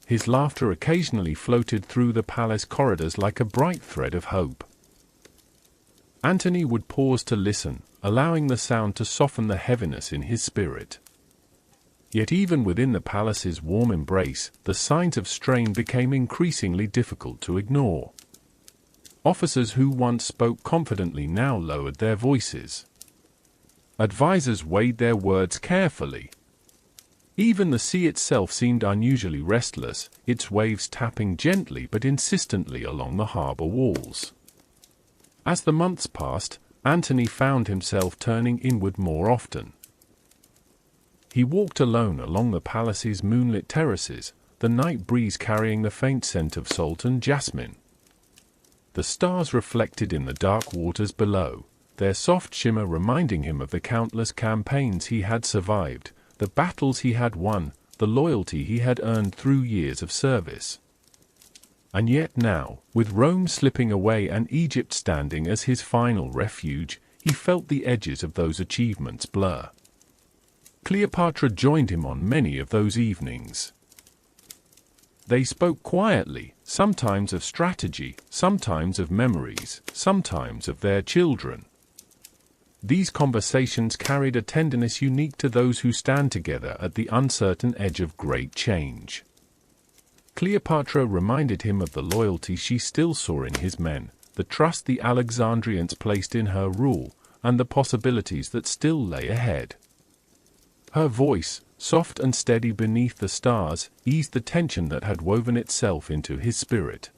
Speaker 1: His laughter occasionally floated through the palace corridors like a bright thread of hope. Antony would pause to listen, allowing the sound to soften the heaviness in his spirit. Yet even within the palace's warm embrace, the signs of strain became increasingly difficult to ignore. Officers who once spoke confidently now lowered their voices. Advisors weighed their words carefully. Even the sea itself seemed unusually restless, its waves tapping gently but insistently along the harbor walls. As the months passed, Antony found himself turning inward more often. He walked alone along the palace's moonlit terraces, the night breeze carrying the faint scent of salt and jasmine. The stars reflected in the dark waters below, their soft shimmer reminding him of the countless campaigns he had survived, the battles he had won, the loyalty he had earned through years of service. And yet now, with Rome slipping away and Egypt standing as his final refuge, he felt the edges of those achievements blur. Cleopatra joined him on many of those evenings. They spoke quietly, sometimes of strategy, sometimes of memories, sometimes of their children. These conversations carried a tenderness unique to those who stand together at the uncertain edge of great change. Cleopatra reminded him of the loyalty she still saw in his men, the trust the Alexandrians placed in her rule, and the possibilities that still lay ahead. Her voice, soft and steady beneath the stars, eased the tension that had woven itself into his spirit.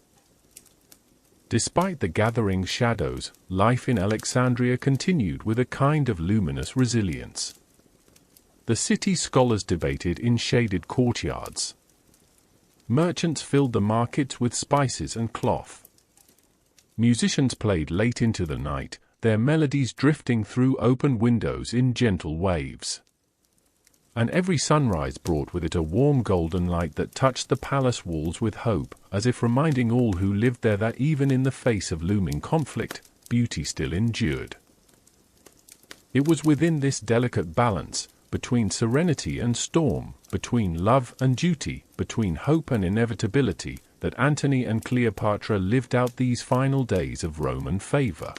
Speaker 1: Despite the gathering shadows, life in Alexandria continued with a kind of luminous resilience. The city's scholars debated in shaded courtyards. Merchants filled the markets with spices and cloth. Musicians played late into the night, their melodies drifting through open windows in gentle waves. And every sunrise brought with it a warm golden light that touched the palace walls with hope, as if reminding all who lived there that even in the face of looming conflict, beauty still endured. It was within this delicate balance, between serenity and storm, between love and duty, between hope and inevitability, that Antony and Cleopatra lived out these final days of Roman favor.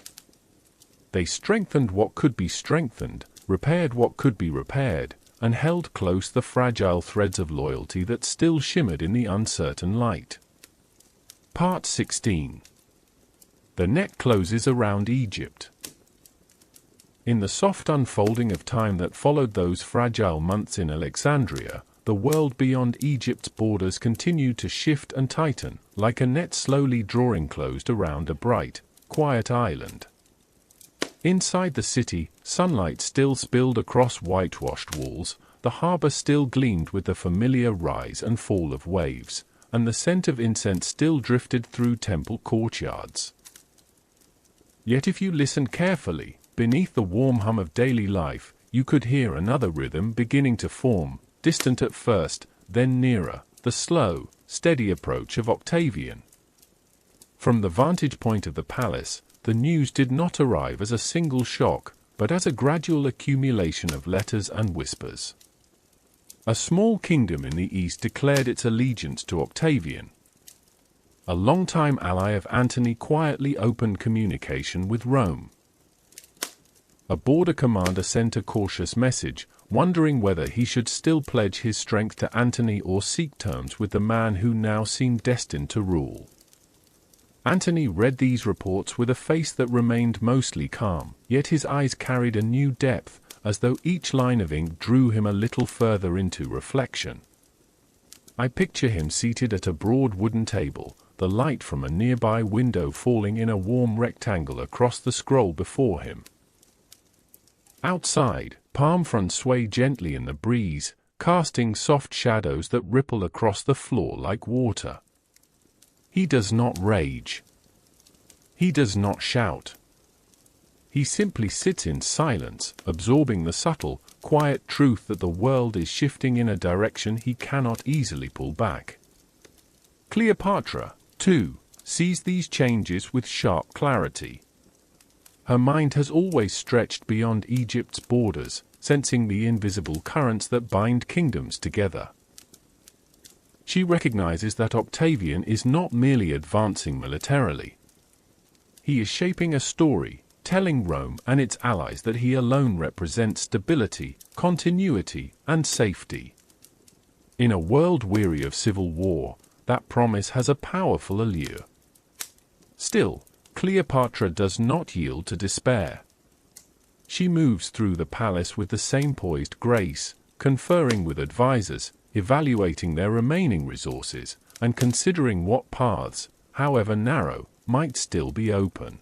Speaker 1: They strengthened what could be strengthened, repaired what could be repaired, and held close the fragile threads of loyalty that still shimmered in the uncertain light. Part 16. The net closes around Egypt. In the soft unfolding of time that followed those fragile months in Alexandria, the world beyond Egypt's borders continued to shift and tighten, like a net slowly drawing closed around a bright, quiet island. Inside the city, sunlight still spilled across whitewashed walls, the harbor still gleamed with the familiar rise and fall of waves, and the scent of incense still drifted through temple courtyards. Yet if you listened carefully, beneath the warm hum of daily life, you could hear another rhythm beginning to form, distant at first, then nearer, the slow, steady approach of Octavian. From the vantage point of the palace, the news did not arrive as a single shock, but as a gradual accumulation of letters and whispers. A small kingdom in the east declared its allegiance to Octavian. A longtime ally of Antony quietly opened communication with Rome. A border commander sent a cautious message, wondering whether he should still pledge his strength to Antony or seek terms with the man who now seemed destined to rule. Antony read these reports with a face that remained mostly calm, yet his eyes carried a new depth, as though each line of ink drew him a little further into reflection. I picture him seated at a broad wooden table, the light from a nearby window falling in a warm rectangle across the scroll before him. Outside, palm fronds sway gently in the breeze, casting soft shadows that ripple across the floor like water. He does not rage. He does not shout. He simply sits in silence, absorbing the subtle, quiet truth that the world is shifting in a direction he cannot easily pull back. Cleopatra, too, sees these changes with sharp clarity. Her mind has always stretched beyond Egypt's borders, sensing the invisible currents that bind kingdoms together. She recognizes that Octavian is not merely advancing militarily. He is shaping a story, telling Rome and its allies that he alone represents stability, continuity, and safety. In a world weary of civil war, that promise has a powerful allure. Still, Cleopatra does not yield to despair. She moves through the palace with the same poised grace, conferring with advisors, evaluating their remaining resources, and considering what paths, however narrow, might still be open.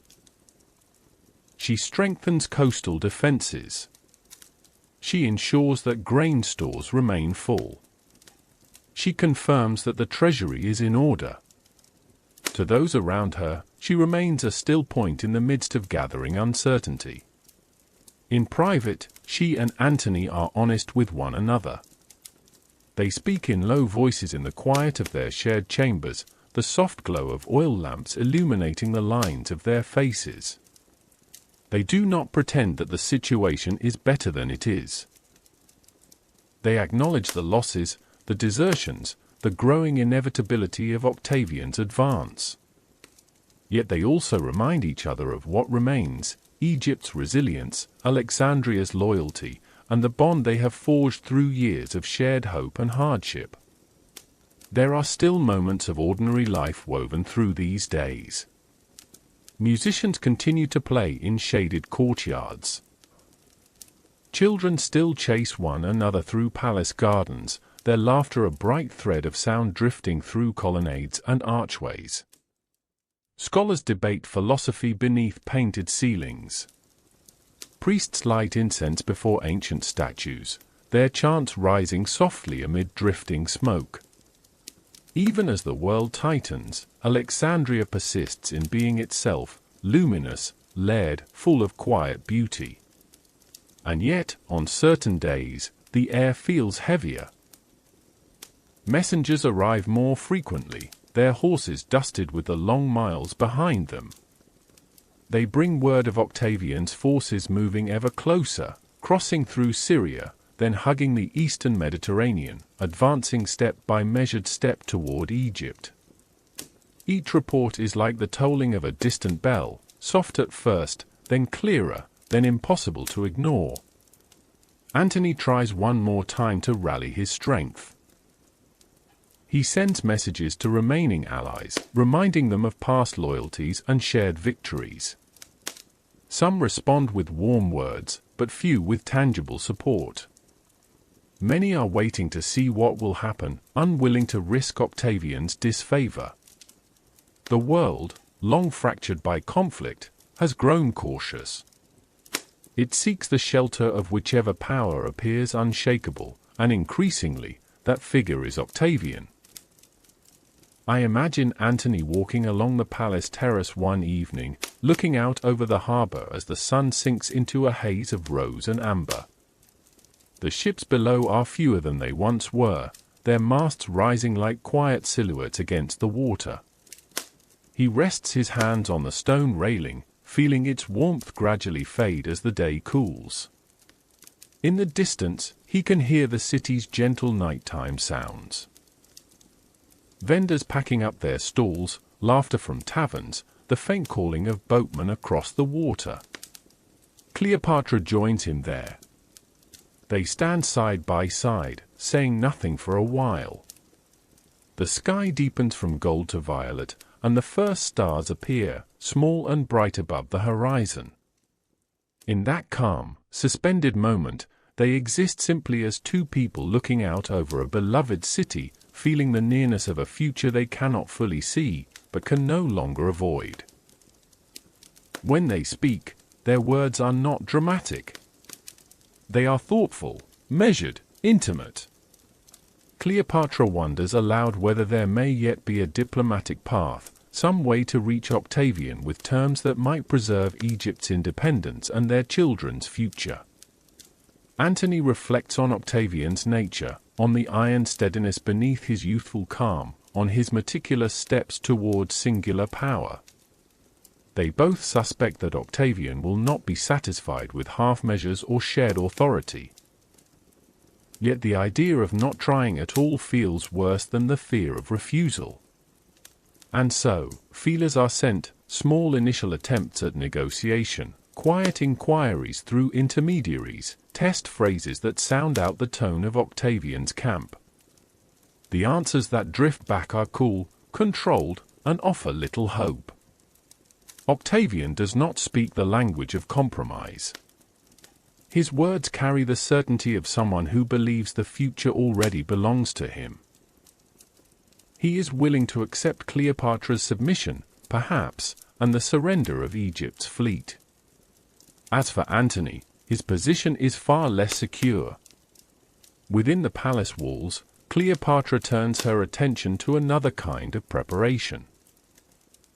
Speaker 1: She strengthens coastal defenses. She ensures that grain stores remain full. She confirms that the treasury is in order. To those around her, she remains a still point in the midst of gathering uncertainty. In private, she and Antony are honest with one another. They speak in low voices in the quiet of their shared chambers, the soft glow of oil lamps illuminating the lines of their faces. They do not pretend that the situation is better than it is. They acknowledge the losses, the desertions, the growing inevitability of Octavian's advance. Yet they also remind each other of what remains: Egypt's resilience, Alexandria's loyalty, and the bond they have forged through years of shared hope and hardship. There are still moments of ordinary life woven through these days. Musicians continue to play in shaded courtyards. Children still chase one another through palace gardens, their laughter a bright thread of sound drifting through colonnades and archways. Scholars debate philosophy beneath painted ceilings. Priests light incense before ancient statues, their chants rising softly amid drifting smoke. Even as the world tightens, Alexandria persists in being itself, luminous, layered, full of quiet beauty. And yet, on certain days, the air feels heavier. Messengers arrive more frequently, their horses dusted with the long miles behind them. They bring word of Octavian's forces moving ever closer, crossing through Syria, then hugging the eastern Mediterranean, advancing step by measured step toward Egypt. Each report is like the tolling of a distant bell, soft at first, then clearer, then impossible to ignore. Antony tries one more time to rally his strength. He sends messages to remaining allies, reminding them of past loyalties and shared victories. Some respond with warm words, but few with tangible support. Many are waiting to see what will happen, unwilling to risk Octavian's disfavor. The world, long fractured by conflict, has grown cautious. It seeks the shelter of whichever power appears unshakable, and increasingly, that figure is Octavian. I imagine Antony walking along the palace terrace one evening, looking out over the harbor as the sun sinks into a haze of rose and amber. The ships below are fewer than they once were, their masts rising like quiet silhouettes against the water. He rests his hands on the stone railing, feeling its warmth gradually fade as the day cools. In the distance, he can hear the city's gentle nighttime sounds. Vendors packing up their stalls, laughter from taverns, the faint calling of boatmen across the water. Cleopatra joins him there. They stand side by side, saying nothing for a while. The sky deepens from gold to violet, and the first stars appear, small and bright above the horizon. In that calm, suspended moment, they exist simply as two people looking out over a beloved city, feeling the nearness of a future they cannot fully see, but can no longer avoid. When they speak, their words are not dramatic. They are thoughtful, measured, intimate. Cleopatra wonders aloud whether there may yet be a diplomatic path, some way to reach Octavian with terms that might preserve Egypt's independence and their children's future. Antony reflects on Octavian's nature, on the iron steadiness beneath his youthful calm, on his meticulous steps towards singular power. They both suspect that Octavian will not be satisfied with half measures or shared authority. Yet the idea of not trying at all feels worse than the fear of refusal. And so, feelers are sent, small initial attempts at negotiation, quiet inquiries through intermediaries, test phrases that sound out the tone of Octavian's camp. The answers that drift back are cool, controlled, and offer little hope. Octavian does not speak the language of compromise. His words carry the certainty of someone who believes the future already belongs to him. He is willing to accept Cleopatra's submission, perhaps, and the surrender of Egypt's fleet. As for Antony, his position is far less secure. Within the palace walls, Cleopatra turns her attention to another kind of preparation.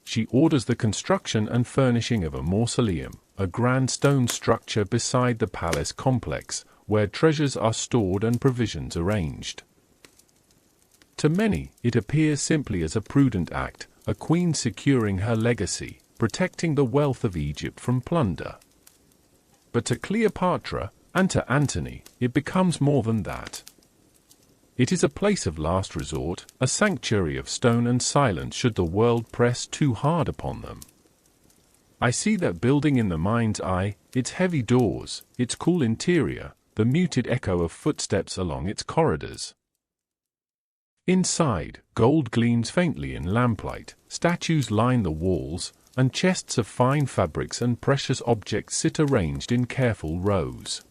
Speaker 1: She orders the construction and furnishing of a mausoleum, a grand stone structure beside the palace complex, where treasures are stored and provisions arranged. To many, it appears simply as a prudent act, a queen securing her legacy, protecting the wealth of Egypt from plunder. But to Cleopatra, and to Antony, it becomes more than that. It is a place of last resort, a sanctuary of stone and silence should the world press too hard upon them. I see that building in the mind's eye, its heavy doors, its cool interior, the muted echo of footsteps along its corridors. Inside, gold gleams faintly in lamplight, statues line the walls, and chests of fine fabrics and precious objects sit arranged in careful rows.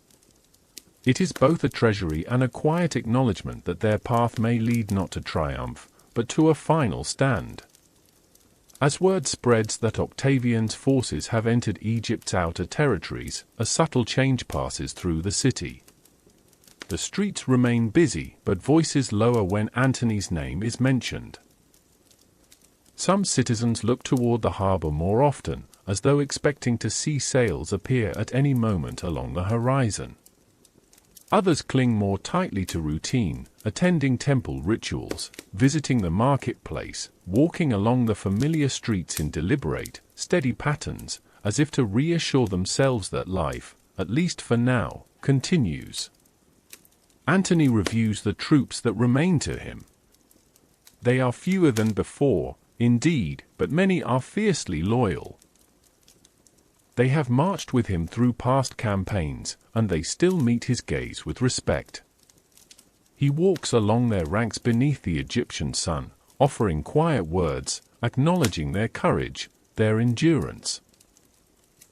Speaker 1: It is both a treasury and a quiet acknowledgement that their path may lead not to triumph, but to a final stand. As word spreads that Octavian's forces have entered Egypt's outer territories, a subtle change passes through the city. The streets remain busy, but voices lower when Antony's name is mentioned. Some citizens look toward the harbor more often, as though expecting to see sails appear at any moment along the horizon. Others cling more tightly to routine, attending temple rituals, visiting the marketplace, walking along the familiar streets in deliberate, steady patterns, as if to reassure themselves that life, at least for now, continues. Antony reviews the troops that remain to him. They are fewer than before, indeed, but many are fiercely loyal. They have marched with him through past campaigns, and they still meet his gaze with respect. He walks along their ranks beneath the Egyptian sun, offering quiet words, acknowledging their courage, their endurance.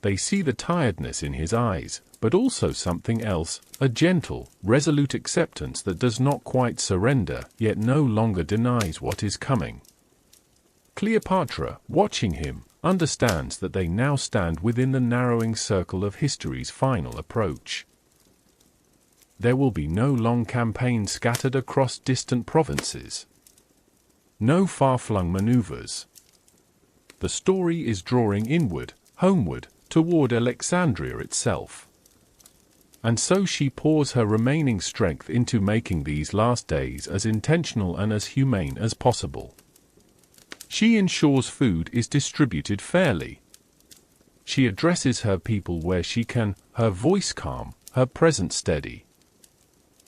Speaker 1: They see the tiredness in his eyes, but also something else, a gentle, resolute acceptance that does not quite surrender, yet no longer denies what is coming. Cleopatra, watching him, understands that they now stand within the narrowing circle of history's final approach. There will be no long campaigns scattered across distant provinces. No far-flung maneuvers. The story is drawing inward, homeward, toward Alexandria itself. And so she pours her remaining strength into making these last days as intentional and as humane as possible. She ensures food is distributed fairly. She addresses her people where she can, her voice calm, her presence steady.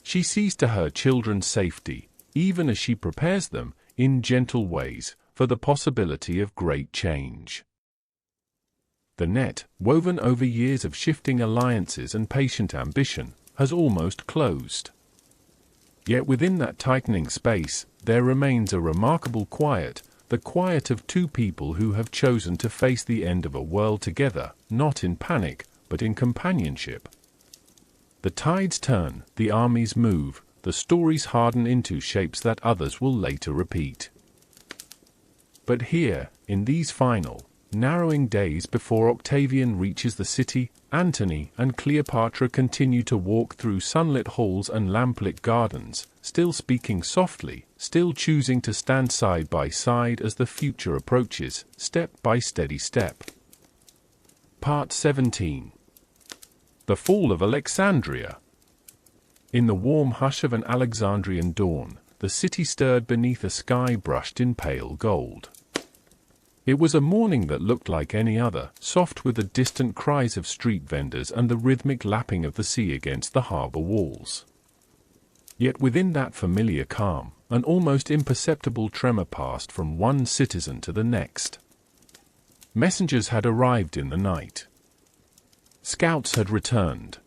Speaker 1: She sees to her children's safety, even as she prepares them, in gentle ways, for the possibility of great change. The net, woven over years of shifting alliances and patient ambition, has almost closed. Yet within that tightening space, there remains a remarkable quiet, the quiet of two people who have chosen to face the end of a world together, not in panic, but in companionship. The tides turn, the armies move, the stories harden into shapes that others will later repeat. But here, in these final, narrowing days before Octavian reaches the city, Antony and Cleopatra continue to walk through sunlit halls and lamplit gardens, still speaking softly, still choosing to stand side by side as the future approaches, step by steady step. Part 17. The Fall of Alexandria. In the warm hush of an Alexandrian dawn, the city stirred beneath a sky brushed in pale gold. It was a morning that looked like any other, soft with the distant cries of street vendors and the rhythmic lapping of the sea against the harbor walls. Yet within that familiar calm, an almost imperceptible tremor passed from one citizen to the next. Messengers had arrived in the night. Scouts had returned.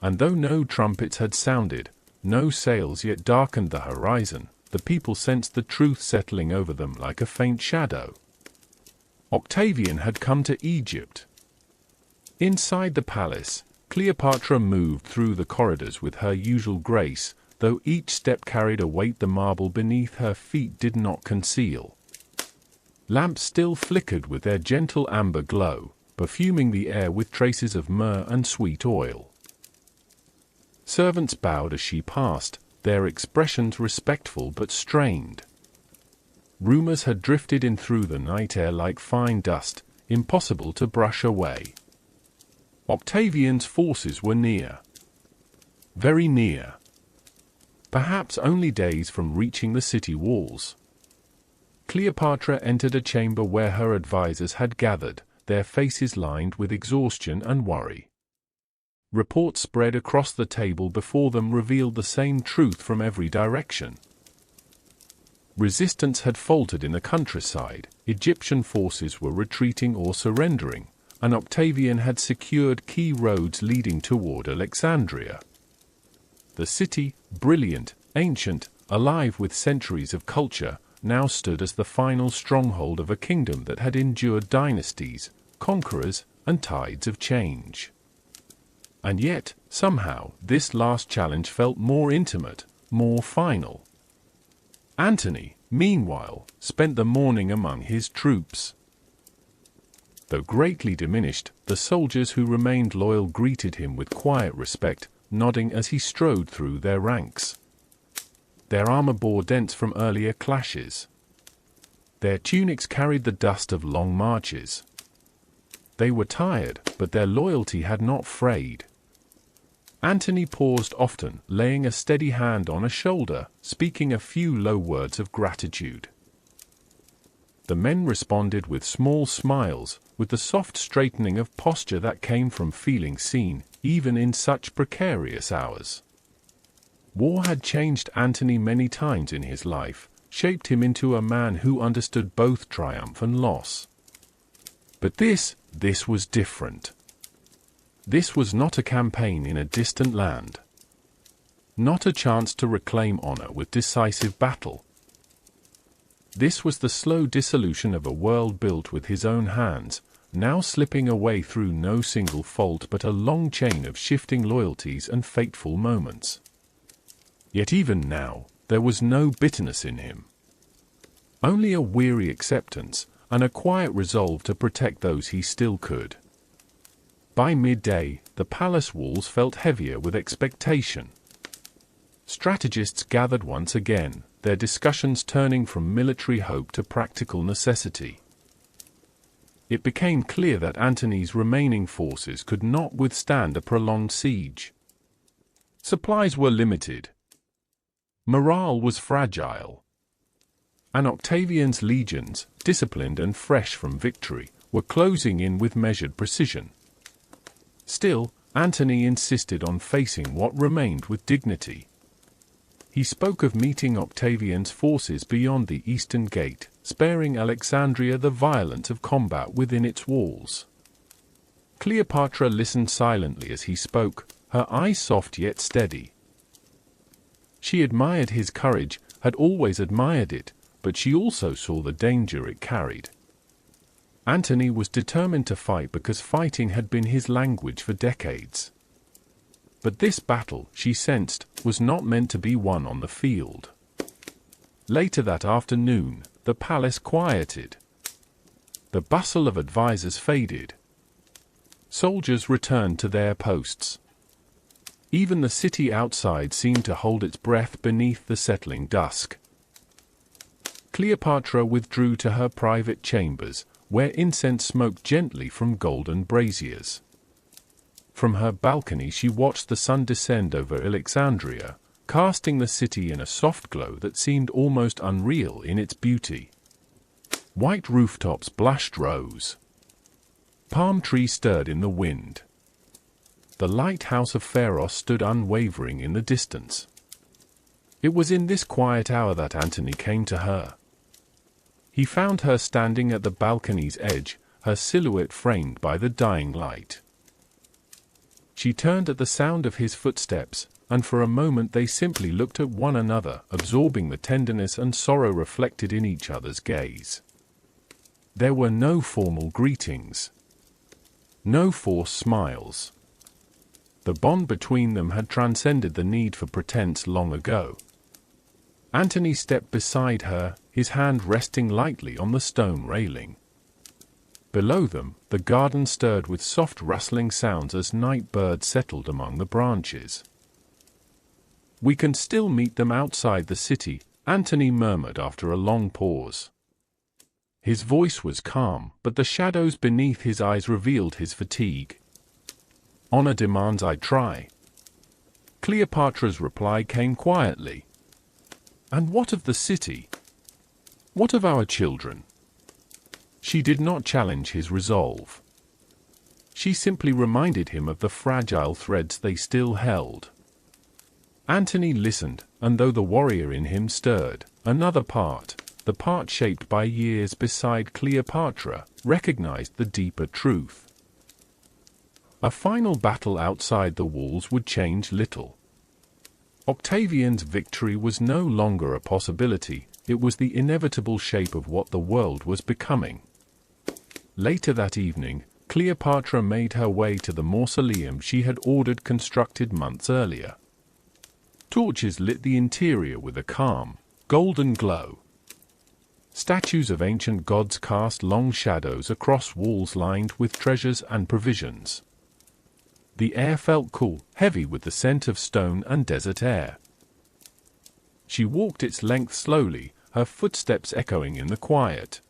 Speaker 1: And though no trumpets had sounded, no sails yet darkened the horizon, the people sensed the truth settling over them like a faint shadow. Octavian had come to Egypt. Inside the palace, Cleopatra moved through the corridors with her usual grace, though each step carried a weight the marble beneath her feet did not conceal. Lamps still flickered with their gentle amber glow, perfuming the air with traces of myrrh and sweet oil. Servants bowed as she passed, their expressions respectful but strained. Rumors had drifted in through the night air like fine dust, impossible to brush away. Octavian's forces were near. Very near. Perhaps only days from reaching the city walls. Cleopatra entered a chamber where her advisors had gathered, their faces lined with exhaustion and worry. Reports spread across the table before them revealed the same truth from every direction. Resistance had faltered in the countryside, Egyptian forces were retreating or surrendering, and Octavian had secured key roads leading toward Alexandria. The city, brilliant, ancient, alive with centuries of culture, now stood as the final stronghold of a kingdom that had endured dynasties, conquerors, and tides of change. And yet, somehow, this last challenge felt more intimate, more final. Antony, meanwhile, spent the morning among his troops. Though greatly diminished, the soldiers who remained loyal greeted him with quiet respect, nodding as he strode through their ranks. Their armor bore dents from earlier clashes. Their tunics carried the dust of long marches. They were tired, but their loyalty had not frayed. Antony paused often, laying a steady hand on a shoulder, speaking a few low words of gratitude. The men responded with small smiles, with the soft straightening of posture that came from feeling seen, even in such precarious hours. War had changed Antony many times in his life, shaped him into a man who understood both triumph and loss. But this was different. This was not a campaign in a distant land. Not a chance to reclaim honor with decisive battle. This was the slow dissolution of a world built with his own hands, now slipping away through no single fault but a long chain of shifting loyalties and fateful moments. Yet even now, there was no bitterness in him. Only a weary acceptance, and a quiet resolve to protect those he still could. By midday, the palace walls felt heavier with expectation. Strategists gathered once again, their discussions turning from military hope to practical necessity. It became clear that Antony's remaining forces could not withstand a prolonged siege. Supplies were limited. Morale was fragile. And Octavian's legions, disciplined and fresh from victory, were closing in with measured precision. Still, Antony insisted on facing what remained with dignity. He spoke of meeting Octavian's forces beyond the eastern gate, sparing Alexandria the violence of combat within its walls. Cleopatra listened silently as he spoke, her eyes soft yet steady. She admired his courage, had always admired it, but she also saw the danger it carried. Antony was determined to fight because fighting had been his language for decades. But this battle, she sensed, was not meant to be won on the field. Later that afternoon, the palace quieted. The bustle of advisors faded. Soldiers returned to their posts. Even the city outside seemed to hold its breath beneath the settling dusk. Cleopatra withdrew to her private chambers, where incense smoked gently from golden braziers. From her balcony she watched the sun descend over Alexandria, casting the city in a soft glow that seemed almost unreal in its beauty. White rooftops blushed rose. Palm trees stirred in the wind. The lighthouse of Pharos stood unwavering in the distance. It was in this quiet hour that Antony came to her. He found her standing at the balcony's edge, her silhouette framed by the dying light. She turned at the sound of his footsteps, and for a moment they simply looked at one another, absorbing the tenderness and sorrow reflected in each other's gaze. There were no formal greetings. No forced smiles. The bond between them had transcended the need for pretense long ago. Antony stepped beside her, his hand resting lightly on the stone railing. Below them, the garden stirred with soft rustling sounds as night birds settled among the branches. "We can still meet them outside the city," Antony murmured after a long pause. His voice was calm, but the shadows beneath his eyes revealed his fatigue. "Honor demands I try." Cleopatra's reply came quietly. "And what of the city? What of our children?" She did not challenge his resolve. She simply reminded him of the fragile threads they still held. Antony listened, and though the warrior in him stirred, another part, the part shaped by years beside Cleopatra, recognized the deeper truth. A final battle outside the walls would change little. Octavian's victory was no longer a possibility, it was the inevitable shape of what the world was becoming. Later that evening, Cleopatra made her way to the mausoleum she had ordered constructed months earlier. Torches lit the interior with a calm, golden glow. Statues of ancient gods cast long shadows across walls lined with treasures and provisions. The air felt cool, heavy with the scent of stone and desert air. She walked its length slowly, her footsteps echoing in the quiet.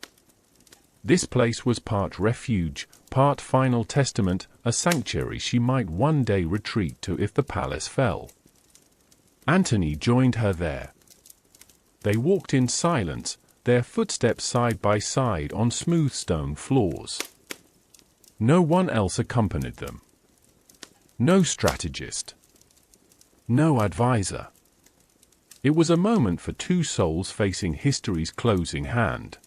Speaker 1: This place was part refuge, part final testament, a sanctuary she might one day retreat to if the palace fell. Antony joined her there. They walked in silence, their footsteps side by side on smooth stone floors. No one else accompanied them. No strategist. No advisor. It was a moment for two souls facing history's closing hand.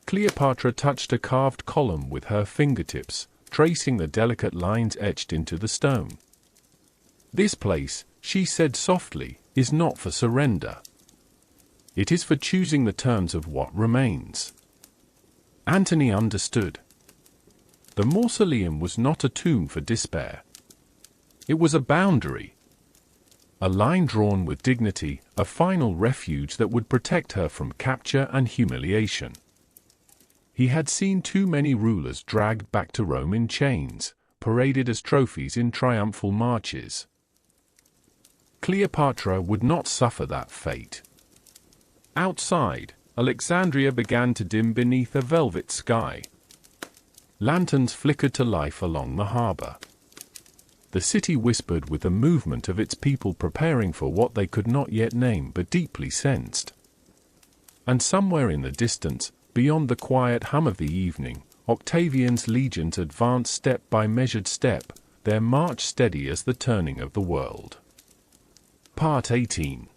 Speaker 1: Cleopatra touched a carved column with her fingertips, tracing the delicate lines etched into the stone. "This place," she said softly, "is not for surrender. It is for choosing the terms of what remains." Antony understood. The mausoleum was not a tomb for despair. It was a boundary. A line drawn with dignity, a final refuge that would protect her from capture and humiliation. He had seen too many rulers dragged back to Rome in chains, paraded as trophies in triumphal marches. Cleopatra would not suffer that fate. Outside, Alexandria began to dim beneath a velvet sky. Lanterns flickered to life along the harbor. The city whispered with the movement of its people preparing for what they could not yet name but deeply sensed. And somewhere in the distance, beyond the quiet hum of the evening, Octavian's legions advanced step by measured step, their march steady as the turning of the world. Part 18.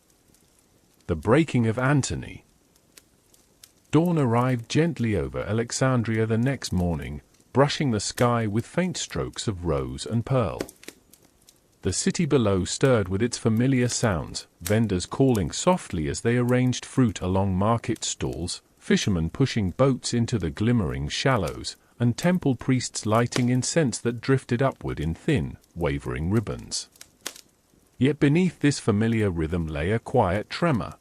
Speaker 1: The Breaking of Antony. Dawn arrived gently over Alexandria the next morning, brushing the sky with faint strokes of rose and pearl. The city below stirred with its familiar sounds, vendors calling softly as they arranged fruit along market stalls, fishermen pushing boats into the glimmering shallows, and temple priests lighting incense that drifted upward in thin, wavering ribbons. Yet beneath this familiar rhythm lay a quiet tremor.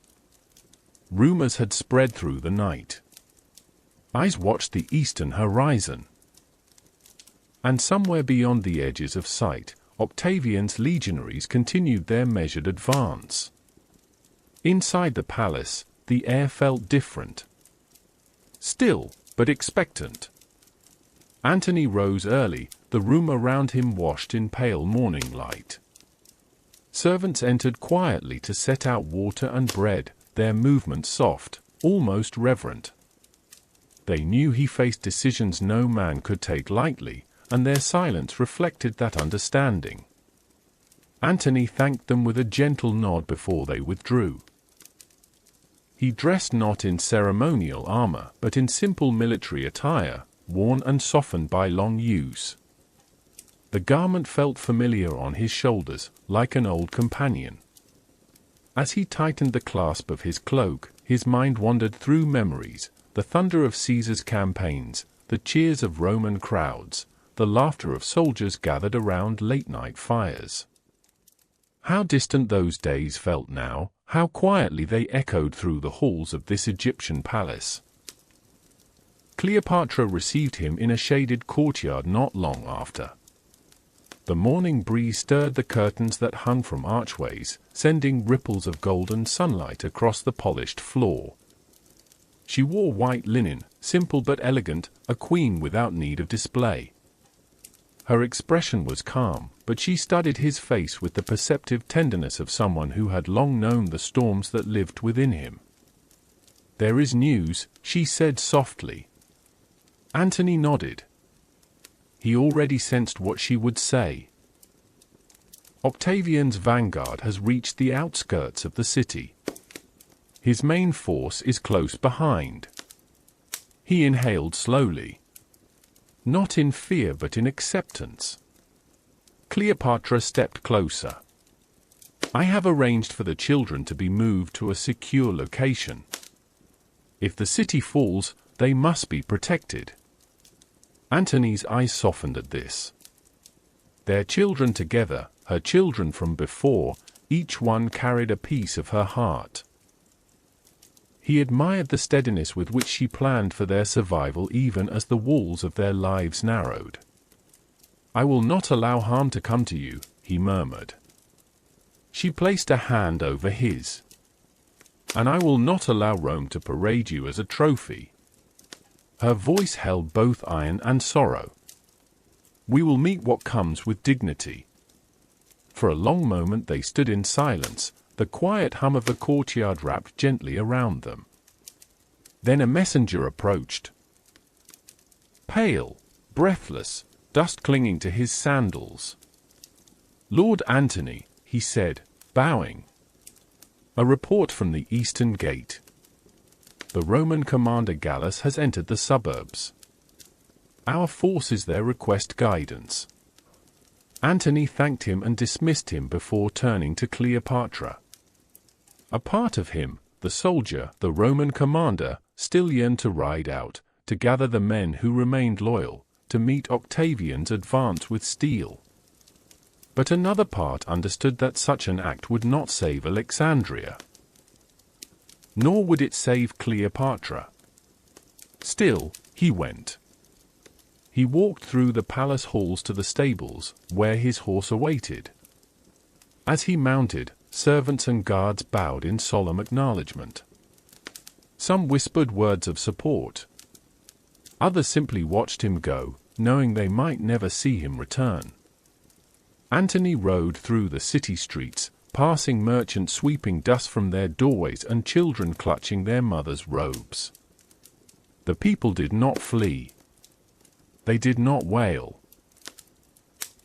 Speaker 1: Rumors had spread through the night. Eyes watched the eastern horizon. And somewhere beyond the edges of sight, Octavian's legionaries continued their measured advance. Inside the palace, the air felt different. Still, but expectant. Antony rose early, the room around him washed in pale morning light. Servants entered quietly to set out water and bread, their movements soft, almost reverent. They knew he faced decisions no man could take lightly, and their silence reflected that understanding. Antony thanked them with a gentle nod before they withdrew. He dressed not in ceremonial armor, but in simple military attire, worn and softened by long use. The garment felt familiar on his shoulders, like an old companion. As he tightened the clasp of his cloak, his mind wandered through memories, the thunder of Caesar's campaigns, the cheers of Roman crowds, the laughter of soldiers gathered around late-night fires. How distant those days felt now, how quietly they echoed through the halls of this Egyptian palace. Cleopatra received him in a shaded courtyard not long after. The morning breeze stirred the curtains that hung from archways, sending ripples of golden sunlight across the polished floor. She wore white linen, simple but elegant, a queen without need of display. Her expression was calm, but she studied his face with the perceptive tenderness of someone who had long known the storms that lived within him. "There is news," she said softly. Antony nodded. He already sensed what she would say. Octavian's vanguard has reached the outskirts of the city. His main force is close behind. He inhaled slowly. Not in fear but in acceptance. Cleopatra stepped closer. "I have arranged for the children to be moved to a secure location. If the city falls, they must be protected." Antony's eyes softened at this. Their children together, her children from before, each one carried a piece of her heart. He admired the steadiness with which she planned for their survival even as the walls of their lives narrowed. "I will not allow harm to come to you," he murmured. She placed a hand over his. "And I will not allow Rome to parade you as a trophy." Her voice held both iron and sorrow. "We will meet what comes with dignity." For a long moment they stood in silence, the quiet hum of the courtyard wrapped gently around them. Then a messenger approached. Pale, breathless, dust clinging to his sandals. "Lord Antony," he said, bowing. "A report from the eastern gate. The Roman commander Gallus has entered the suburbs. Our forces there request guidance." Antony thanked him and dismissed him before turning to Cleopatra. A part of him, the soldier, the Roman commander, still yearned to ride out, to gather the men who remained loyal, to meet Octavian's advance with steel. But another part understood that such an act would not save Alexandria. Nor would it save Cleopatra. Still, he went. He walked through the palace halls to the stables, where his horse awaited. As he mounted, servants and guards bowed in solemn acknowledgement. Some whispered words of support. Others simply watched him go, knowing they might never see him return. Antony rode through the city streets, passing merchants sweeping dust from their doorways and children clutching their mothers' robes. The people did not flee. They did not wail.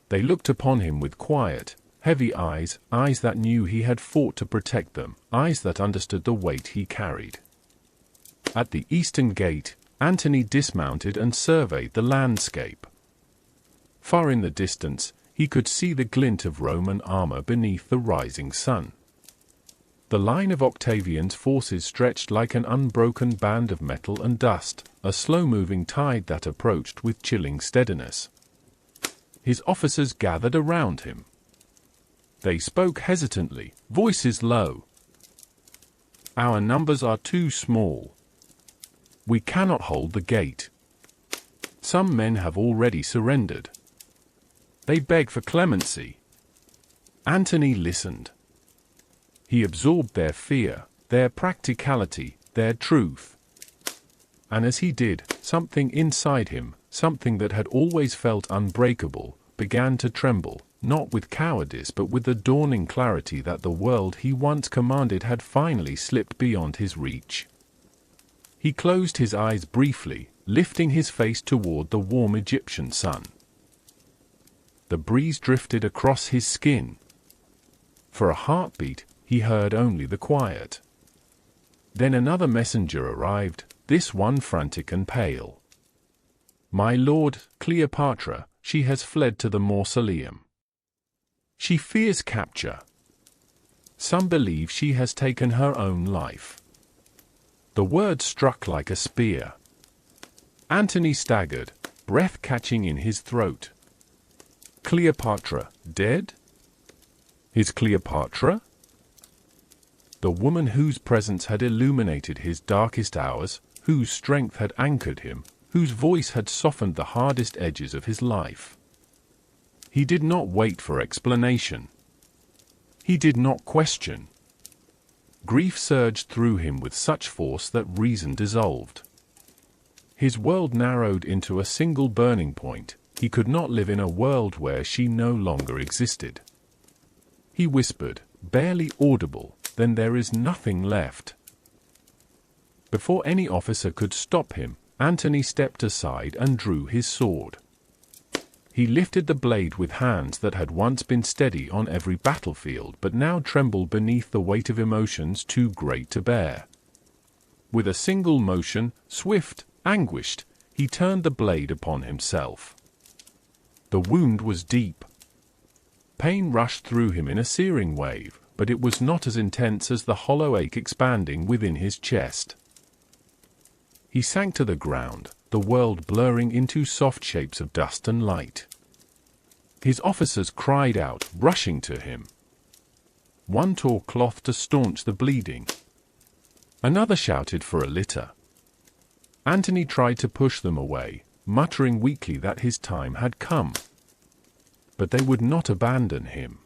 Speaker 1: They looked upon him with quiet, heavy eyes, eyes that knew he had fought to protect them, eyes that understood the weight he carried. At the eastern gate, Antony dismounted and surveyed the landscape. Far in the distance, he could see the glint of Roman armor beneath the rising sun. The line of Octavian's forces stretched like an unbroken band of metal and dust, a slow-moving tide that approached with chilling steadiness. His officers gathered around him. They spoke hesitantly, voices low. "Our numbers are too small. We cannot hold the gate. Some men have already surrendered. They beg for clemency." Antony listened. He absorbed their fear, their practicality, their truth. And as he did, something inside him, something that had always felt unbreakable, began to tremble, not with cowardice but with the dawning clarity that the world he once commanded had finally slipped beyond his reach. He closed his eyes briefly, lifting his face toward the warm Egyptian sun. The breeze drifted across his skin. For a heartbeat, he heard only the quiet. Then another messenger arrived, this one frantic and pale. "My lord, Cleopatra, she has fled to the mausoleum. She fears capture. Some believe she has taken her own life." The word struck like a spear. Antony staggered, breath catching in his throat. Cleopatra, dead? His Cleopatra? The woman whose presence had illuminated his darkest hours, whose strength had anchored him, whose voice had softened the hardest edges of his life. He did not wait for explanation. He did not question. Grief surged through him with such force that reason dissolved. His world narrowed into a single burning point. He could not live in a world where she no longer existed. He whispered, barely audible, "Then there is nothing left." Before any officer could stop him, Antony stepped aside and drew his sword. He lifted the blade with hands that had once been steady on every battlefield but now trembled beneath the weight of emotions too great to bear. With a single motion, swift, anguished, he turned the blade upon himself. The wound was deep. Pain rushed through him in a searing wave, but it was not as intense as the hollow ache expanding within his chest. He sank to the ground, the world blurring into soft shapes of dust and light. His officers cried out, rushing to him. One tore cloth to staunch the bleeding. Another shouted for a litter. Antony tried to push them away, muttering weakly that his time had come. But they would not abandon him.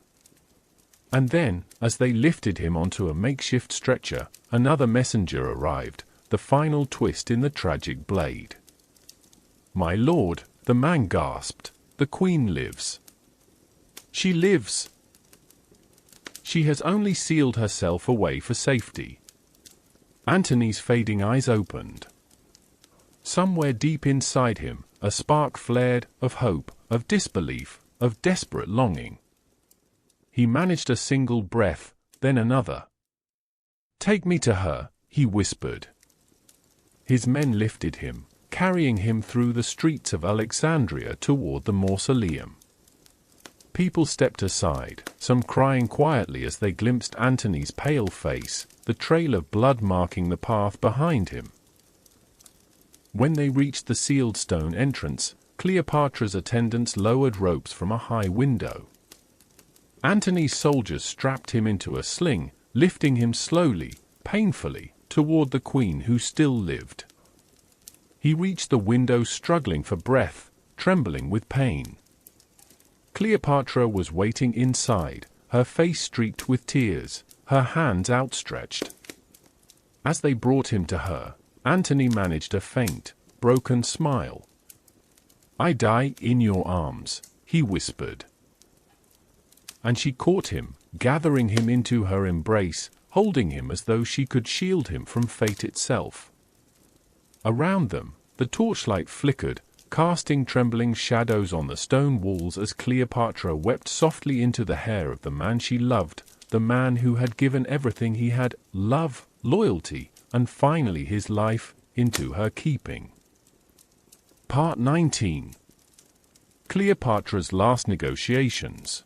Speaker 1: And then, as they lifted him onto a makeshift stretcher, another messenger arrived, the final twist in the tragic blade. "My lord," the man gasped, "the queen lives. She lives. She has only sealed herself away for safety." Antony's fading eyes opened. Somewhere deep inside him, a spark flared, of hope, of disbelief, of desperate longing. He managed a single breath, then another. "Take me to her," he whispered. His men lifted him, carrying him through the streets of Alexandria toward the mausoleum. People stepped aside, some crying quietly as they glimpsed Antony's pale face, the trail of blood marking the path behind him. When they reached the sealed stone entrance, Cleopatra's attendants lowered ropes from a high window. Antony's soldiers strapped him into a sling, lifting him slowly, painfully, toward the queen who still lived. He reached the window struggling for breath, trembling with pain. Cleopatra was waiting inside, her face streaked with tears, her hands outstretched. As they brought him to her, Antony managed a faint, broken smile. "I die in your arms," he whispered. And she caught him, gathering him into her embrace, holding him as though she could shield him from fate itself. Around them, the torchlight flickered, casting trembling shadows on the stone walls as Cleopatra wept softly into the hair of the man she loved, the man who had given everything he had, love, loyalty, and finally his life, into her keeping. Part 19. Cleopatra's Last Negotiations.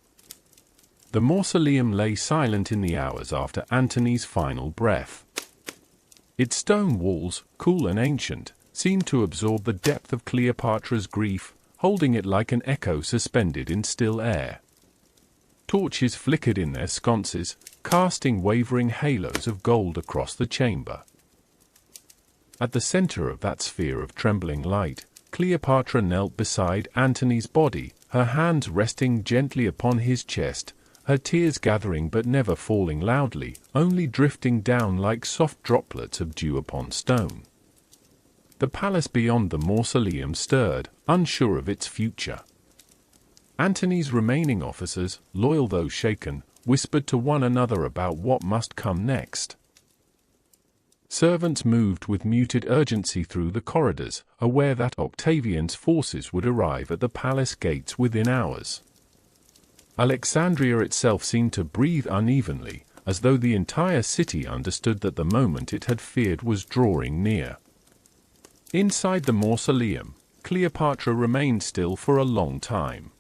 Speaker 1: The mausoleum lay silent in the hours after Antony's final breath. Its stone walls, cool and ancient, seemed to absorb the depth of Cleopatra's grief, holding it like an echo suspended in still air. Torches flickered in their sconces, casting wavering halos of gold across the chamber. At the center of that sphere of trembling light, Cleopatra knelt beside Antony's body, her hands resting gently upon his chest, her tears gathering but never falling loudly, only drifting down like soft droplets of dew upon stone. The palace beyond the mausoleum stirred, unsure of its future. Antony's remaining officers, loyal though shaken, whispered to one another about what must come next. Servants moved with muted urgency through the corridors, aware that Octavian's forces would arrive at the palace gates within hours. Alexandria itself seemed to breathe unevenly, as though the entire city understood that the moment it had feared was drawing near. Inside the mausoleum, Cleopatra remained still for a long time.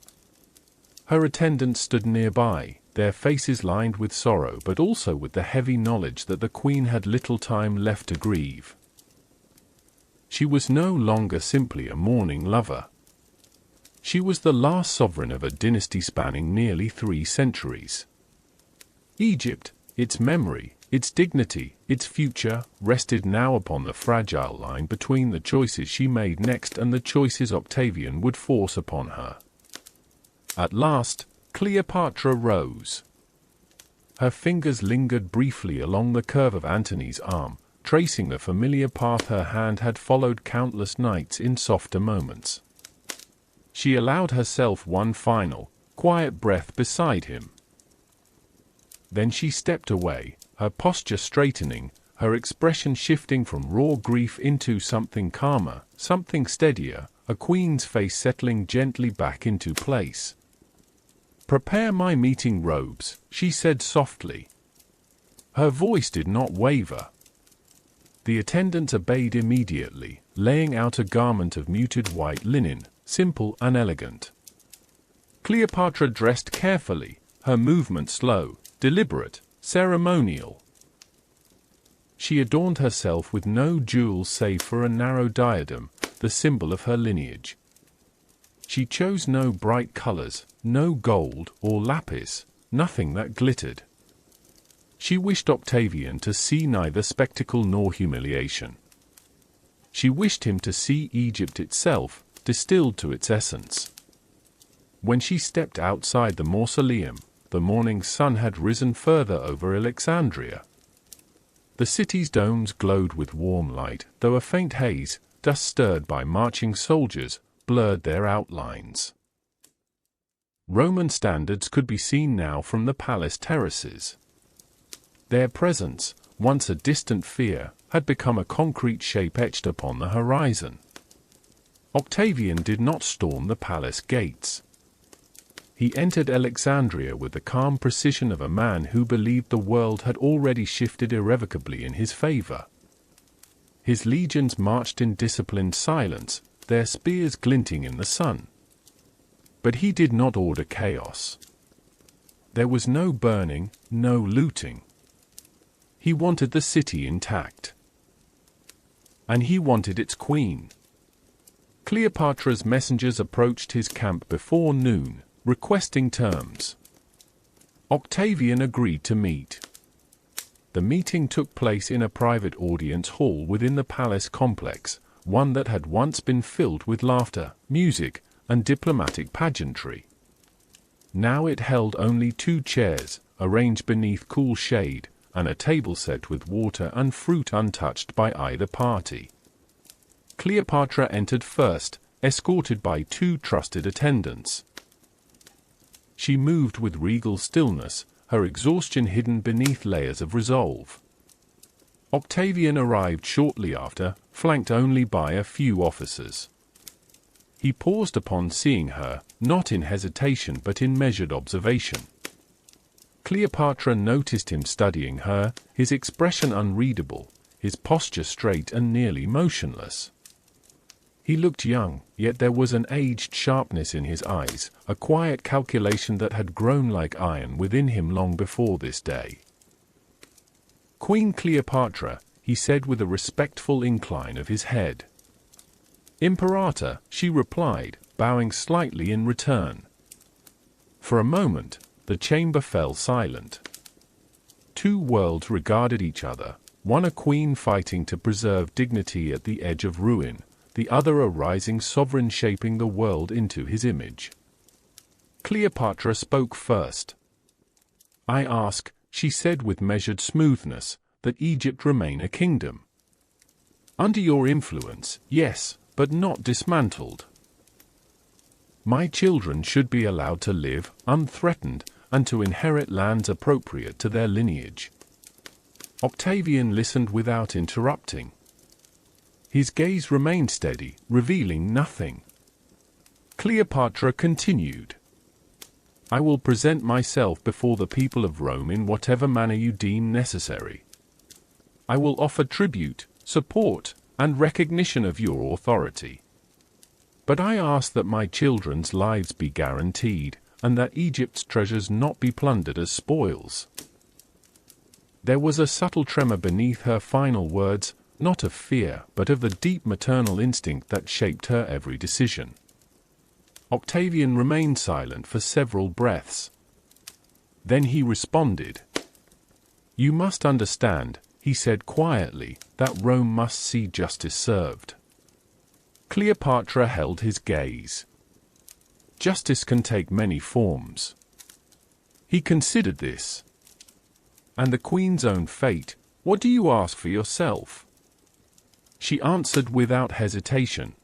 Speaker 1: Her attendants stood nearby, their faces lined with sorrow but also with the heavy knowledge that the queen had little time left to grieve. She was no longer simply a mourning lover, She was the last sovereign of a dynasty spanning nearly 3 centuries. Egypt, its memory, its dignity, its future, rested now upon the fragile line between the choices she made next and the choices Octavian would force upon her. At last, Cleopatra rose. Her fingers lingered briefly along the curve of Antony's arm, tracing the familiar path her hand had followed countless nights in softer moments. She allowed herself one final, quiet breath beside him. Then she stepped away, her posture straightening, her expression shifting from raw grief into something calmer, something steadier, a queen's face settling gently back into place. "Prepare my meeting robes," she said softly. Her voice did not waver. The attendants obeyed immediately, laying out a garment of muted white linen, simple and elegant. Cleopatra dressed carefully, her movement slow, deliberate, ceremonial. She adorned herself with no jewels save for a narrow diadem, the symbol of her lineage. She chose no bright colors, no gold or lapis, nothing that glittered. She wished Octavian to see neither spectacle nor humiliation. She wished him to see Egypt itself, distilled to its essence. When she stepped outside the mausoleum, the morning sun had risen further over Alexandria. The city's domes glowed with warm light, though a faint haze, dust stirred by marching soldiers, blurred their outlines. Roman standards could be seen now from the palace terraces. Their presence, once a distant fear, had become a concrete shape etched upon the horizon. Octavian did not storm the palace gates. He entered Alexandria with the calm precision of a man who believed the world had already shifted irrevocably in his favor. His legions marched in disciplined silence, their spears glinting in the sun. But he did not order chaos. There was no burning, no looting. He wanted the city intact. And he wanted its queen. Cleopatra's messengers approached his camp before noon, requesting terms. Octavian agreed to meet. The meeting took place in a private audience hall within the palace complex, one that had once been filled with laughter, music, and diplomatic pageantry. Now it held only 2 chairs, arranged beneath cool shade, and a table set with water and fruit untouched by either party. Cleopatra entered first, escorted by 2 trusted attendants. She moved with regal stillness, her exhaustion hidden beneath layers of resolve. Octavian arrived shortly after, flanked only by a few officers. He paused upon seeing her, not in hesitation but in measured observation. Cleopatra noticed him studying her, his expression unreadable, his posture straight and nearly motionless. He looked young, yet there was an aged sharpness in his eyes, a quiet calculation that had grown like iron within him long before this day. "Queen Cleopatra," he said with a respectful incline of his head. "Imperator," she replied, bowing slightly in return. For a moment, the chamber fell silent. 2 worlds regarded each other, one a queen fighting to preserve dignity at the edge of ruin, the other a rising sovereign shaping the world into his image. Cleopatra spoke first. "I ask," she said with measured smoothness, "that Egypt remain a kingdom. Under your influence, yes, but not dismantled. My children should be allowed to live, unthreatened, and to inherit lands appropriate to their lineage." Octavian listened without interrupting. His gaze remained steady, revealing nothing. Cleopatra continued. "I will present myself before the people of Rome in whatever manner you deem necessary. I will offer tribute, support, and recognition of your authority. But I ask that my children's lives be guaranteed, and that Egypt's treasures not be plundered as spoils." There was a subtle tremor beneath her final words, not of fear, but of the deep maternal instinct that shaped her every decision. Octavian remained silent for several breaths. Then he responded. "You must understand," he said quietly, "that Rome must see justice served." Cleopatra held his gaze. Justice can take many forms. He considered this. "And the Queen's own fate, what do you ask for yourself?" She answered without hesitation.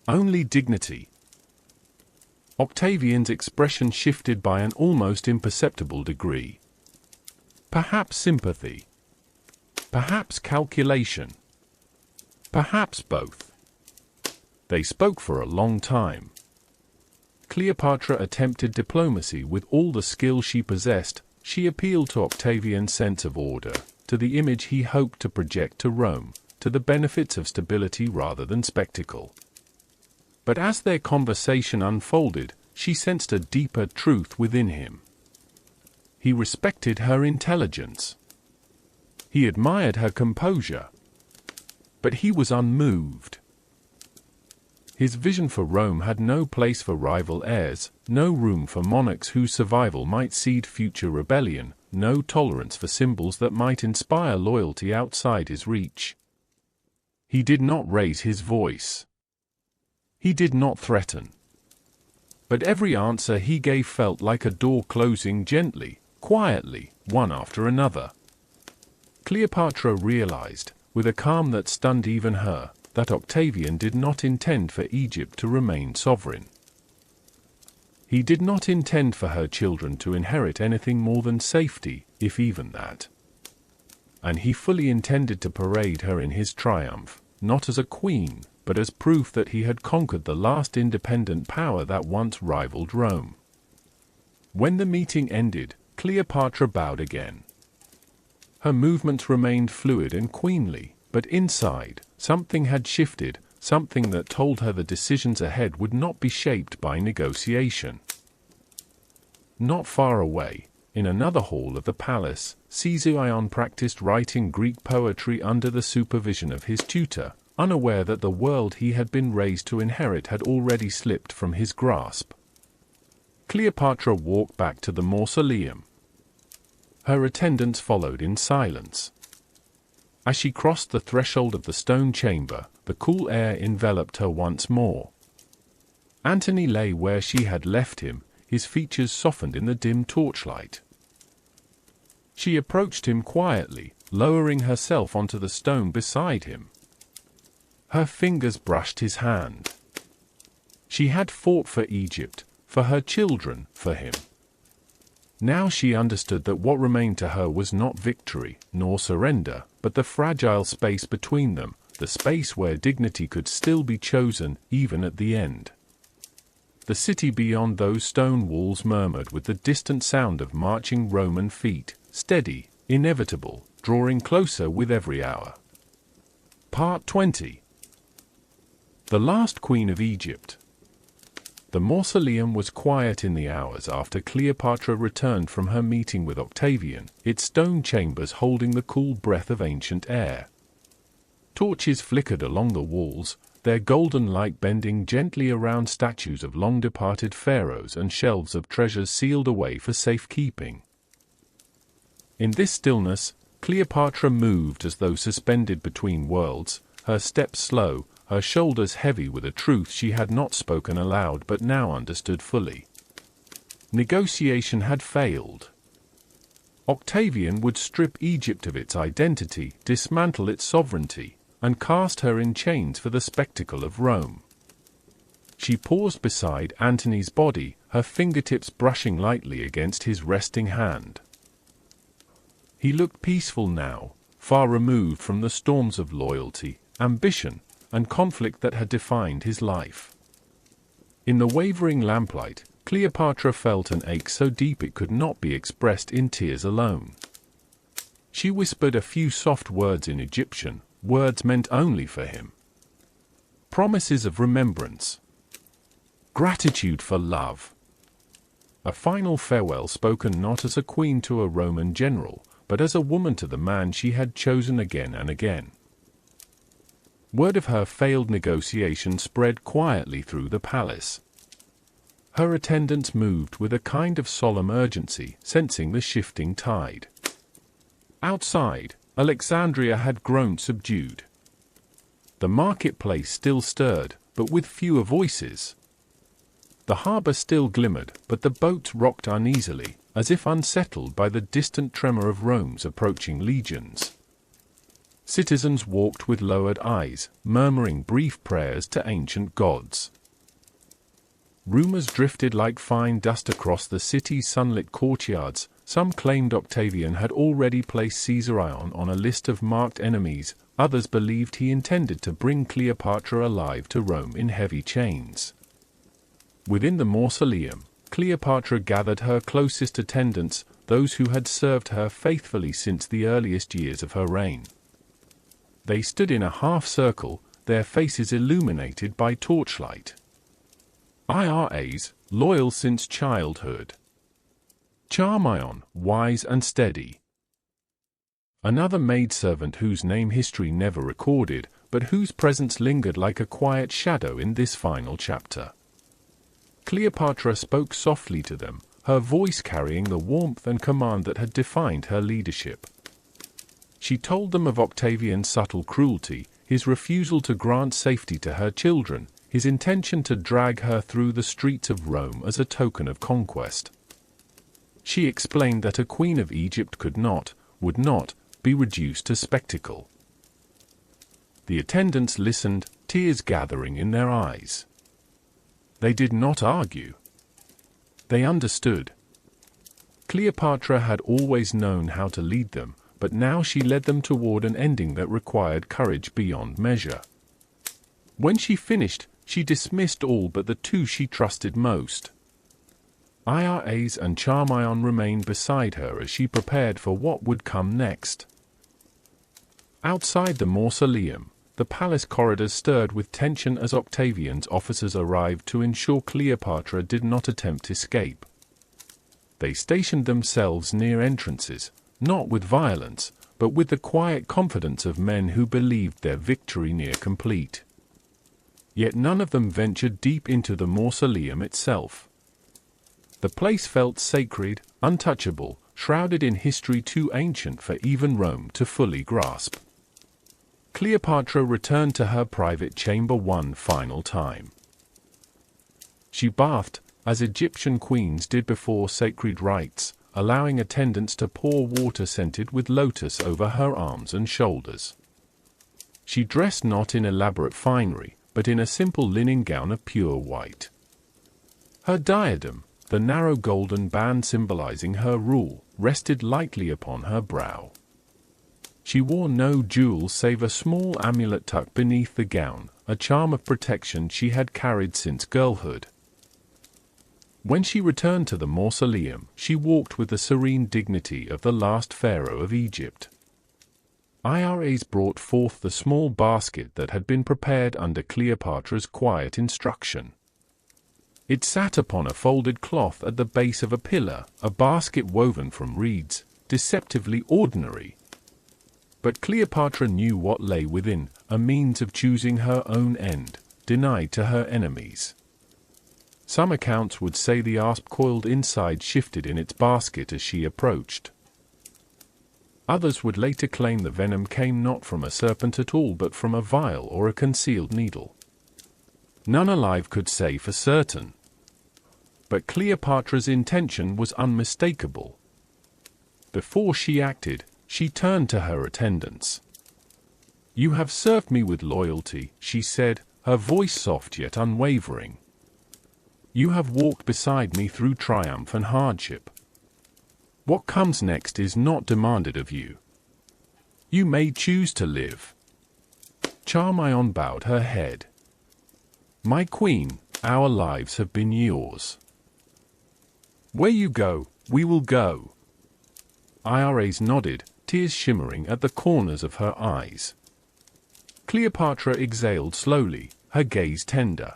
Speaker 1: "Only dignity." Octavian's expression shifted by an almost imperceptible degree. Perhaps sympathy. Perhaps calculation. Perhaps both. They spoke for a long time. Cleopatra attempted diplomacy with all the skill she possessed. She appealed to Octavian's sense of order, to the image he hoped to project to Rome, to the benefits of stability rather than spectacle. But as their conversation unfolded, she sensed a deeper truth within him. He respected her intelligence. He admired her composure. But he was unmoved. His vision for Rome had no place for rival heirs, no room for monarchs whose survival might seed future rebellion, no tolerance for symbols that might inspire loyalty outside his reach. He did not raise his voice. He did not threaten. But every answer he gave felt like a door closing gently, quietly, one after another. Cleopatra realized, with a calm that stunned even her, that Octavian did not intend for Egypt to remain sovereign. He did not intend for her children to inherit anything more than safety, if even that. And he fully intended to parade her in his triumph, not as a queen, but as proof that he had conquered the last independent power that once rivaled Rome. When the meeting ended, Cleopatra bowed again. Her movements remained fluid and queenly, but inside, something had shifted, something that told her the decisions ahead would not be shaped by negotiation. Not far away, in another hall of the palace, Caesarion practiced writing Greek poetry under the supervision of his tutor, unaware that the world he had been raised to inherit had already slipped from his grasp. Cleopatra walked back to the mausoleum. Her attendants followed in silence. As she crossed the threshold of the stone chamber, the cool air enveloped her once more. Antony lay where she had left him, his features softened in the dim torchlight. She approached him quietly, lowering herself onto the stone beside him. Her fingers brushed his hand. She had fought for Egypt, for her children, for him. Now she understood that what remained to her was not victory, nor surrender, but the fragile space between them, the space where dignity could still be chosen, even at the end. The city beyond those stone walls murmured with the distant sound of marching Roman feet, steady, inevitable, drawing closer with every hour. Part 20. The last queen of Egypt. The mausoleum was quiet in the hours after Cleopatra returned from her meeting with Octavian, its stone chambers holding the cool breath of ancient air. Torches flickered along the walls, their golden light bending gently around statues of long-departed pharaohs and shelves of treasures sealed away for safekeeping. In this stillness, Cleopatra moved as though suspended between worlds, her steps slow, her shoulders heavy with a truth she had not spoken aloud but now understood fully. Negotiation had failed. Octavian would strip Egypt of its identity, dismantle its sovereignty, and cast her in chains for the spectacle of Rome. She paused beside Antony's body, her fingertips brushing lightly against his resting hand. He looked peaceful now, far removed from the storms of loyalty, ambition, and conflict that had defined his life. In the wavering lamplight, Cleopatra felt an ache so deep it could not be expressed in tears alone. She whispered a few soft words in Egyptian, words meant only for him. Promises of remembrance. Gratitude for love. A final farewell spoken not as a queen to a Roman general, but as a woman to the man she had chosen again and again. Word of her failed negotiation spread quietly through the palace. Her attendants moved with a kind of solemn urgency, sensing the shifting tide. Outside, Alexandria had grown subdued. The marketplace still stirred, but with fewer voices. The harbor still glimmered, but the boats rocked uneasily, as if unsettled by the distant tremor of Rome's approaching legions. Citizens walked with lowered eyes, murmuring brief prayers to ancient gods. Rumors drifted like fine dust across the city's sunlit courtyards. Some claimed Octavian had already placed Caesarion on a list of marked enemies, others believed he intended to bring Cleopatra alive to Rome in heavy chains. Within the mausoleum, Cleopatra gathered her closest attendants, those who had served her faithfully since the earliest years of her reign. They stood in a half-circle, their faces illuminated by torchlight. IRAs, loyal since childhood. Charmion, wise and steady. Another maidservant whose name history never recorded, but whose presence lingered like a quiet shadow in this final chapter. Cleopatra spoke softly to them, her voice carrying the warmth and command that had defined her leadership. She told them of Octavian's subtle cruelty, his refusal to grant safety to her children, his intention to drag her through the streets of Rome as a token of conquest. She explained that a queen of Egypt would not, be reduced to spectacle. The attendants listened, tears gathering in their eyes. They did not argue. They understood. Cleopatra had always known how to lead them, but now she led them toward an ending that required courage beyond measure. When she finished, she dismissed all but the two she trusted most. IRAs and Charmion remained beside her as she prepared for what would come next. Outside the mausoleum, the palace corridors stirred with tension as Octavian's officers arrived to ensure Cleopatra did not attempt escape. They stationed themselves near entrances, not with violence, but with the quiet confidence of men who believed their victory near complete. Yet none of them ventured deep into the mausoleum itself. The place felt sacred, untouchable, shrouded in history too ancient for even Rome to fully grasp. Cleopatra returned to her private chamber one final time. She bathed, as Egyptian queens did before sacred rites, allowing attendants to pour water scented with lotus over her arms and shoulders. She dressed not in elaborate finery, but in a simple linen gown of pure white. Her diadem, the narrow golden band symbolizing her rule, rested lightly upon her brow. She wore no jewels save a small amulet tucked beneath the gown, a charm of protection she had carried since girlhood. When she returned to the mausoleum, she walked with the serene dignity of the last pharaoh of Egypt. IRAs brought forth the small basket that had been prepared under Cleopatra's quiet instruction. It sat upon a folded cloth at the base of a pillar, a basket woven from reeds, deceptively ordinary. But Cleopatra knew what lay within, a means of choosing her own end, denied to her enemies. Some accounts would say the asp coiled inside shifted in its basket as she approached. Others would later claim the venom came not from a serpent at all but from a vial or a concealed needle. None alive could say for certain. But Cleopatra's intention was unmistakable. Before she acted, she turned to her attendants. "You have served me with loyalty," she said, her voice soft yet unwavering. "You have walked beside me through triumph and hardship. What comes next is not demanded of you. You may choose to live." Charmion bowed her head. "My queen, our lives have been yours. Where you go, we will go." IRAs nodded, tears shimmering at the corners of her eyes. Cleopatra exhaled slowly, her gaze tender.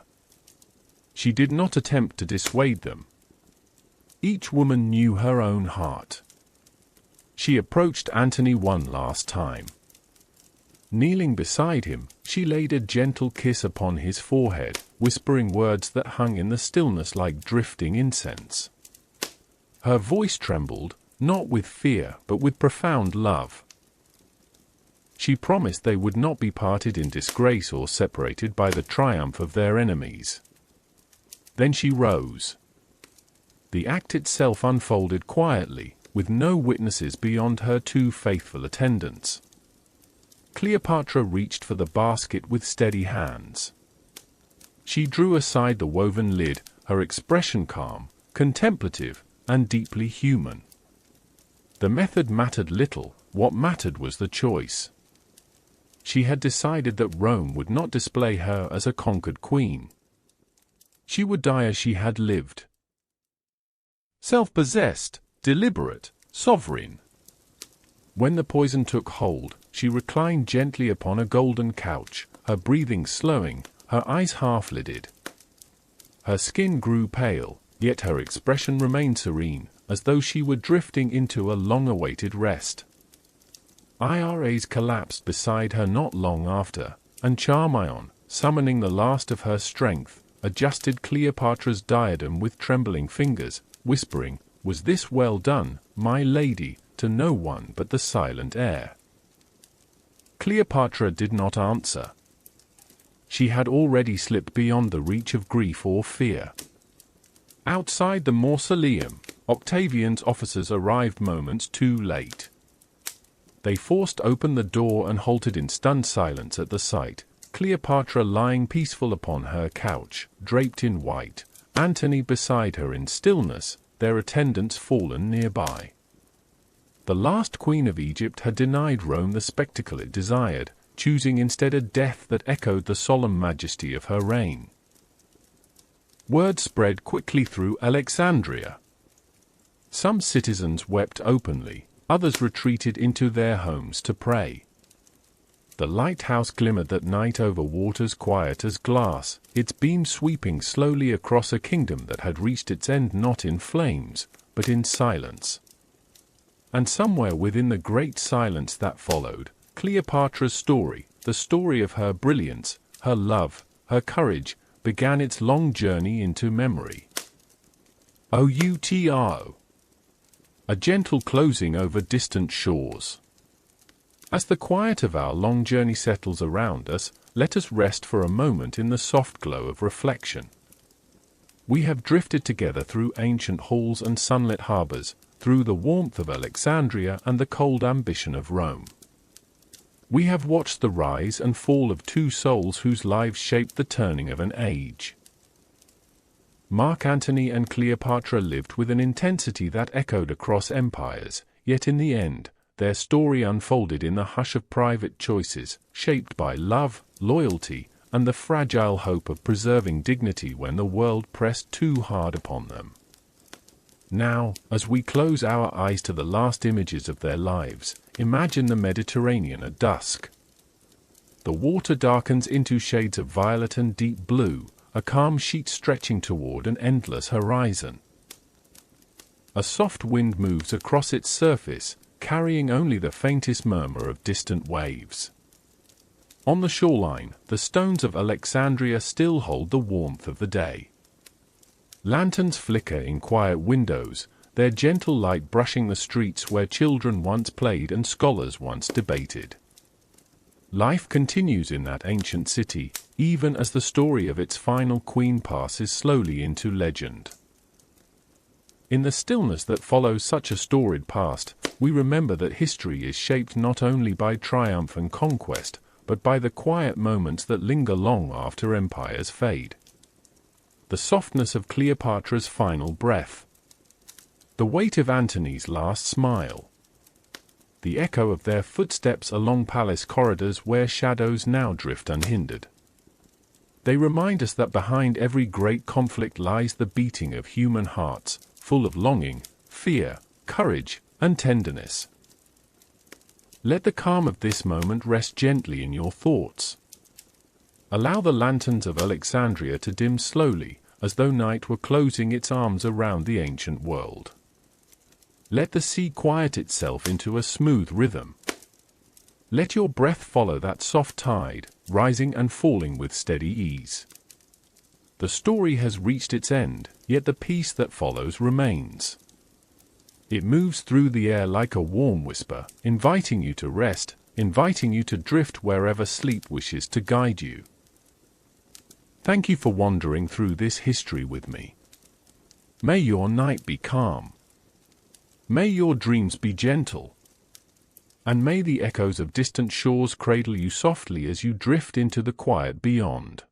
Speaker 1: She did not attempt to dissuade them. Each woman knew her own heart. She approached Antony one last time. Kneeling beside him, she laid a gentle kiss upon his forehead, whispering words that hung in the stillness like drifting incense. Her voice trembled, not with fear but with profound love. She promised they would not be parted in disgrace or separated by the triumph of their enemies. Then she rose. The act itself unfolded quietly, with no witnesses beyond her two faithful attendants. Cleopatra reached for the basket with steady hands. She drew aside the woven lid, her expression calm, contemplative, and deeply human. The method mattered little, what mattered was the choice. She had decided that Rome would not display her as a conquered queen. She would die as she had lived. Self-possessed, deliberate, sovereign. When the poison took hold, she reclined gently upon a golden couch, her breathing slowing, her eyes half-lidded. Her skin grew pale, yet her expression remained serene, as though she were drifting into a long-awaited rest. IRAs collapsed beside her not long after, and Charmion, summoning the last of her strength, adjusted Cleopatra's diadem with trembling fingers, whispering, "Was this well done, my lady?" to no one but the silent heir. Cleopatra did not answer. She had already slipped beyond the reach of grief or fear. Outside the mausoleum, Octavian's officers arrived moments too late. They forced open the door and halted in stunned silence at the sight, Cleopatra lying peaceful upon her couch, draped in white, Antony beside her in stillness, their attendants fallen nearby. The last queen of Egypt had denied Rome the spectacle it desired, choosing instead a death that echoed the solemn majesty of her reign. Word spread quickly through Alexandria. Some citizens wept openly, others retreated into their homes to pray. The lighthouse glimmered that night over waters quiet as glass, its beams sweeping slowly across a kingdom that had reached its end not in flames, but in silence. And somewhere within the great silence that followed, Cleopatra's story, the story of her brilliance, her love, her courage, began its long journey into memory. Outro. A gentle closing over distant shores. As the quiet of our long journey settles around us, let us rest for a moment in the soft glow of reflection. We have drifted together through ancient halls and sunlit harbors, through the warmth of Alexandria and the cold ambition of Rome. We have watched the rise and fall of two souls whose lives shaped the turning of an age. Mark Antony and Cleopatra lived with an intensity that echoed across empires, yet in the end, their story unfolded in the hush of private choices, shaped by love, loyalty, and the fragile hope of preserving dignity when the world pressed too hard upon them. Now, as we close our eyes to the last images of their lives, imagine the Mediterranean at dusk. The water darkens into shades of violet and deep blue, a calm sheet stretching toward an endless horizon. A soft wind moves across its surface, carrying only the faintest murmur of distant waves. On the shoreline, the stones of Alexandria still hold the warmth of the day. Lanterns flicker in quiet windows, their gentle light brushing the streets where children once played and scholars once debated. Life continues in that ancient city, even as the story of its final queen passes slowly into legend. In the stillness that follows such a storied past, we remember that history is shaped not only by triumph and conquest, but by the quiet moments that linger long after empires fade. The softness of Cleopatra's final breath. The weight of Antony's last smile. The echo of their footsteps along palace corridors where shadows now drift unhindered. They remind us that behind every great conflict lies the beating of human hearts, full of longing, fear, courage, and tenderness. Let the calm of this moment rest gently in your thoughts. Allow the lanterns of Alexandria to dim slowly, as though night were closing its arms around the ancient world. Let the sea quiet itself into a smooth rhythm. Let your breath follow that soft tide, rising and falling with steady ease. The story has reached its end, yet the peace that follows remains. It moves through the air like a warm whisper, inviting you to rest, inviting you to drift wherever sleep wishes to guide you. Thank you for wandering through this history with me. May your night be calm. May your dreams be gentle. And may the echoes of distant shores cradle you softly as you drift into the quiet beyond.